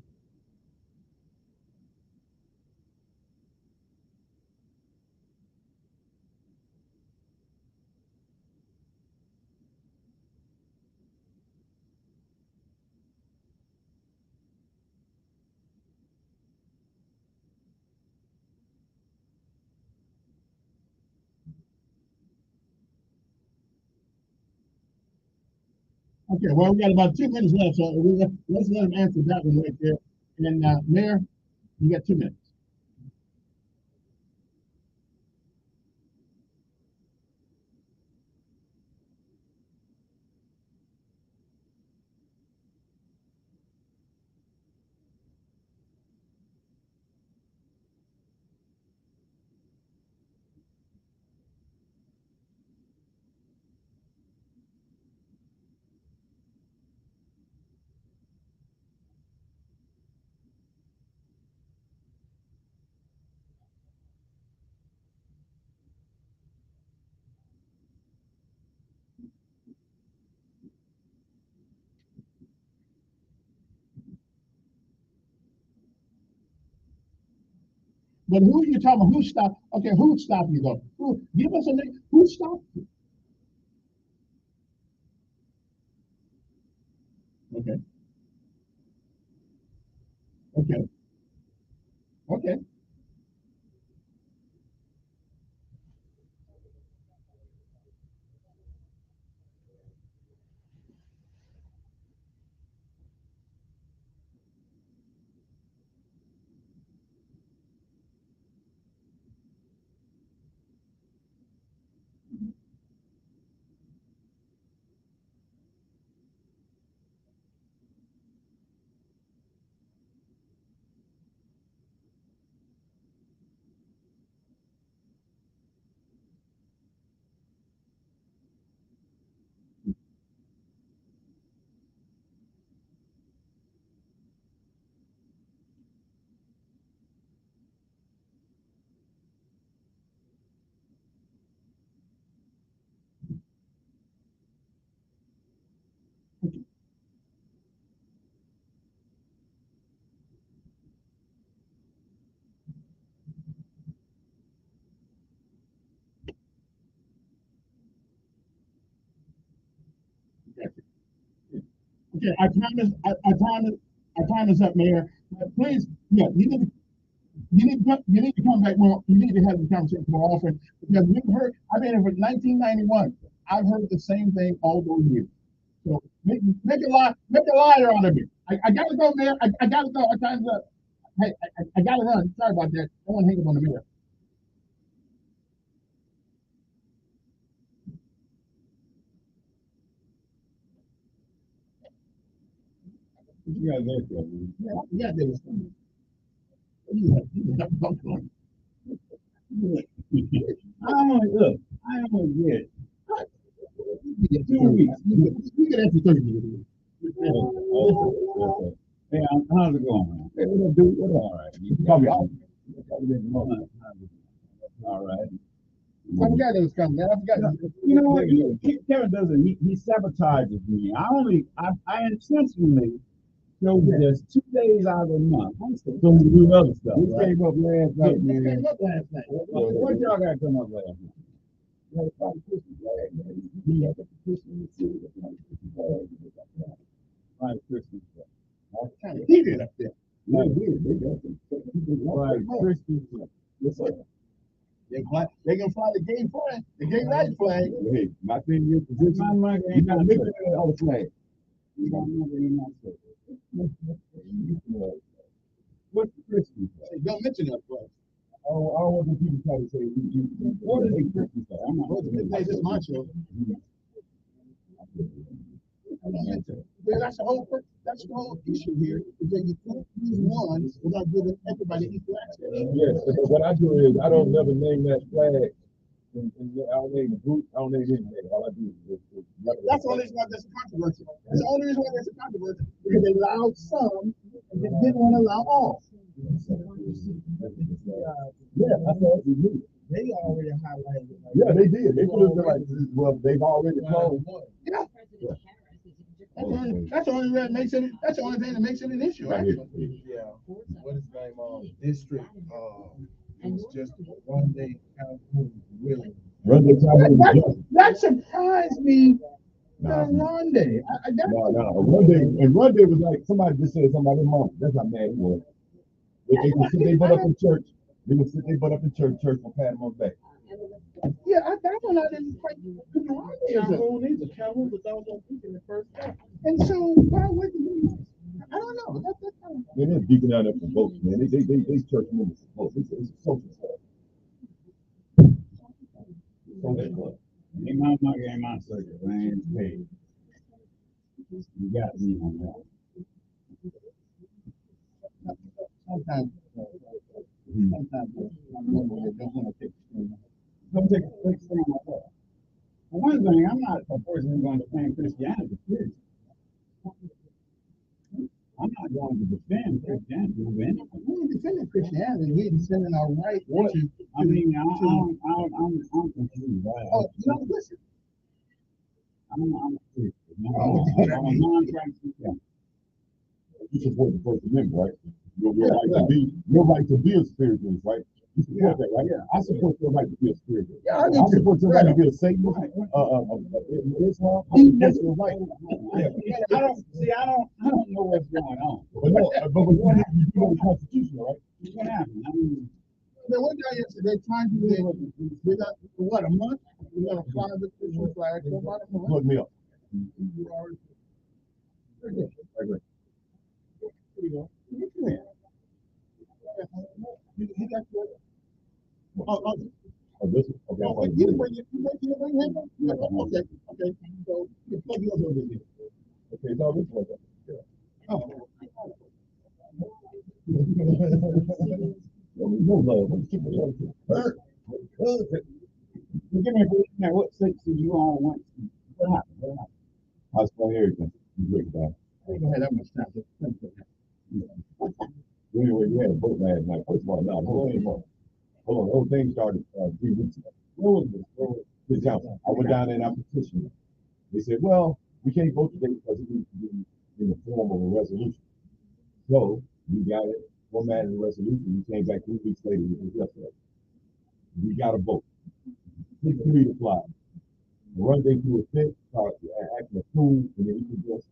Okay, well, we got about 2 minutes left, so let's let him answer that one right there. And Mayor, you got 2 minutes. But who are you talking about? Who stopped? Okay, who stopped you though? Give us a name. Who stopped you? Okay. Okay. Okay. Okay, our time is up, Mayor. Please, yeah, you need to come back more. You need to have the conversation more often because we've heard. I've been here for 1991. I've heard the same thing all those years. So make a liar out of me. I gotta go, Mayor. I gotta go. Our time's up. Hey, I gotta run. Sorry about that. I want to hang up on the mayor. Yeah, yeah, there was something. I only look. I only get 2 weeks. You get after 30 minutes. Hey, how's it going, man? Hey, what up, dude? What up? All right. All right. I forgot it was coming, man. I forgot. You know what? Kevin doesn't. He sabotages me. I intentionally show just 2 days out of the month. So we do other stuff. We came up last night, man. What y'all got to come up last night? Right, Christmas. Kind of heated up there. Right, Christmas. Listen. They can fly the gay flag, the gay right flag. Hey, my thing is, you got to mix it with all the flag. What's the Christmas flag? Hey, don't mention that flag. I don't want the people try to say, what is the Christmas flag? I'm not going to say this is my show. Yeah, that's the whole issue here, is that you can't use one without giving everybody equal access. Yes, but what I do is I don't never name that flag, and I don't name the group, I don't name anything. All I do is that's the only reason why there's a controversy. That's the only reason why there's a controversy, because they allowed some and they didn't want to allow all. Yeah, I thought we did. They already highlighted it. Yeah, they did. They put it like, well, they've already closed. Yeah, That's the only that makes it. That's the only thing that makes it an issue. Actually. Yeah. What is his name? District. It was just one day. Really. That surprised me. One day. One day, and one day was like somebody just said somebody's mom. That's how mad it was. They would sit their butt up in church. They would sit their butt up in church will pat them on the back. Yeah, that one I didn't quite. Calhoun is a Calhoun was all those people in the first time. And so why would you? I don't know. That's kind of. They're beating out there for votes, man. They church members for votes. It's a social club. Social club. Ain't my circus. I ain't paid. You got me on that. Sometimes don't take a quick stand like that. For one thing, I'm not a person who's going to defend Christianity. I'm not going to defend Christianity. We ain't defending Christianity. We defending our right. What? I'm confused. Oh, no, listen. I'm a non-Christian. You support the First Amendment, right? Your right to be a spiritualist, right? You support that, right? Yeah. I support your right to be a spiritualist. Yeah, I support your right to be a Satanist. Islam. That's your right. I don't know what's going on. But what happened? You know the Constitution, right? What happened? I mean, one day yesterday, trying to get we got what a month. We got to fly the Christian flag for about a month. Look me up. Right. You go. He got your. This is okay. Okay. So you plug your over here. Okay, it's all this way. Oh. Give me a what six do you all want? What happened? I was playing everything. You break that. I ain't gonna have that much time. Anyway, you had a vote last night. First of all, no, hold on. The whole thing started 3 weeks ago. What was this? I went down there and I petitioned. They said, well, we can't vote today because it needs to be in the form of a resolution. So we got it formatted in a resolution. We came back 3 weeks later with this yesterday. We got a vote. 6-3 to fly. Run day through a fit, acting a fool, and then we can just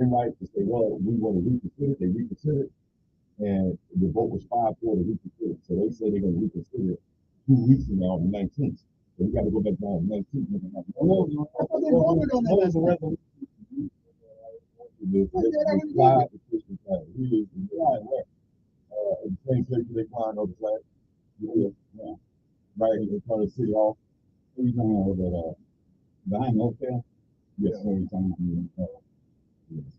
invite to say, well, we want to reconsider it. They reconsidered, and the vote was 5-4 to reconsider. So they say they're going to reconsider it 2 weeks from now on the 19th. So we got to go back down to the 19th. I thought they voted on that as a resolution. The same place they find on the flag. Yeah. Right in front of the city hall. What are you talking about that? Behind the hotel? Yes, what are you talking about? Yes.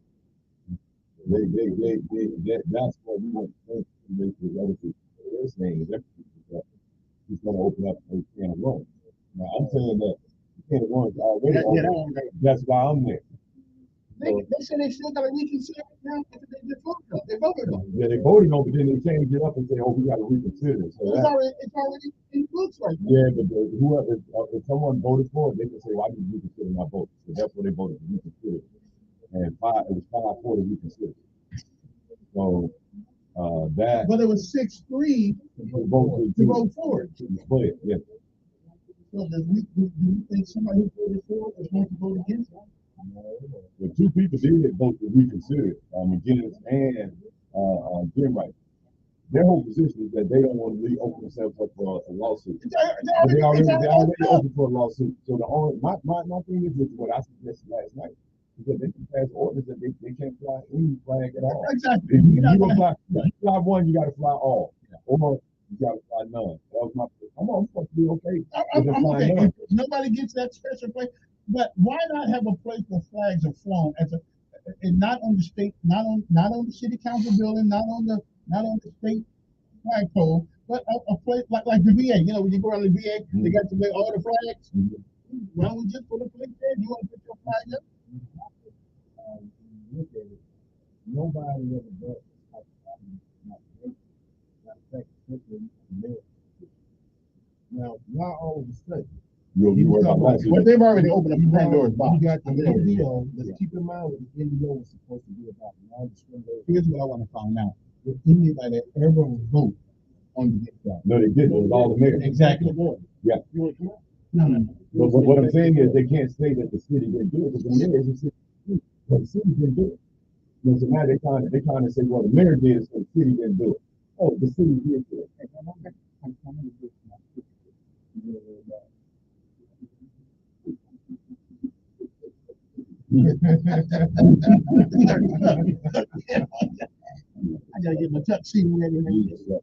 That's what we want to make the other people. They're saying is he's going to open up a can of worms. Now, I'm saying that the can of worms already open. That's why I'm there. They said they still got to reconsider it now after they just voted on it. They voted on it. Yeah, they voted on it, but then they changed it up and said, oh, we got to reconsider it. So it's already in books right now. Yeah, but whoever, if someone voted for it, they can say, well, I didn't reconsider my vote. So that's what they voted to reconsider it. And it was 5-4 to reconsider it. So that. But it was 6-3 to vote for it. Split, yeah. So do you think somebody who voted for it is going to vote against it? Well, 2 people did vote to reconsider it, McGinnis and Jim Wright. Their whole position is that they don't want to open themselves up for a lawsuit. They already open for a lawsuit. So my thing is what I suggested last night. Because they can pass orders that they can't fly any flag at all. Exactly. If you fly one, you got to fly all. Or you got to fly none. That was my position. I'm supposed to be okay. I'm okay. If nobody gets that special place. But why not have a place where flags are flown and not on the state, not on the city council building, not on the state flagpole, but a place like the VA. You know, when you go around the VA, they got to lay all the flags. Why don't we just put a place there? You want to put your flag up? Look at it. Nobody ever does now, why all of a sudden You worry about lawsuits. But they've already opened up the Pandora's box. You got the NDO. Let's keep in mind what the NDO was supposed to be about. Non-discrimination. Here's what I want to find out. Did anybody ever vote on the gift card? No, they didn't. It was all the mayor. Exactly. Yeah. No. But what I'm saying is they can't say that the city didn't do it because the mayor is a city. But the city didn't do it. So now they're trying to say, well, the mayor did it, so the city didn't do it. Oh, the city did do it. I gotta get my tuxedo ready. There you go.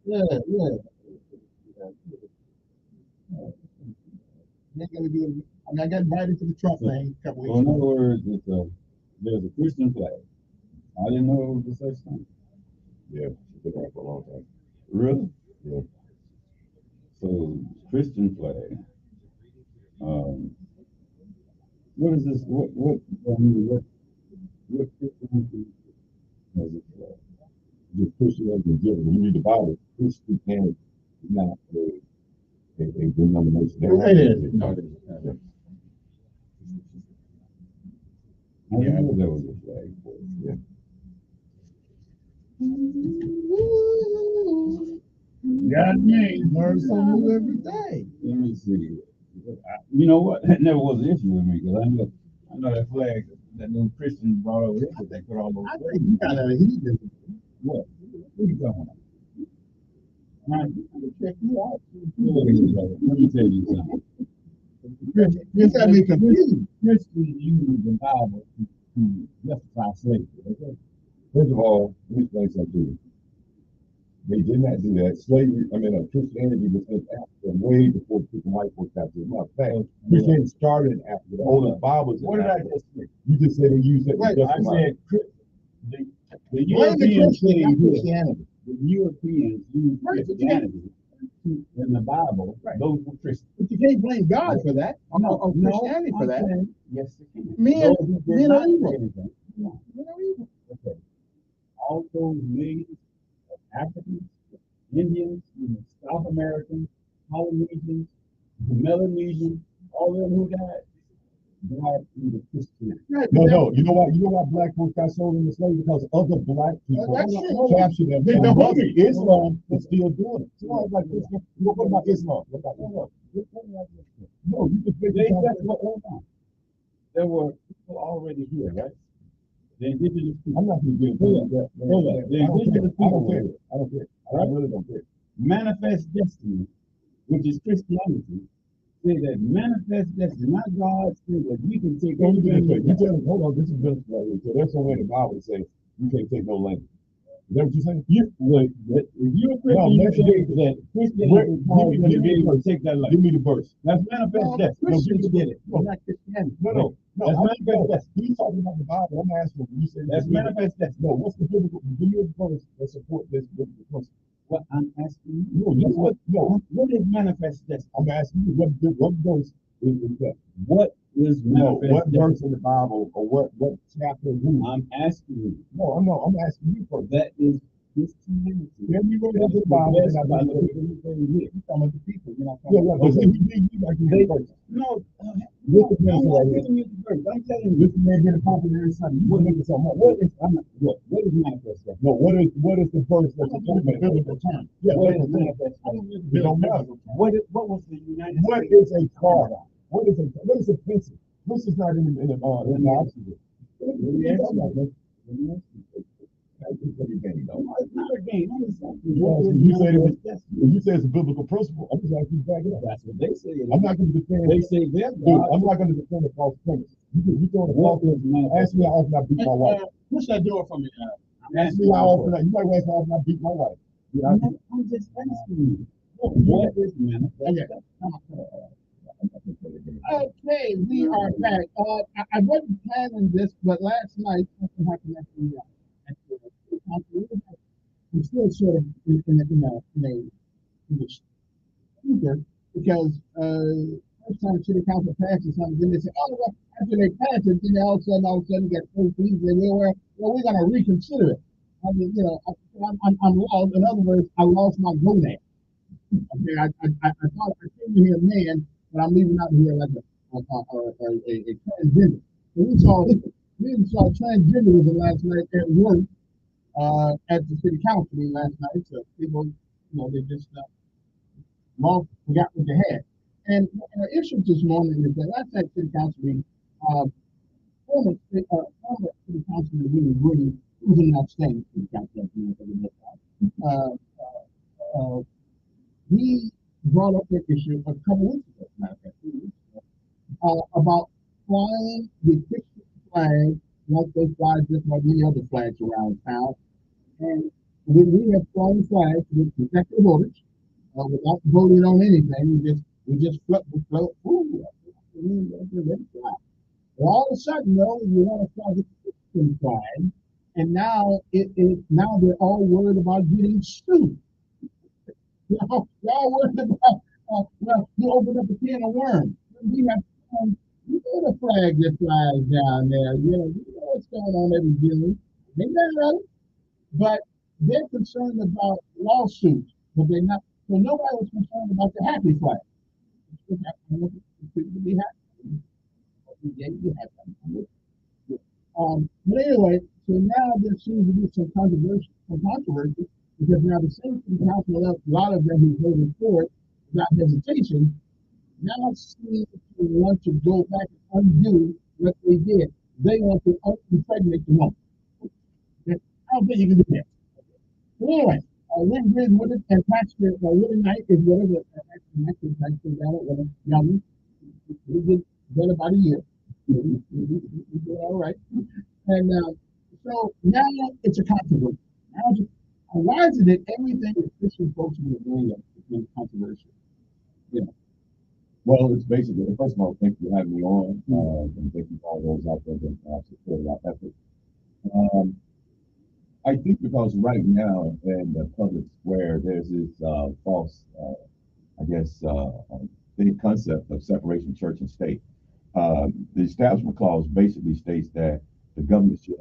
Yeah. I got invited to the Trump thing a couple weeks Well, in ago. other words, there's a Christian flag. I didn't know it was such thing. Yeah, it's been around for a long time. Really? Yeah. So, Christian flag. What is this? What Christianity has it flag? The Christianity is different. When you read the Bible, Christianity is not a denomination. It is. I didn't know there was a flag for it. Yeah. Got me. Learn something new every day. Let me see. You know what? That never was an issue with me because I know that flag that little Christian brought over here that they put all those. I think you got a heathen. What? What are you talking about? I'm Check you out. Let me tell you something. This got me confused. Christians use the Bible to justify slavery. Okay? First of all, let me explain something to you. They did not do that. Christianity was in Africa way before people white folks got to it. Matter of fact, Christianity started in Africa. The oldest Bibles. What did I just say? You just said they used it. Right. I said the Europeans Christianity. The Europeans used Christianity in the Bible. Right. Those were Christians. But you can't blame God for that. Or Christianity for that. Yes, you can. Men are evil. No. Okay. All those millions of Africans, Indians, South Americans, Polynesians, the Melanesians, all of them who died in the Christianity. No. You know why black folks got sold into slavery? Because other black people captured them. Islam is still doing it. So what about Islam? No, you can there were people already here, right? The indigenous people. I'm not going to get that. The indigenous people. I don't care. I really don't care. Manifest destiny, which is Christianity, say that manifest destiny, not God, say that we can take anything. You tell them, hold on, this is biblical right here. So there's somewhere in the Bible that says you can't take no land. Is that what you're saying? If you're a Christian, you say that Christianity is calling you to be able to take that land. Give me the verse. That's manifest destiny. No, you get it. Not Christianity. No. That's manifest destiny. He's talking about the Bible. I'm asking you. Say that's manifest destiny. No, what's the biblical? Give me a verse that support this biblical principle. What I'm asking you. What is manifest destiny? I'm asking you. What verse is that? What is manifest what verse in the Bible or what chapter? I'm asking you. No, I'm asking you first. That is Christianity. Then you read the Bible. You're talking about the people. You're not talking about the No. I'm giving you the verse. I'm telling you, this may be a popular something. You make it something up. What is manifest destiny? No, what is the verse that's a biblical term? Yeah, what is manifest destiny? It don't matter. What was the United What States? is a car? What is a pencil? This is not in the oxygen. It's not a game. You say it's a biblical principle. I'm just asking you to back it up. That's what they say. I'm not going to defend. They say that. I'm not going to defend a false premise. You throwing a false premise. Ask me how often I beat my wife. What's that doing for me? Ask me how often you might ask how often I beat my wife. I'm just asking you. What is manifest? Okay, we are back. I wasn't planning this, but last night something happened at the I'm still sort of in the speaker because first time city council passes something, then they say, oh, well, after they pass it, then all of a sudden get 4 feet, and we're going to reconsider it. I mean, I'm lost. In other words, I lost my go there. Okay, I thought I came in here man, but I'm leaving out here like a transgender. So we saw transgenderism last night at work at the city council meeting last night. So people, they just forgot what they had. And our issue this morning is that last night city council meeting, uh, former city councilman really was an outstanding city councilman. Uh, he brought up that issue a couple weeks ago, matter of fact, 2 weeks ago, about flying the Christian flag like they fly just like many other flags around town. And we have flown flags with consecutive orders without voting on anything. We just float. Ooh, let it fly. Well, all of a sudden, though, you want to fly the Christian flag, and now they're all worried about getting sued. Y'all worried about, well, you open up a can of worms. We have, you know the flag that flies down there. You know what's going on every June. They got it, but they're concerned about lawsuits, but they're not. So nobody was concerned about the happy flag. People to be happy. Yeah, you have that. But anyway, so now there seems to be some controversy because now the same council, a lot of them who voted for it without hesitation, now seem to want to go back and undo what they did. They want to impregnate the woman. I don't think you can do that. But anyway, we're agreeing with it, and Pastor Willie Knight is whatever, actually, young. We did that about a year. We did all right. And so now it's a controversy. Why is it that everything that Christian folks are doing is being controversial? Yeah. Well, it's basically, first of all, thank you for having me on, and thank you for all those out there that have supported our effort. I think because right now in the public square, there's this false, big concept of separation of church and state. The Establishment Clause basically states that the government should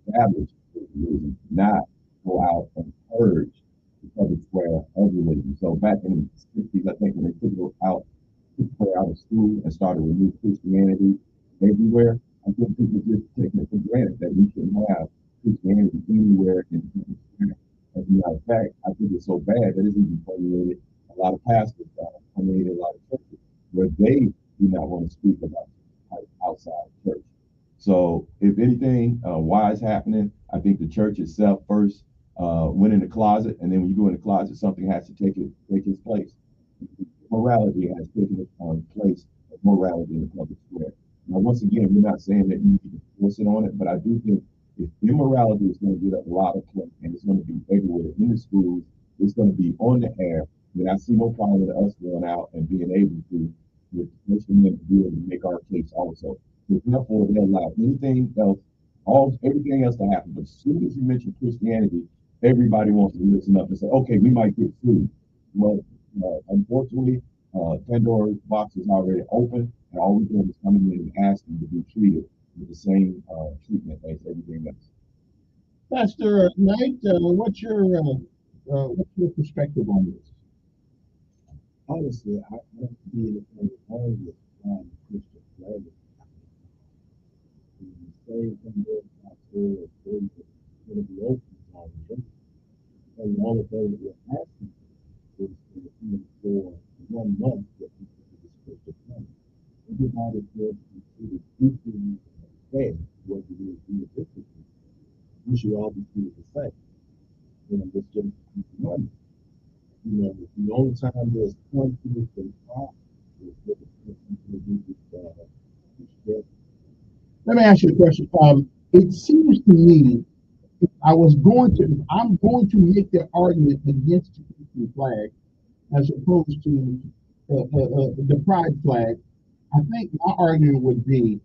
establish religion, not go out and purge the public square of religion. So back in the 60s, I think when they took out of school and started with new Christianity everywhere, I think people just taking it for granted that we shouldn't have Christianity anywhere in the public square. As a matter of fact, I think it's so bad that it's even permeated a lot of pastors, permeated a lot of churches where they do not want to speak about outside church. So if anything, why it's happening, I think the church itself first went in the closet, and then when you go in the closet, something has to take its place. Morality has taken its place of morality in the public square. Now, once again, we're not saying that you need to force it on it, but I do think if immorality is going to get a lot of play, and it's going to be everywhere in the schools, it's going to be on the air, then I see no problem with us going out and being able to, with the First Amendment, be able to make our case also. So therefore, they allow anything else, everything else to happen. But as soon as you mention Christianity, everybody wants to listen up and say, okay, we might get sued. Well, unfortunately, Pandora's box is already open, and all we're doing is coming in and asking to be treated with the same treatment as everything else. Pastor Knight, what's your perspective on this? Honestly, I don't see anything wrong with Christian flag. The same Pandora's box is going to be open already, and the only thing that we're asking is for 1 month that we can do this Christian flag. Everybody should be treated equally fair, whether it is individual. We should all be treated the same. It's just money. The only time there's conflict and problem is with the person who Let me ask you a question. It seems to me, I'm going to make the argument against the Christian flag as opposed to the pride flag. I think my argument would be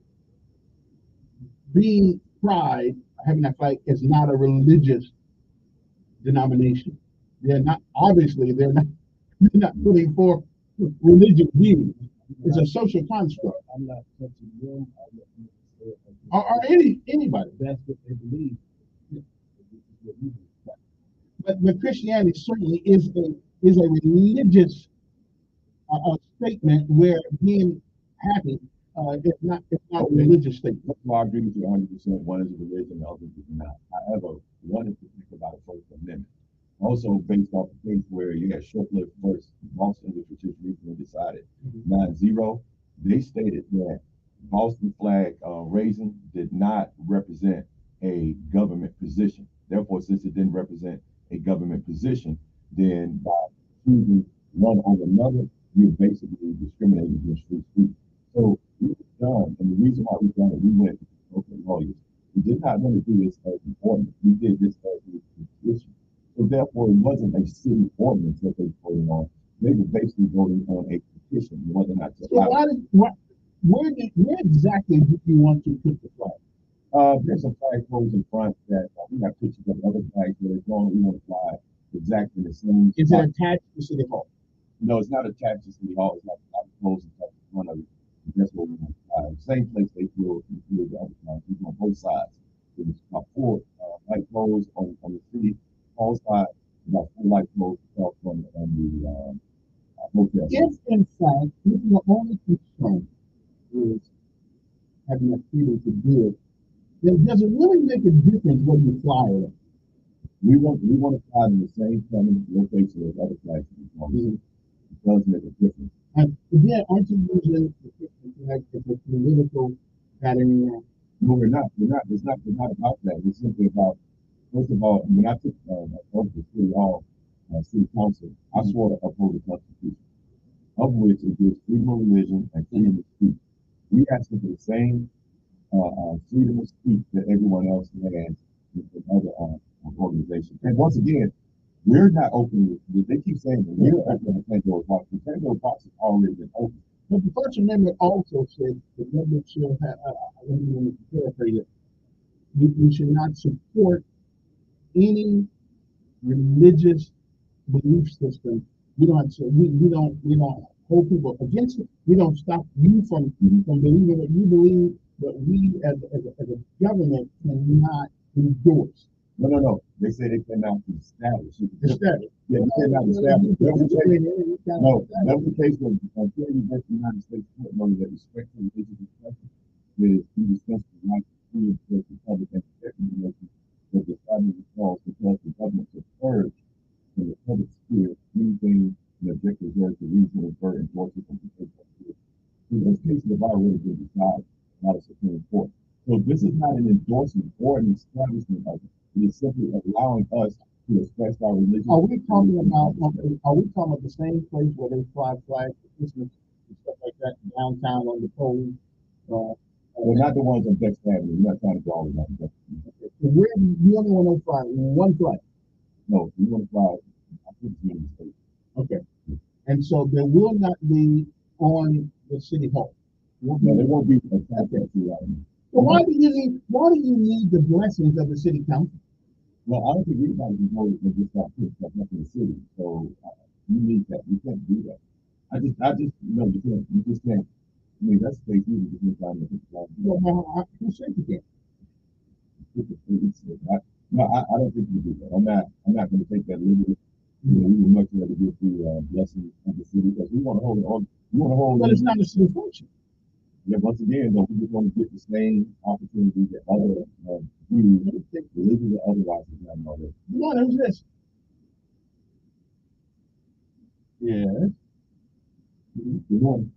being pride, having that flag is not a religious denomination. They're not putting forth religious views. It's a social construct. I'm not touching them. Or anybody. That's what they believe. But Christianity certainly is is a religious statement where being happy it's not a religious statement. I agree with you 100%. One is a religion, the other is not. However, one is to think about a First Amendment. Also, based off the case where you had short-lived first Boston, which was just recently decided 9-0, they stated that Boston flag raising did not represent a government position. Therefore, since it didn't represent a government position, then by choosing one over another, you're basically discriminating against free speech. So we done, and the reason why we done it, we went to local lawyers. We did not want to do this as an ordinance. We did this as a petition. So therefore, it wasn't a city ordinance that they voted on. They were basically voting on a petition, whether or not to allow. Where exactly do you want to put the flag? There's a flag poles in front that we have pictures of other flags that as long as we want to fly exactly the same. Is it attached to City Hall? No, it's not attached to City Hall. It's not poles in front of it. That's what we want to fly. Same place they flew the other flags. We on both sides. There's about 4 light poles on the City Hall side, about 4 light poles on the hotel. If in fact, if the only concern is having a freedom to do it, then does it really make a difference what you fly it? We want to fly in the same permanent location as other flags. It does make a difference. And again, aren't you using the political pattern? No, we're not. It's not about that. It's simply about, first of all, when I took over the City Hall, City Council, I swore to uphold the Constitution, of which it gives freedom of religion and freedom of speech. We ask for the same freedom of speech that everyone else has with other organizations. And once again, we're not opening. They keep saying that we're opening the Pandora's box. The Pandora's box has already been opened. But the First Amendment also said the government should have, we should not support any religious belief system. We don't hold people against it. We don't stop you from believing what you believe, but we as a government cannot endorse. No. They say they cannot establish. Yeah, they cannot establish. No, that was the case when the United States court noted that respect for religious expression is indispensable to right to free and fair public and protecting the nation that the establishment calls because the government to purge from the public sphere anything that objective deserves to reason, infer, endorse it, and protect the sphere. So those cases have already been decided by the Supreme Court. So this is not an endorsement or an establishment of it. It is simply allowing us to express our religion. Are we talking about the same place where they fly flags for Christmas and stuff like that downtown on the pole? Well, not the ones on Bex Avenue. We're not trying to go all the way down. So where you only want to fly one flag? No, we want to fly. I think it's in the state. Okay. And so there will not be on the City Hall. No, there won't be a contact right now. So why do you need the blessings of the City Council? Well, I don't think anybody can go and just start putting stuff up in the city. So you need that. You can't do that. I just you just can't. I mean, that's the case. You just can't. Well, who said you can't? No, I don't think you do that. I'm not going to take that legally. We would much rather give the blessing of the city because we want to hold it on. We want to hold it. But it's not a city function. Yeah, once again, though, we just want to get the same opportunity that other Jews, religious or otherwise, have already. What is this? Yes. Good morning.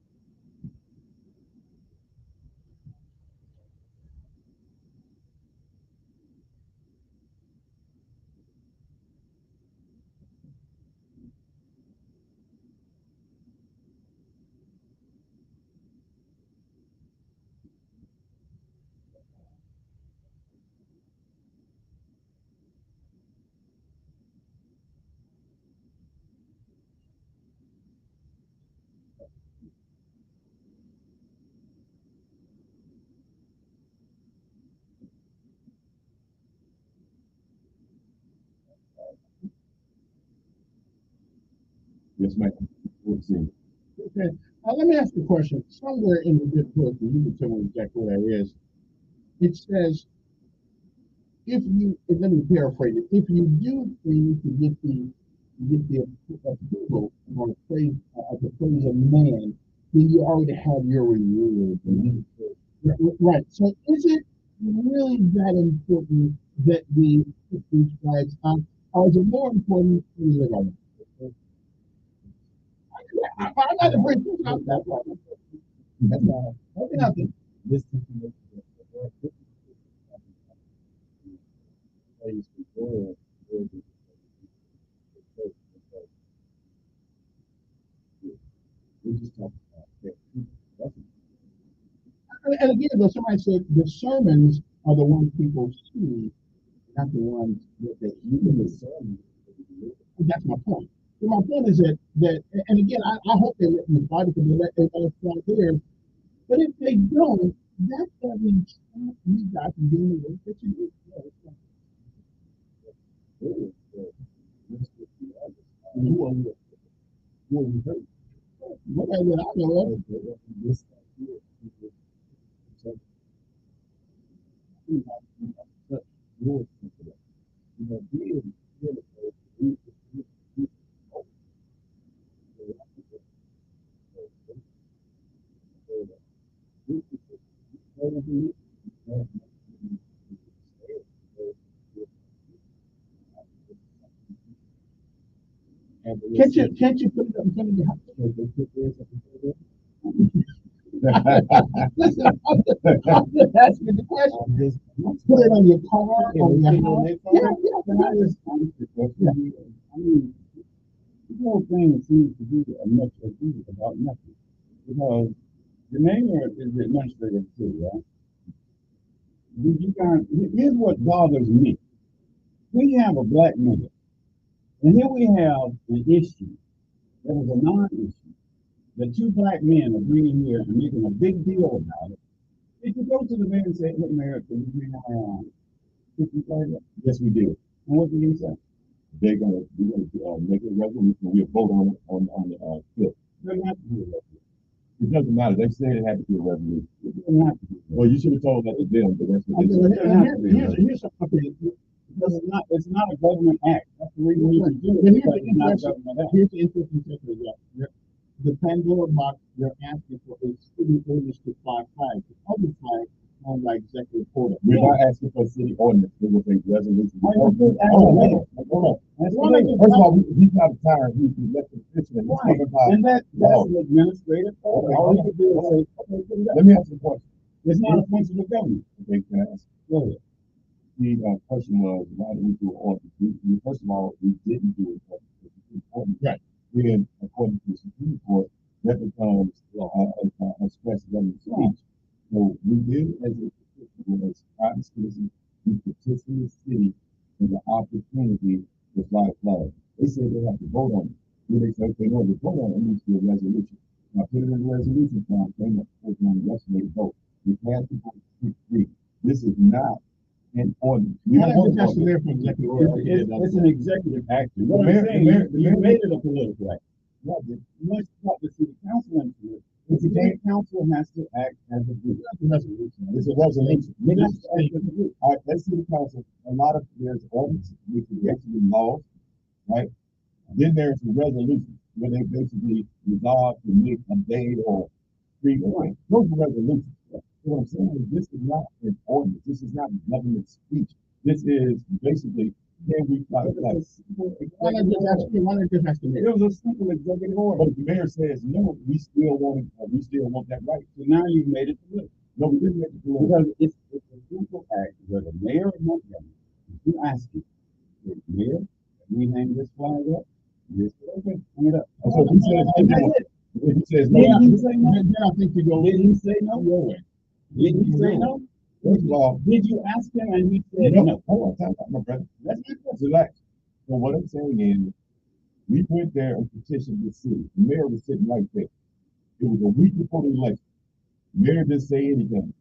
Yes, ma'am. Okay. Let me ask you a question. Somewhere in the book, and you can tell me exactly where that is, it says, let me paraphrase it, if you do things to get the get the approval or praise of the praise of man, then you already have your reward. Right. So is it really that important that we put these flags on, or is it more important to live on it? I'm not a great person. That's right. That's right. I think this we just talked about that. And again, though somebody said the sermons are the ones people see, not the ones that they hear in the sermon. That's my point. So my point is that and again, I hope they let in the Bible because they let us right there. But if they don't, that doesn't stop you guys from doing the work that you do. Whatever I know of. Can't you put it up in front of your house? Listen, I'm just asking the question. Put it on your car, on your house. Yeah. I mean, the whole thing seems to be a much ado about nothing. Because the mayor is the administrator too, right? Here's what bothers me. We have a black mayor, and here we have an issue that is a non-issue that two black men are bringing here and making a big deal about it. If you go to the mayor and say, "Look, Mayor, can you bring our 50 flag?" Yes, we did. And what did he say? We're gonna make a resolution. We'll vote on the clip. They're not to do a resolution. It doesn't matter. They said it had to be a resolution. It doesn't have to be. Well, you should have told that to them, but that's what they said. Here's something. Because it's not a government act. That's the reason we should do it. Here's the interesting thing is that the Pandora box, they're asking for a city ordinance to fly flags. The public flag on like executive order. We're not asking for a city ordinance. We're going to take resolution. Hold on. First of all, he's not retired. He's elected official. And that's an administrative order. All he can do is say, okay, let me ask you a question. It's not a function of government. Okay, can I ask? Go ahead. The question was, why did we do an ordinance? First of all, we didn't do it because right. Then, according to the Supreme Court, that becomes express government speech. So we did as private citizens, we petitioned the city for the opportunity to fly a flag. They said they have to vote on it. Then they said, okay, no, they vote on it, it needs to be a resolution. Now put it in the resolution form, came up on yesterday vote. We passed the vote. This is not an ordinance. It's an executive action. What I'm saying, you made it a political act. Let's put the city council into it. The city council has to act as a group. It's a resolution. All right, let's see the council. A lot of there's ordinance, which is actually laws, right? Then there's the resolution where they basically resolve to make a date or three points. Those are resolutions. What I'm saying is this is not an ordinance. This is not government speech. This is basically, can we fly flags? Why not just ask the mayor? It was a simple executive order. But the mayor says, no, we still want that right. So now you've made it political. No, we didn't make it political. Because it's a simple act where the mayor of Montgomery, if you ask him, Mayor, we hang this flag up, this okay, hang it up. So he says, if he says no, did he say no? Then I think you go. Did he say no? Your way. Did he say no? First of all, did you ask him and he said no? Hold on, my brother. Let's relax. So what I'm saying is, we went there and petitioned the city. The mayor was sitting right there. It was a week before the election. The mayor didn't say anything.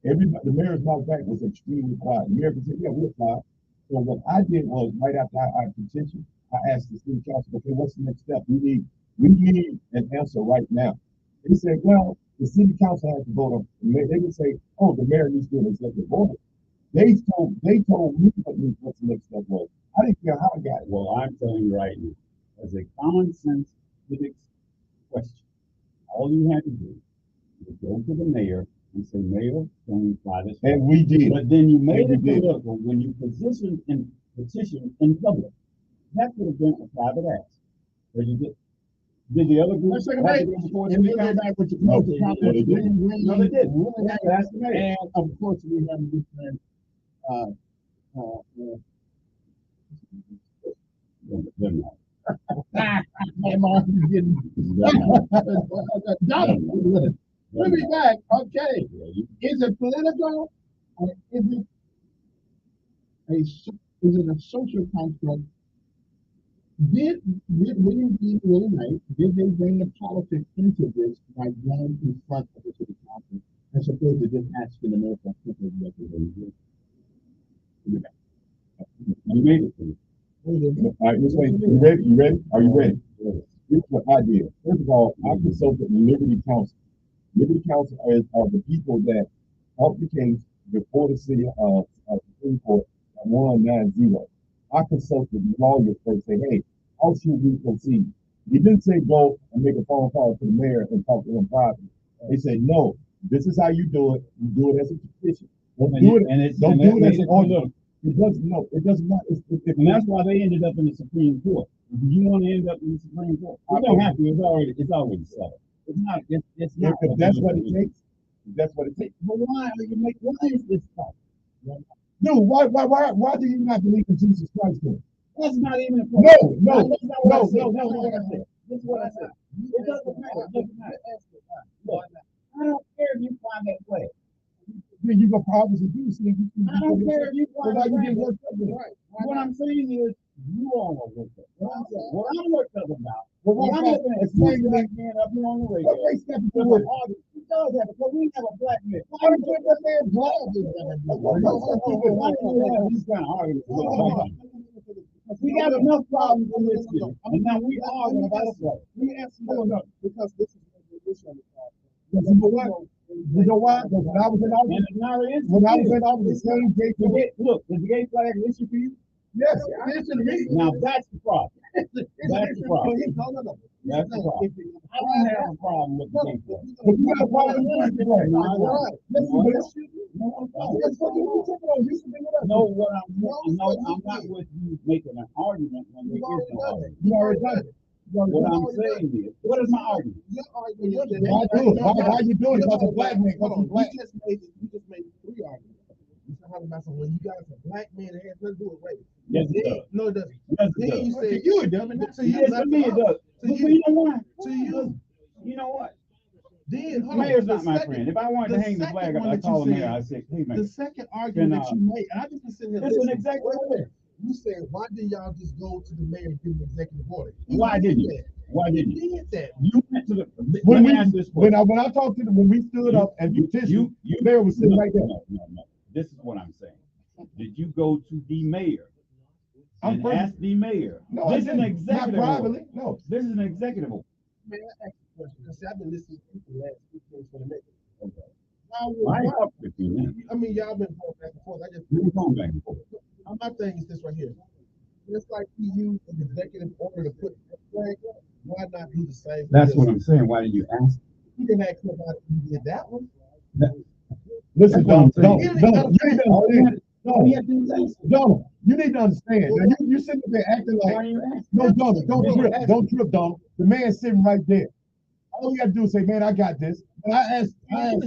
Everybody, the mayor's mouth back was extremely quiet. The mayor said, yeah, we'll fly. So what I did was, right after I petitioned, I asked the city council, okay, what's the next step? We need an answer right now. They said, well, the city council has to vote on it. They would say, oh, the mayor needs to do an executive order. They told me what the next step was. I didn't care how I got it. Well, I'm telling you right now, as a common sense civics question, all you had to do was go to the mayor and say, Mayor, can we fly this? And we did. But then you made And we it did. political when you petitioned in public. That could have been a private act. But you did the other group? Let's take a break. And we'll get back with your No, closing no, comments. they didn't. No, they didn't. That's the mayor. And of course, we have a good friend, They're not. We'll be back. Okay. Is it political or is it a social construct? Did William B. Willie Knight, did they bring the politics into this by going in front of the city council as opposed to just asking the mayor for simple representation? You made it. All right, this way. You ready? You ready? Are you ready? Here's what I did. First of all, I consulted the Liberty Council. Liberty Council are the people that helped the case before the city Supreme Court at 190. I consulted the lawyers first, say, hey, how should we proceed? He didn't say go and make a phone call to the mayor and talk to him privately. They said, no, this is how you do it. You do it as a petition. Don't do it as an order. It doesn't matter. And that's why they ended up in the Supreme Court. If you want to end up in the Supreme Court, you don't have to. It's already settled. It's not. It's not. If that's what it takes. If that's what it takes. But why is this tough? No, why do you not believe in Jesus Christ then? That's not even a problem. No. That's what I said. This is what I said. It doesn't matter. It doesn't matter. Look, I don't care if you find that way. Then you go problems with you. I don't care if you find that way. Right. What I'm saying is, you all are worked up. What I'm worked up about. What I'm looking at saying that man up here on the radio. What race got to do with it? He does have because we have a black man. Why would you that man black? We got enough problems in this city, and now we arguing about a place. Let me ask you no, because this is You know what? You know why? Because when I was in office, the same gay look, is the gay flag an issue for you? Yes, now that's the problem. That's the problem. That's the problem. I don't have a problem with the gay flag. But you have a problem with the flag. No, what I'm not with you making an argument when there is no argument. You already done it. What I'm saying is, what is my argument? Why are you doing it? Because a black man. You just made 3 arguments. You said how about when you guys a black man, it has nothing to do with race. Yes, it does. No, it doesn't. Yes, it Then does. you said you it doesn't. Not to you. Yes, to me it does. But you know what? You know what? Then The mayor's not my friend. If I wanted to hang the flag up, I call the mayor. I say, hey man. The second argument that you made, and I just been sitting here. That's an executive order. You said, why did y'all just go to the mayor and give an executive order? Why didn't you? Why didn't you? Did that? You went to the. When I talked to them, when we stood up and petitioned, you mayor was sitting right there. No. This is what I'm saying. Did you go to the mayor? I'm ask the mayor. No, this is an executive not privately. order. No, this is an executive order. Man, I asked a question because I've been listening to people last week for the mayor. I mean, y'all been going back and forth. We're going back and forth. My thing is this right here. Just like he used an executive order to put the flag up, why not do the same? That's what I'm saying. Why did you ask? He didn't ask nobody who did that one. Listen, Donald, you need to understand. Now, you're sitting there acting like, no, Donald, don't trip, Donald. The man's sitting right there. All you got to do is say, man, I got this. And I asked him.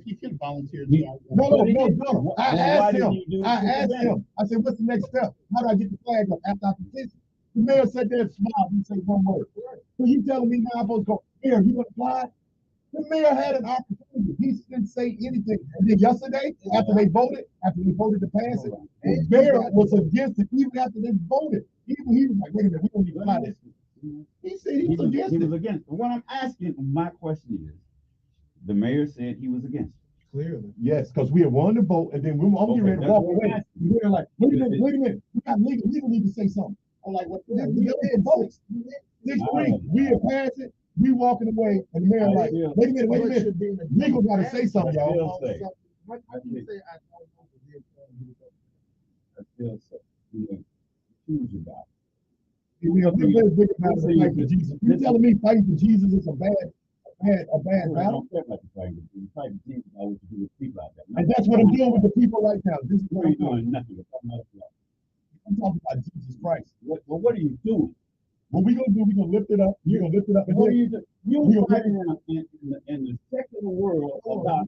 He can volunteer. No. I asked him. I said, what's the next step? How do I get the flag up after I petition? The mayor sat there and smiled and said one word. So you telling me now I'm supposed to go, Mayor, you going to fly? The mayor had an opportunity. He didn't say anything. And then yesterday, after they voted to pass it, the mayor was against it even after they voted. He was like, wait a minute, we don't need to fly this. He said he was against it. He was against it. What I'm asking, my question is, the mayor said he was against it. Clearly. Yes, because we had won the vote, and then I'm getting ready to walk away. We're like, wait a minute. We got legal need to say something. I'm like, what? We had votes. 6-3. We had passed it. We walking away, and the mayor like, wait a minute. Legal got to say something, y'all. I still say, huge about. You know, this is big about the fight for Jesus. You telling me fighting for Jesus is a bad battle? I don't care about the fight for Jesus. Fight for Jesus, I want to do with people out there. And that's what I'm doing with the people right now. This is what I'm doing. doing. Nothing. I'm talking about Jesus Christ. What are you doing? What we gonna do? We gonna lift it up. We're gonna lift it up. And what are you doing? You're fighting in the secular world about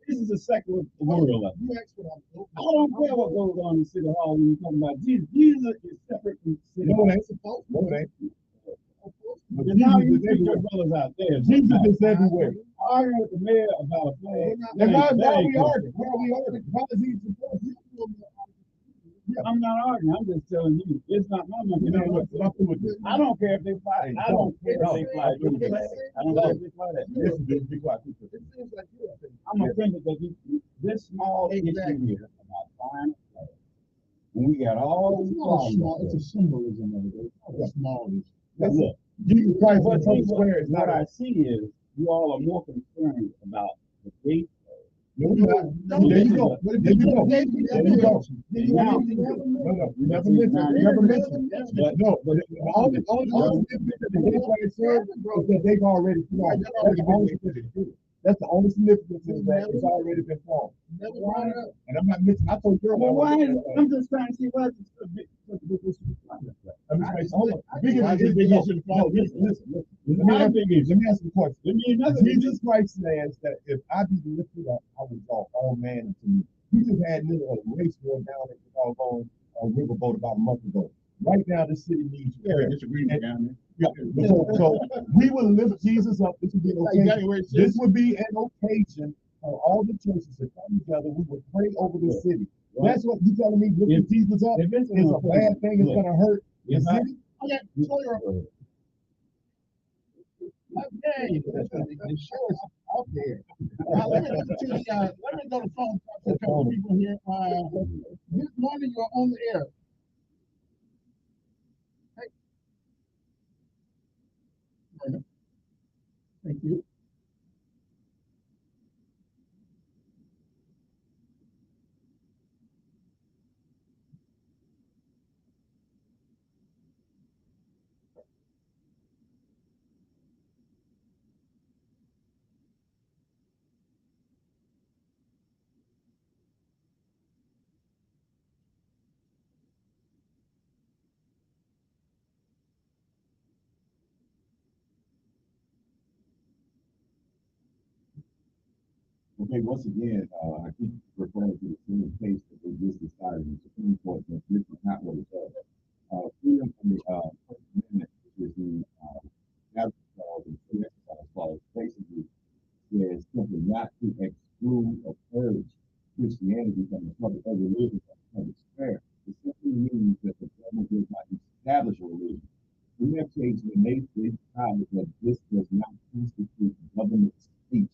this is a secular world. I don't care what goes on in City Hall when you're talking about Jesus. Jesus is separate from City Hall. No, it ain't supposed to. No, it ain't. But now you see your brothers out there. Jesus is everywhere. Arguing with the mayor about a flag. And now we argue. Why is he supposed to? I'm not arguing. I'm just telling you, it's not my money. I don't care if they fly. I don't care if they fly. I don't care if they fly that. Listen, be quiet. I'm offended that this small issue here about flying a flag. When we got all these problems. It's a symbolism of it. It's small. Look, Jesus Christ what I see is you all are more concerned about the date. There you go. There you go. There you go. Never mentioned. But no, but all the significance that they try to serve is that they've already formed. That's the only significance is that it's already been formed. And I'm not mentioning. I told you. Well, why? I'm just trying to see why it's a big issue. Let me ask you a question. Jesus Christ says that if I be lifted up, I will draw all men into me. We just had a race war down at the riverboat about a month ago. Right now, this city needs prayer. So we will lift Jesus up. This would be an occasion. This would be an occasion for all the churches to come together. We would pray over the city. That's what you telling me. Lifting Jesus up is a bad thing. It's going to hurt the city. Okay, insurance out there. Let me go to phone to a couple of people here. This morning you're on the air. Hey. Thank you. Okay, once again, I keep referring to the same case that they just decided in the Supreme Court that this is not what it does. Freedom from the First Amendment, which is the Abolition Clause and Free Exercise Clause, basically says simply not to exclude or purge Christianity from the public or religion from the public sphere. It simply means that the government does not establish a religion. In their case, when they decided that this does not constitute government speech,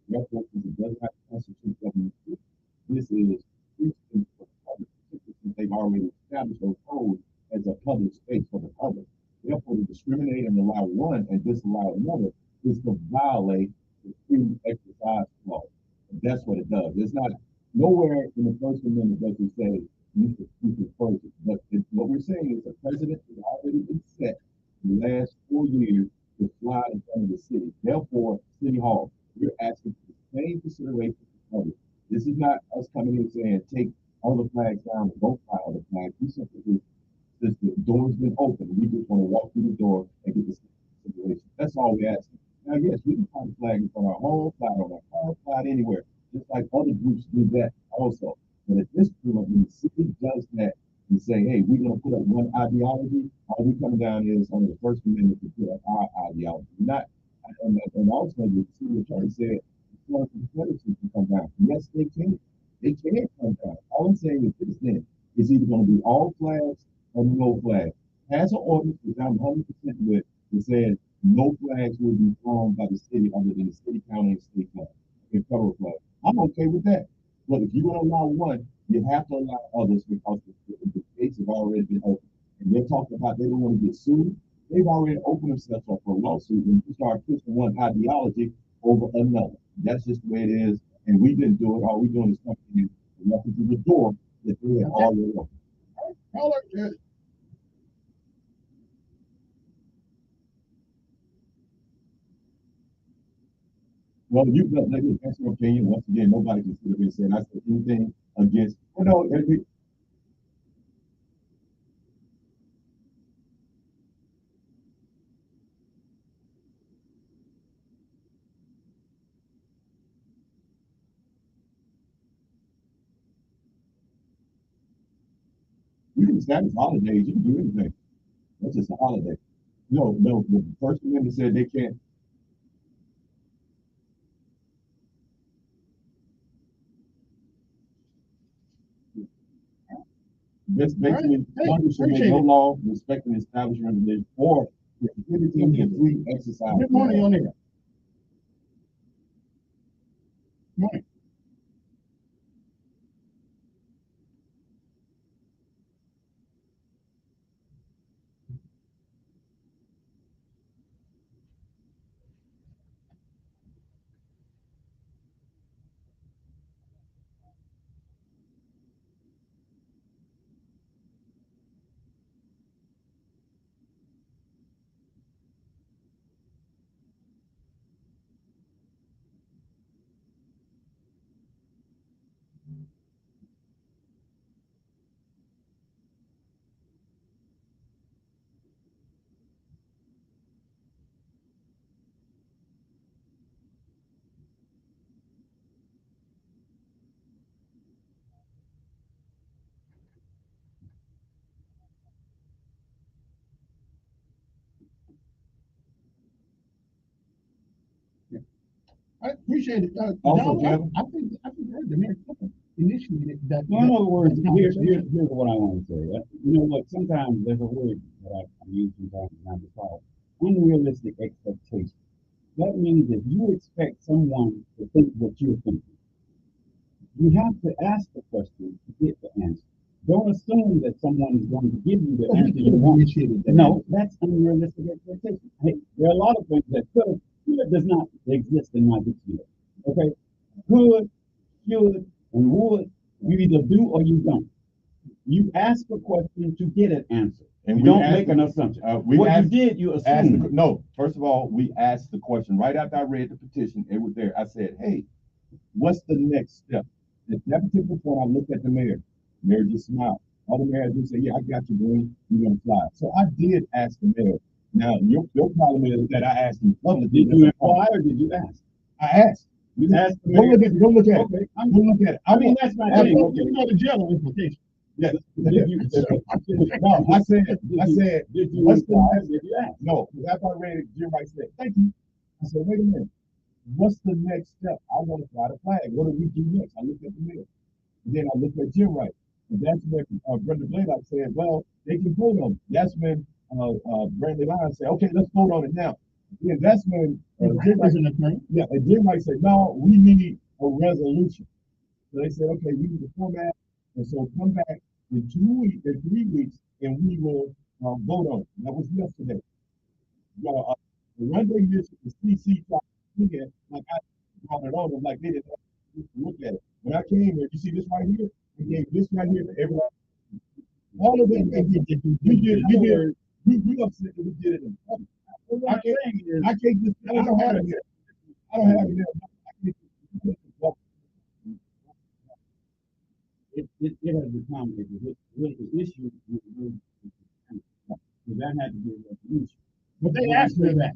therefore, since it does not constitute government speech, this is preaching for the public, since they've already established those codes as a public space for the public. Therefore, to discriminate and allow one and disallow another is to violate the free exercise clause. And that's what it does. It's not nowhere in the First Amendment does it say you can purge it. But what we're saying is the president has already been set the last 4 years to fly in front of the city. Therefore, City Hall, we're asking for the same consideration for others. This is not us coming in saying take all the flags down and don't fly all the flags. We simply just the door's been open. We just want to walk through the door and get the consideration. That's all we're asking. Now, yes, we can fly the flag in front of our home, fly on our car, fly it anywhere, just like other groups do that also. But at this point, when the city does that and say, hey, we're going to put up one ideology, all we come down is on the First Amendment to put up our ideology. Not, and also the city attorney said, the Confederacy can come down. Yes, they can. They can come down. All I'm saying is this then is either going to be all flags or no flags. Has an ordinance which I'm 100% with that says no flags will be flown by the city other than the city, county, and state flag and federal flag. I'm okay with that. But if you're going to allow one, you have to allow others because the gates have already been opened. And they're talking about they don't want to get sued. They've already opened themselves up for a lawsuit and start pushing one ideology over another. That's just the way it is. And we didn't do it. All we're doing is coming in, walking through the door, It's really all your own. Caller, yeah. Well, you let me ask your opinion. Once again, nobody can sit up here and say I said anything against. Well, no, you can establish holidays. You can do anything. That's just a holiday. No. The First Amendment said they can't. That's basically Congress should make no law respecting the establishment of this or prohibiting the free exercise. Good morning on air. Morning. I appreciate it. Also, John, I think the mayor initiated that. No, in other words, here's what I want to say. You know what? Sometimes there's a word that I use sometimes, and I just call unrealistic expectations. That means if you expect someone to think what you're thinking, you have to ask the question to get the answer. Don't assume that someone is going to give you the answer you want. No, that's unrealistic expectation. Hey, there are a lot of things that could does not exist in my dictionary. Okay? Could, should, and would, you either do or you don't. You ask a question to get an answer. And you don't make an assumption. You assumed. No, first of all, we asked the question right after I read the petition. It was there. I said, hey, what's the next step? At that particular point, I looked at the mayor. The mayor just smiled. All the mayors did say, yeah, I got you, boy. You're going to fly. So I did ask the mayor. Now, your problem is that I asked him publicly. Did you inquire or did you ask? I asked. You asked the mayor. Go look at it. Okay. Go look at it. I mean, that's my thing. Okay. You go to jail on implication. Yes. No, I said, did you what's the inquire? Did you ask? No, because after I read it, Jim Wright said, thank you. I said, wait a minute. What's the next step? I want to fly the flag. What do we do next? I looked at the mayor. And then I looked at Jim Wright. And that's when Brenda Blaylock said, well, they can vote on it. That's when Brandon Lyons said, okay, let's vote on it now. Yeah, that's when Jim Wright said, no, we need a resolution. So they said, okay, we need a format. And so come back in 3 weeks, and we will vote on it. That was yesterday. One day this the CC tried to look at, like I brought it on them, like they didn't have to look at it. When I came here, you see this right here? We gave this right here to everyone. All of them, we upset that we did it in public. I can't just, I don't have it here. I don't have it here. It has become a political issue. That had to be a resolution. But they asked for that.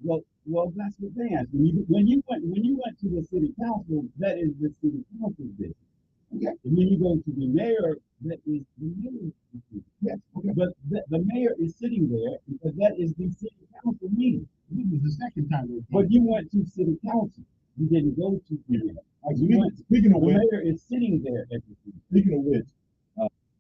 Well, that's what they asked. When you went to the city council, that is the city council's business. Okay. And when you go to the mayor, that is the mayor's business. Yes. Okay. But the mayor is sitting there because that is the city council meeting. This is the second time. But you went to city council. You didn't go to the mayor. Speaking of the which, mayor is sitting there at the city. Speaking of which,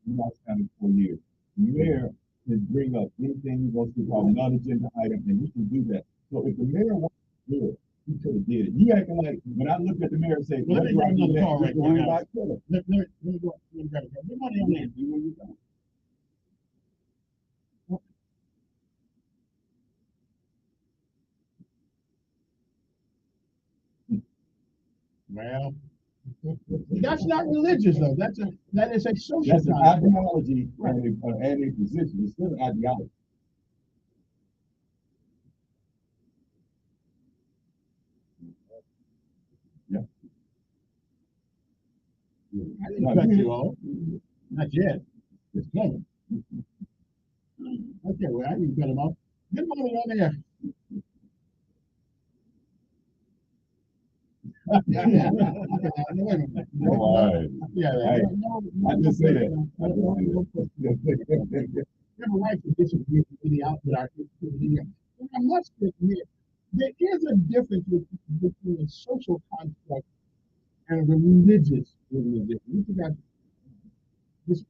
we lost county for years. The mayor can bring up anything he wants to call non-agenda item, and he can do that. So if the mayor wants to do it, he could have did it. You acting like when I look at the mayor and say, well, let me grab another call right now. Let me go. Let me grab it. Good morning, on that. See where you're going. Well, you got That's not religious though. That is a social That's an concept. ideology and a position. It's still an ideology. Yeah. I didn't cut you off. Not yet. It's coming. Okay, well, I didn't cut him off. Good morning on there. Yeah. I just say that. Never right to disagree with any output. I must admit, there is a difference between a social construct and a religious organization. You forgot this.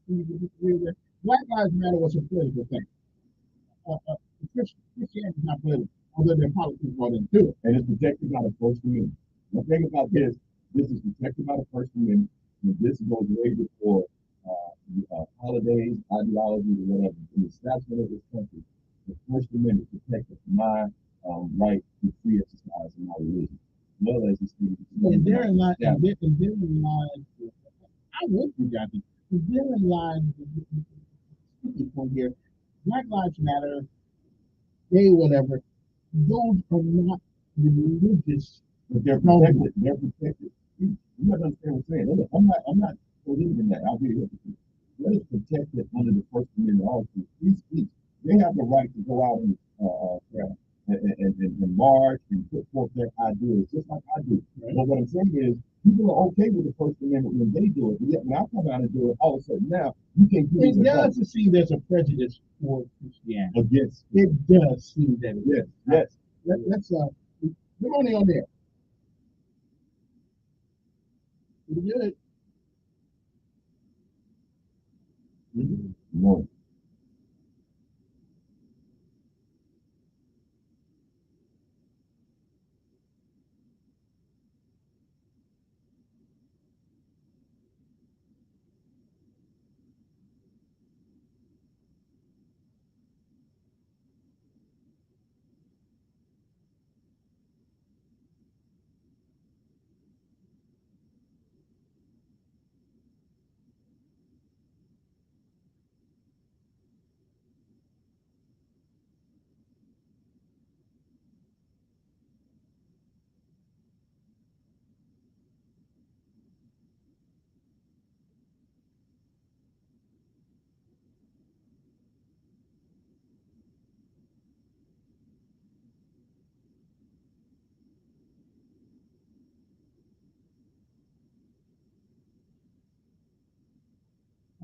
Black Lives Matter was a political thing. Christianity is not political, although their politics brought into it. And it's protected by the First Amendment. The thing about this is protected by the First Amendment, and this goes way before holidays, ideologies, or whatever. In the establishment of this country, the First Amendment protected my right to free exercise in my religion, as well as it's and therein lies, I hope you got this. Therein lies the point here. Black Lives Matter, gay, whatever, those are not religious. But they're protected. They're protected. You have to understand what I'm saying. I'm not believing that. I'll be here. What is protected under the First Amendment also? Free speech. They have the right to go out and march and put forth their ideas, just like I do. Right. But what I'm saying is, people are okay with the First Amendment when they do it, but yet when I come out and do it, all of a sudden now you can't do it. It does seem there's a prejudice for Christianity. Against. It does seem that. Yes. Yes. Let's good morning on there. Pretty good. No.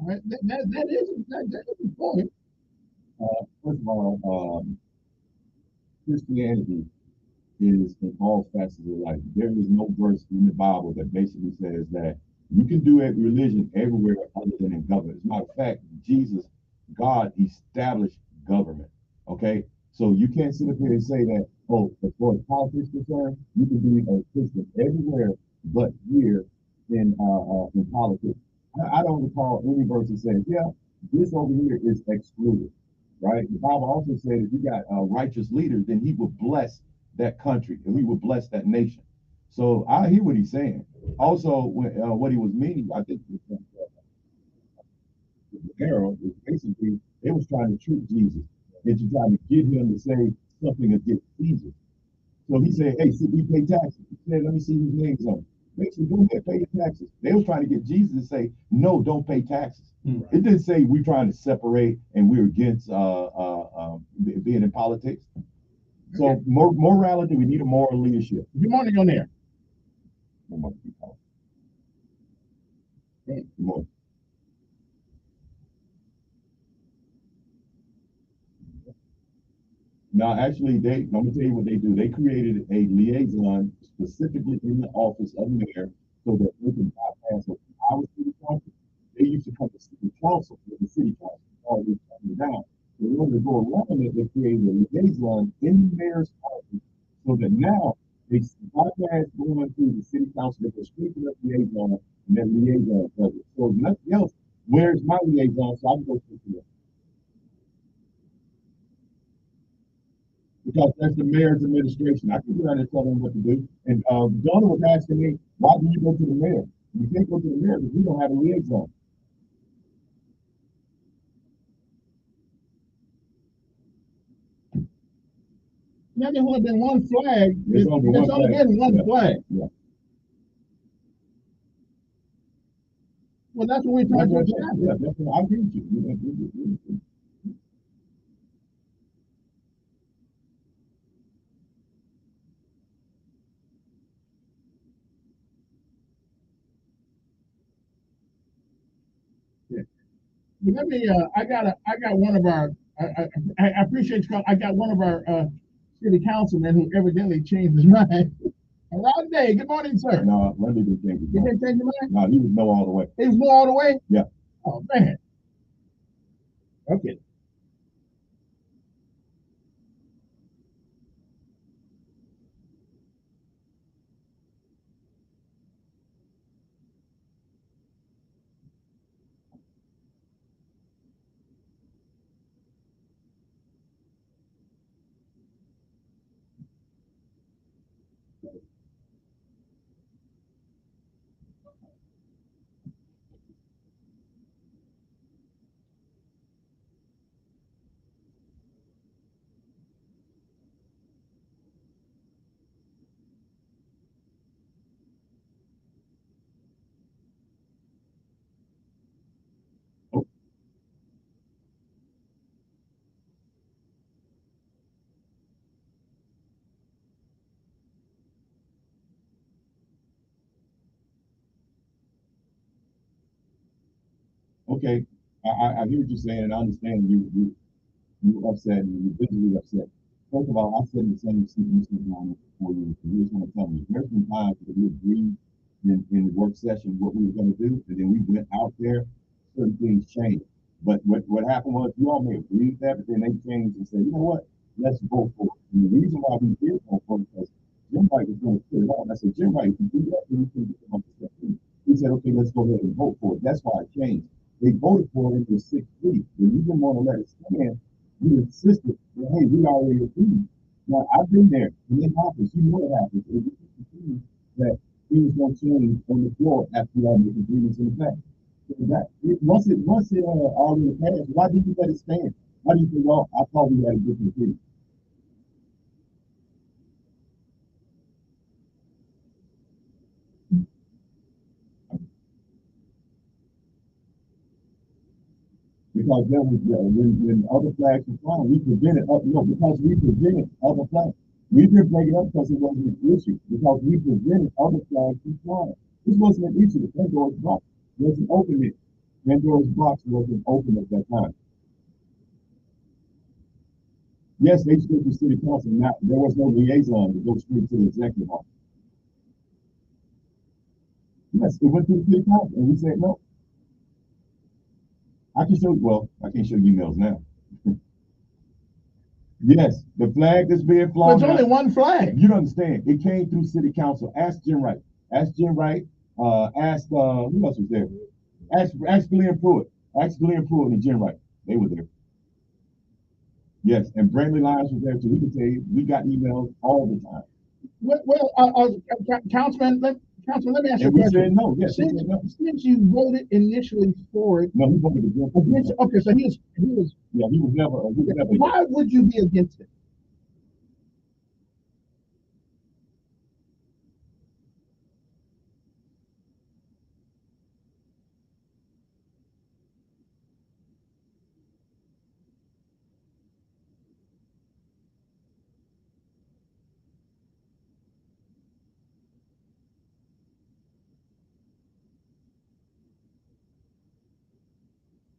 Right. That is a point. First of all, Christianity is in all facets of life. There is no verse in the Bible that basically says that you can do a religion everywhere other than in government. As a matter of fact, Jesus, God established government. Okay, so you can't sit up here and say that, oh, as far as politics concerned, you can be a Christian everywhere but here in politics. I don't recall any verse that says, yeah, this over here is excluded, right? The Bible also said if you got righteous leaders, then he will bless that country and we will bless that nation. So I hear what he's saying. Also, what he was meaning, I think, the arrow is basically they was trying to trick Jesus into trying to get him to say something against Caesar. So he said, hey, we pay taxes. He said, let me see whose name's on it. Basically, go ahead, pay your taxes. They were trying to get Jesus to say, no, don't pay taxes. Right. It didn't say we're trying to separate and we're against being in politics. So morality, we need a moral leadership. Good morning on there. Good morning. Now, actually, I'm going to tell you what they do. They created a liaison specifically in the office of the mayor so that they can bypass our city council. They used to come to city council for the city council, always coming down. So in order to go around it, they created a liaison in the mayor's office so that now they bypass going through the city council, they can straight to that liaison, and that liaison does it. So nothing else, where's my liaison? So I can go through it. Because that's the mayor's administration. I can get out and tell them what to do. And Donna was asking me, why do you go to the mayor? You can't go to the mayor because we don't have a liaison. Now there's only been one flag. There's only been one flag. Yeah. Well, that's what we're trying to do. Yeah, that's what I agree with you. Let me. I got one of our. I appreciate you. I got one of our city councilmen who evidently changed his mind. Around day. Good morning, sir. No, Randy didn't change his mind. You didn't change your mind? No, he was no all the way. He was no all the way? Yeah. Oh man. Okay. Okay, I hear what you're saying, and I understand you upset and you're visibly upset. First of all, I said in the same seat you sit down for 4 years. So you just want to tell me there's been times that we agreed in the work session what we were going to do, and then we went out there, certain things changed. But what happened was you all may agree with that, but then they changed and said, you know what, let's vote for it. And the reason why we did vote for it was Jim Wright was going to put it on. I said, Jim Wright, if you do that, then you can get them up to step in. He said, okay, let's go ahead and vote for it. That's why it changed. They voted for it in the 6th week. When you didn't want to let it stand, we insisted that, hey, we already agreed. Now, I've been there, and it happens. You know it happens. It was that things don't change on the floor after you all make agreements in the back. So once it all in the past, why did you let it stand? Why do you think, well, I thought we had a different agreement? Because there was when other flags were flying, we prevented because we prevented other flags. We didn't break it up because it wasn't an issue. Because we prevented other flags from flying. This wasn't an issue. The Pandora's box wasn't open yet. Pandora's box wasn't open at that time. Yes, they stood to city council. There was no liaison to go straight to the executive office. Yes, it went to the city council, and we said no. I can show you. Well, I can't show you emails now. Yes, the flag that's being flown. There's only one flag. You don't understand. It came through city council. Ask Jim Wright. Ask Jim Wright. Ask who else was there? Ask Glenn Pruitt. Ask Glenn Pruitt and Jim Wright. They were there. Yes, and Brandley Lyons was there too. We can tell you, we got emails all the time. Well, Councilman, let me ask you a question. Said no. Yes, since you voted initially for it. No, he voted against it. Okay, so he was. Yeah, he was never. Why would you be against it?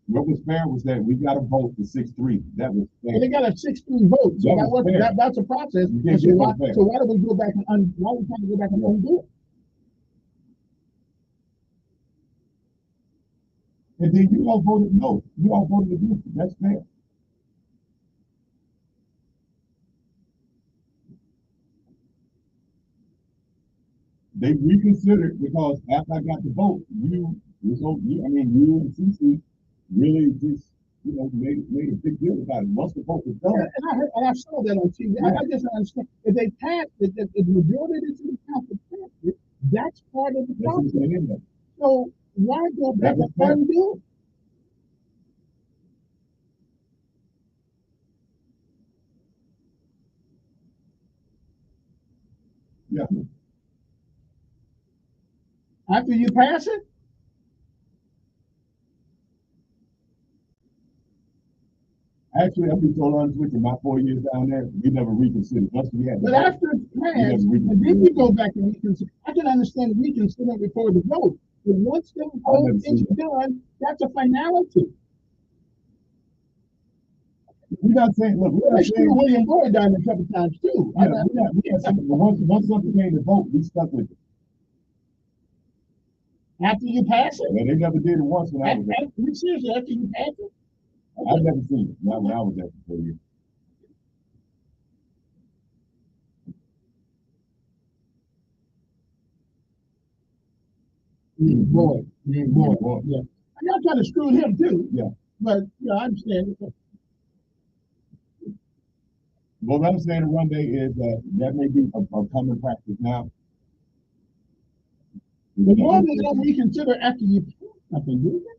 What was fair was that we got a vote for 6-3. That was fair. And they got a 6-3 vote. So that's a process. So why do we go back and why are we trying to go back and undo it? And then you all voted no. You all voted against it. That's fair. They reconsidered because after I got the vote, you and CC really just made a big deal about it. Once the vote was done, and I saw that on TV. Yeah. I just don't understand if they passed it, if the majority of the city council passed it, that's part of the process. So why go back and undo it? Yeah. After you pass it? Actually, I'll be totally honest with you, my 4 years down there, we never reconsidered. Once we had But after it's passed, and then you go back and reconsider. I can understand reconsidering before the vote. But once the vote is done, that's a finality. We're not saying, look, we're not saying William Boyd down there a couple times too. Yeah, once something came to vote, we stuck with it. After you pass it? And they never did it once when I was there. Seriously, after you pass it? I've never seen it. Not when I was there for 4 years. Boy. Yeah. And y'all trying to screw him too. Yeah. But yeah, I understand. What I'm saying one day is that may be a common practice now. But normally you don't reconsider after you pass something, do you?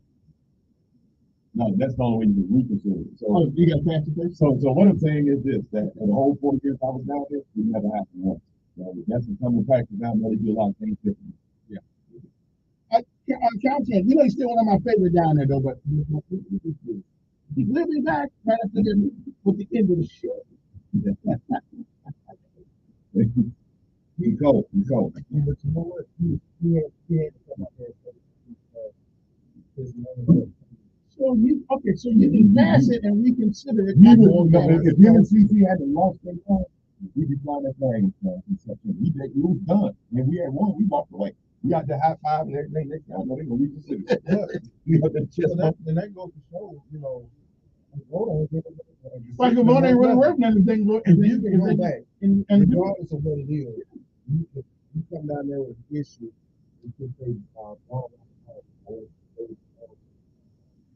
No, that's the only way you can reconsider it. So you got to pass the first. So what I'm saying is this: that in the whole 4 years I was down there, it never happened once. So that's a common practice now. They do a lot of things differently. Yeah. Councilman, you know he's still one of my favorite down there though, but he'll be back right after with the end of the show. He's cold. But you know what? He had so you can pass it and reconsider it. If UNCC hadn't lost their time, we could fly that flag in September. We was done. And we had won, we walked away. We got the high five and everything. Next time, they're gonna reconsider it. And that goes to show, you know, like a money really working anything. If you can go back, and regardless of what it is, you come down there with an issue, you can say,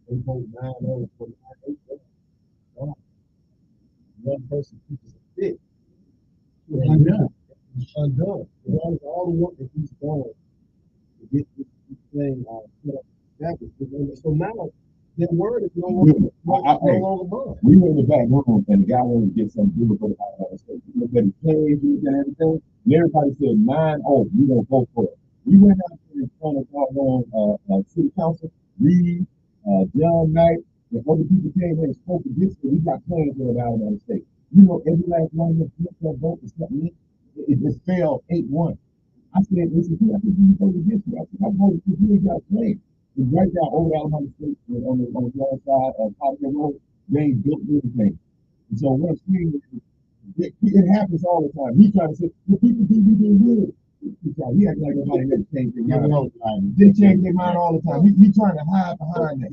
they vote 9-0 for 9-8. One person keeps it fit. Undone. Regardless of all the work that he's done to get this thing put up established. So now their word is no longer bond. We were in the back room and the guy wanted to get some good for the state. We looked at his page and everything, and everybody said 9-0, we gonna vote for it. We went out there in front of our city council, Reed, John Knight, and other people came in and spoke against it. We got plans for the Alabama State. You know, every last one of them vote is something. It just fell 8-1. I said, listen, I think you voted against me. I said, I voted because you got plans. It's right down over Alabama State on the north side of Potter Road. They ain't built anything. And so what I'm saying is, it happens all the time. He trying to say, the people do be doing good. He acting like nobody had changed their mind all the time. They change their mind all the time. He trying to hide behind that.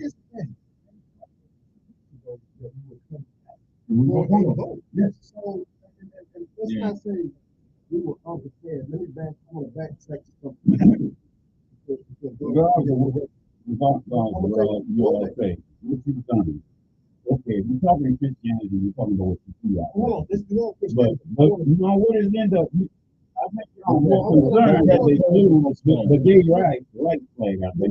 We will vote. Yes. So, and let's not say we were unprepared. Let me backtrack to something. What you've done. Okay, if you're talking Christianity, you're talking about what you see out. Hold on, let's go. But you know what it end up? I think you're more concerned that they do the gay right flag out there.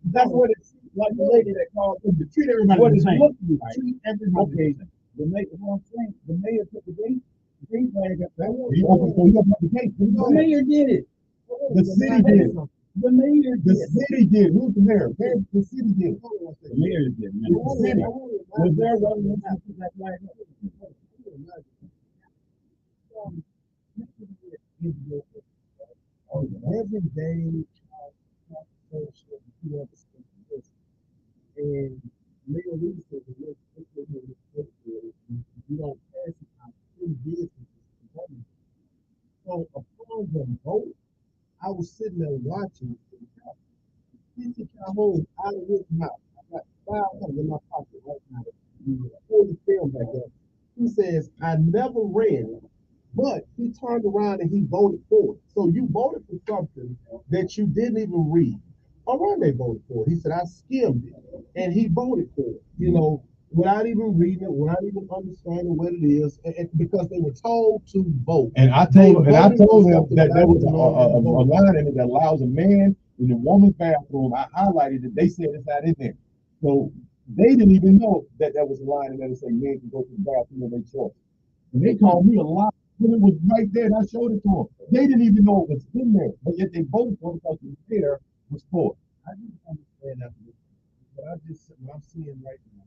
That's what it's like. The lady that called to treat everybody the same. Treat everybody. Okay, the mayor put the gay flag up there. The mayor did it. The city did it. The mayor did. The city did. Who's the mayor? The city did. The mayor did. The city. Was there one that flag? Every day, and Mayor Lee said, you don't pass it out 2 years. So upon the vote, I was sitting there watching. 50 Calhoun out of his mouth. I got 500 in my pocket right now. Pull the film back up. He says, I never read it, but he turned around and he voted for it. So you voted for something that you didn't even read. Aronde voted for it. He said, I skimmed it. And he voted for it. You know, without even reading it, without even understanding what it is, because they were told to vote. And I told them that there was a line in it that allows a man in a woman's bathroom. I highlighted it. They said it's not in there. So they didn't even know that there was a line in there that said men can go to the bathroom of their choice. And they called me a liar when it was right there and I showed it to them. They didn't even know it was in there, but yet they voted for it because the mayor was for it. I didn't understand that. What I'm seeing right now,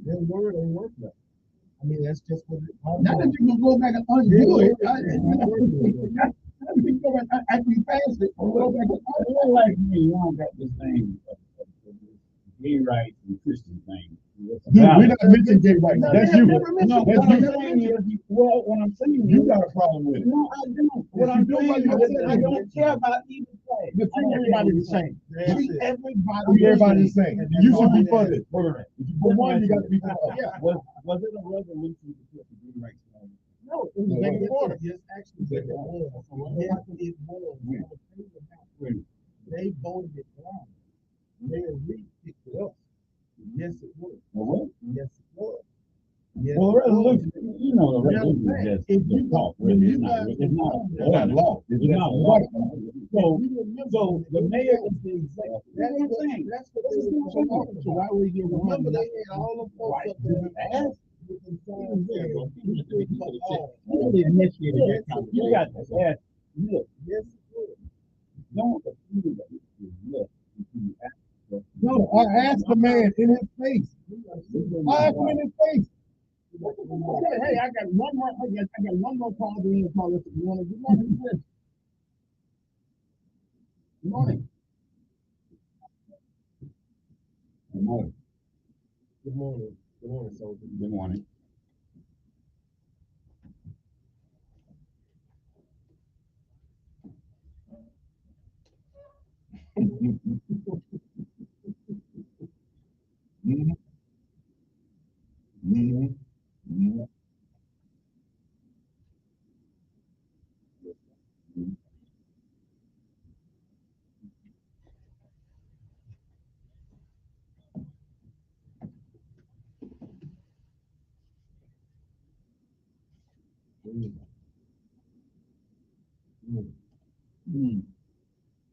their word ain't worth nothing. I mean, that's just what it is. Not that you can go back and undo it. After you pass it, go back and undo it. Like me, you don't got this thing, gay rights and Christian thing. Dude, we're not mentioning gay rights. That's you. No, that's you. Well, what I'm saying is, you got a problem with it. No, I don't. What I'm doing is, I don't care about either side. But treat everybody the same. Treat everybody the same. You should be for this. For one, you got to be for the other. Yeah. Was it a resolution to put the gay rights on? No, it was executive order. Yes, actually, it was. Yes, it was. They voted it down. They picked it up. Yes, it was. What? Yes, it was. Yes, well, the resolution, you know, the resolution is just if you talk, really, it's not law. It's not law. So the mayor is the executive. That's what I'm saying. That's what they were talking. So why would you remember they had all the folks up there ask? You got to ask. Look, yes, it was. No, no, I asked the man in his face. I asked him in his face. Hey, I got one more call to you. Call this morning. Good morning. Good morning. Good morning. Good morning. Good morning, soldier. Good morning.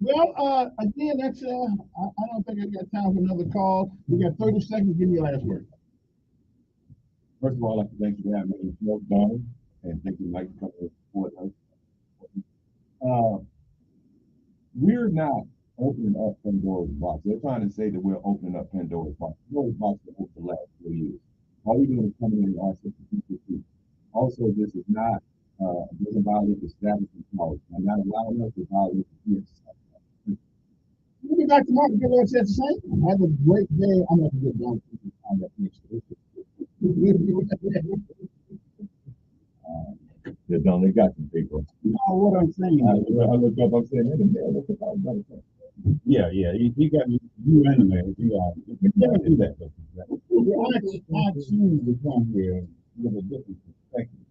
Well, again, that's I don't think I got time for another call. We got 30 seconds. Give me your last word. First of all, I'd like to thank you for having me on Donald, and thank you, Mike, for coming to support us. We're not opening up Pandora's box. They're trying to say that we're opening up Pandora's box. Pandora's box has been open the last 4 years. All we're doing is coming in and asking for people to. Also, this is not doesn't violate the establishment clause. I'm not allowing us to violate the peace. We'll be back tomorrow. Get what I said the same. Have a great day. I'm going to get down to the time that next they're done. They got some people. You know what I'm saying? I look up. I'm saying, yeah. He got me. You and the man. You can't do that. I choose to come here with a different perspective.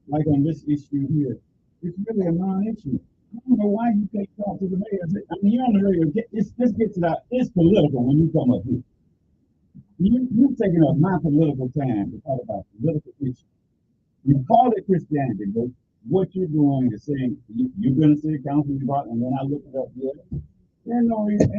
Like on this issue here, it's really a non-issue. I don't know why you can't talk to the mayor. I mean, you're on the radio. This gets it out. It's political when you come up here. You're taking up my political time to talk about political issues. You call it Christianity, but what you're doing is saying you're going to say council department, and then I look it up here. There's no reason.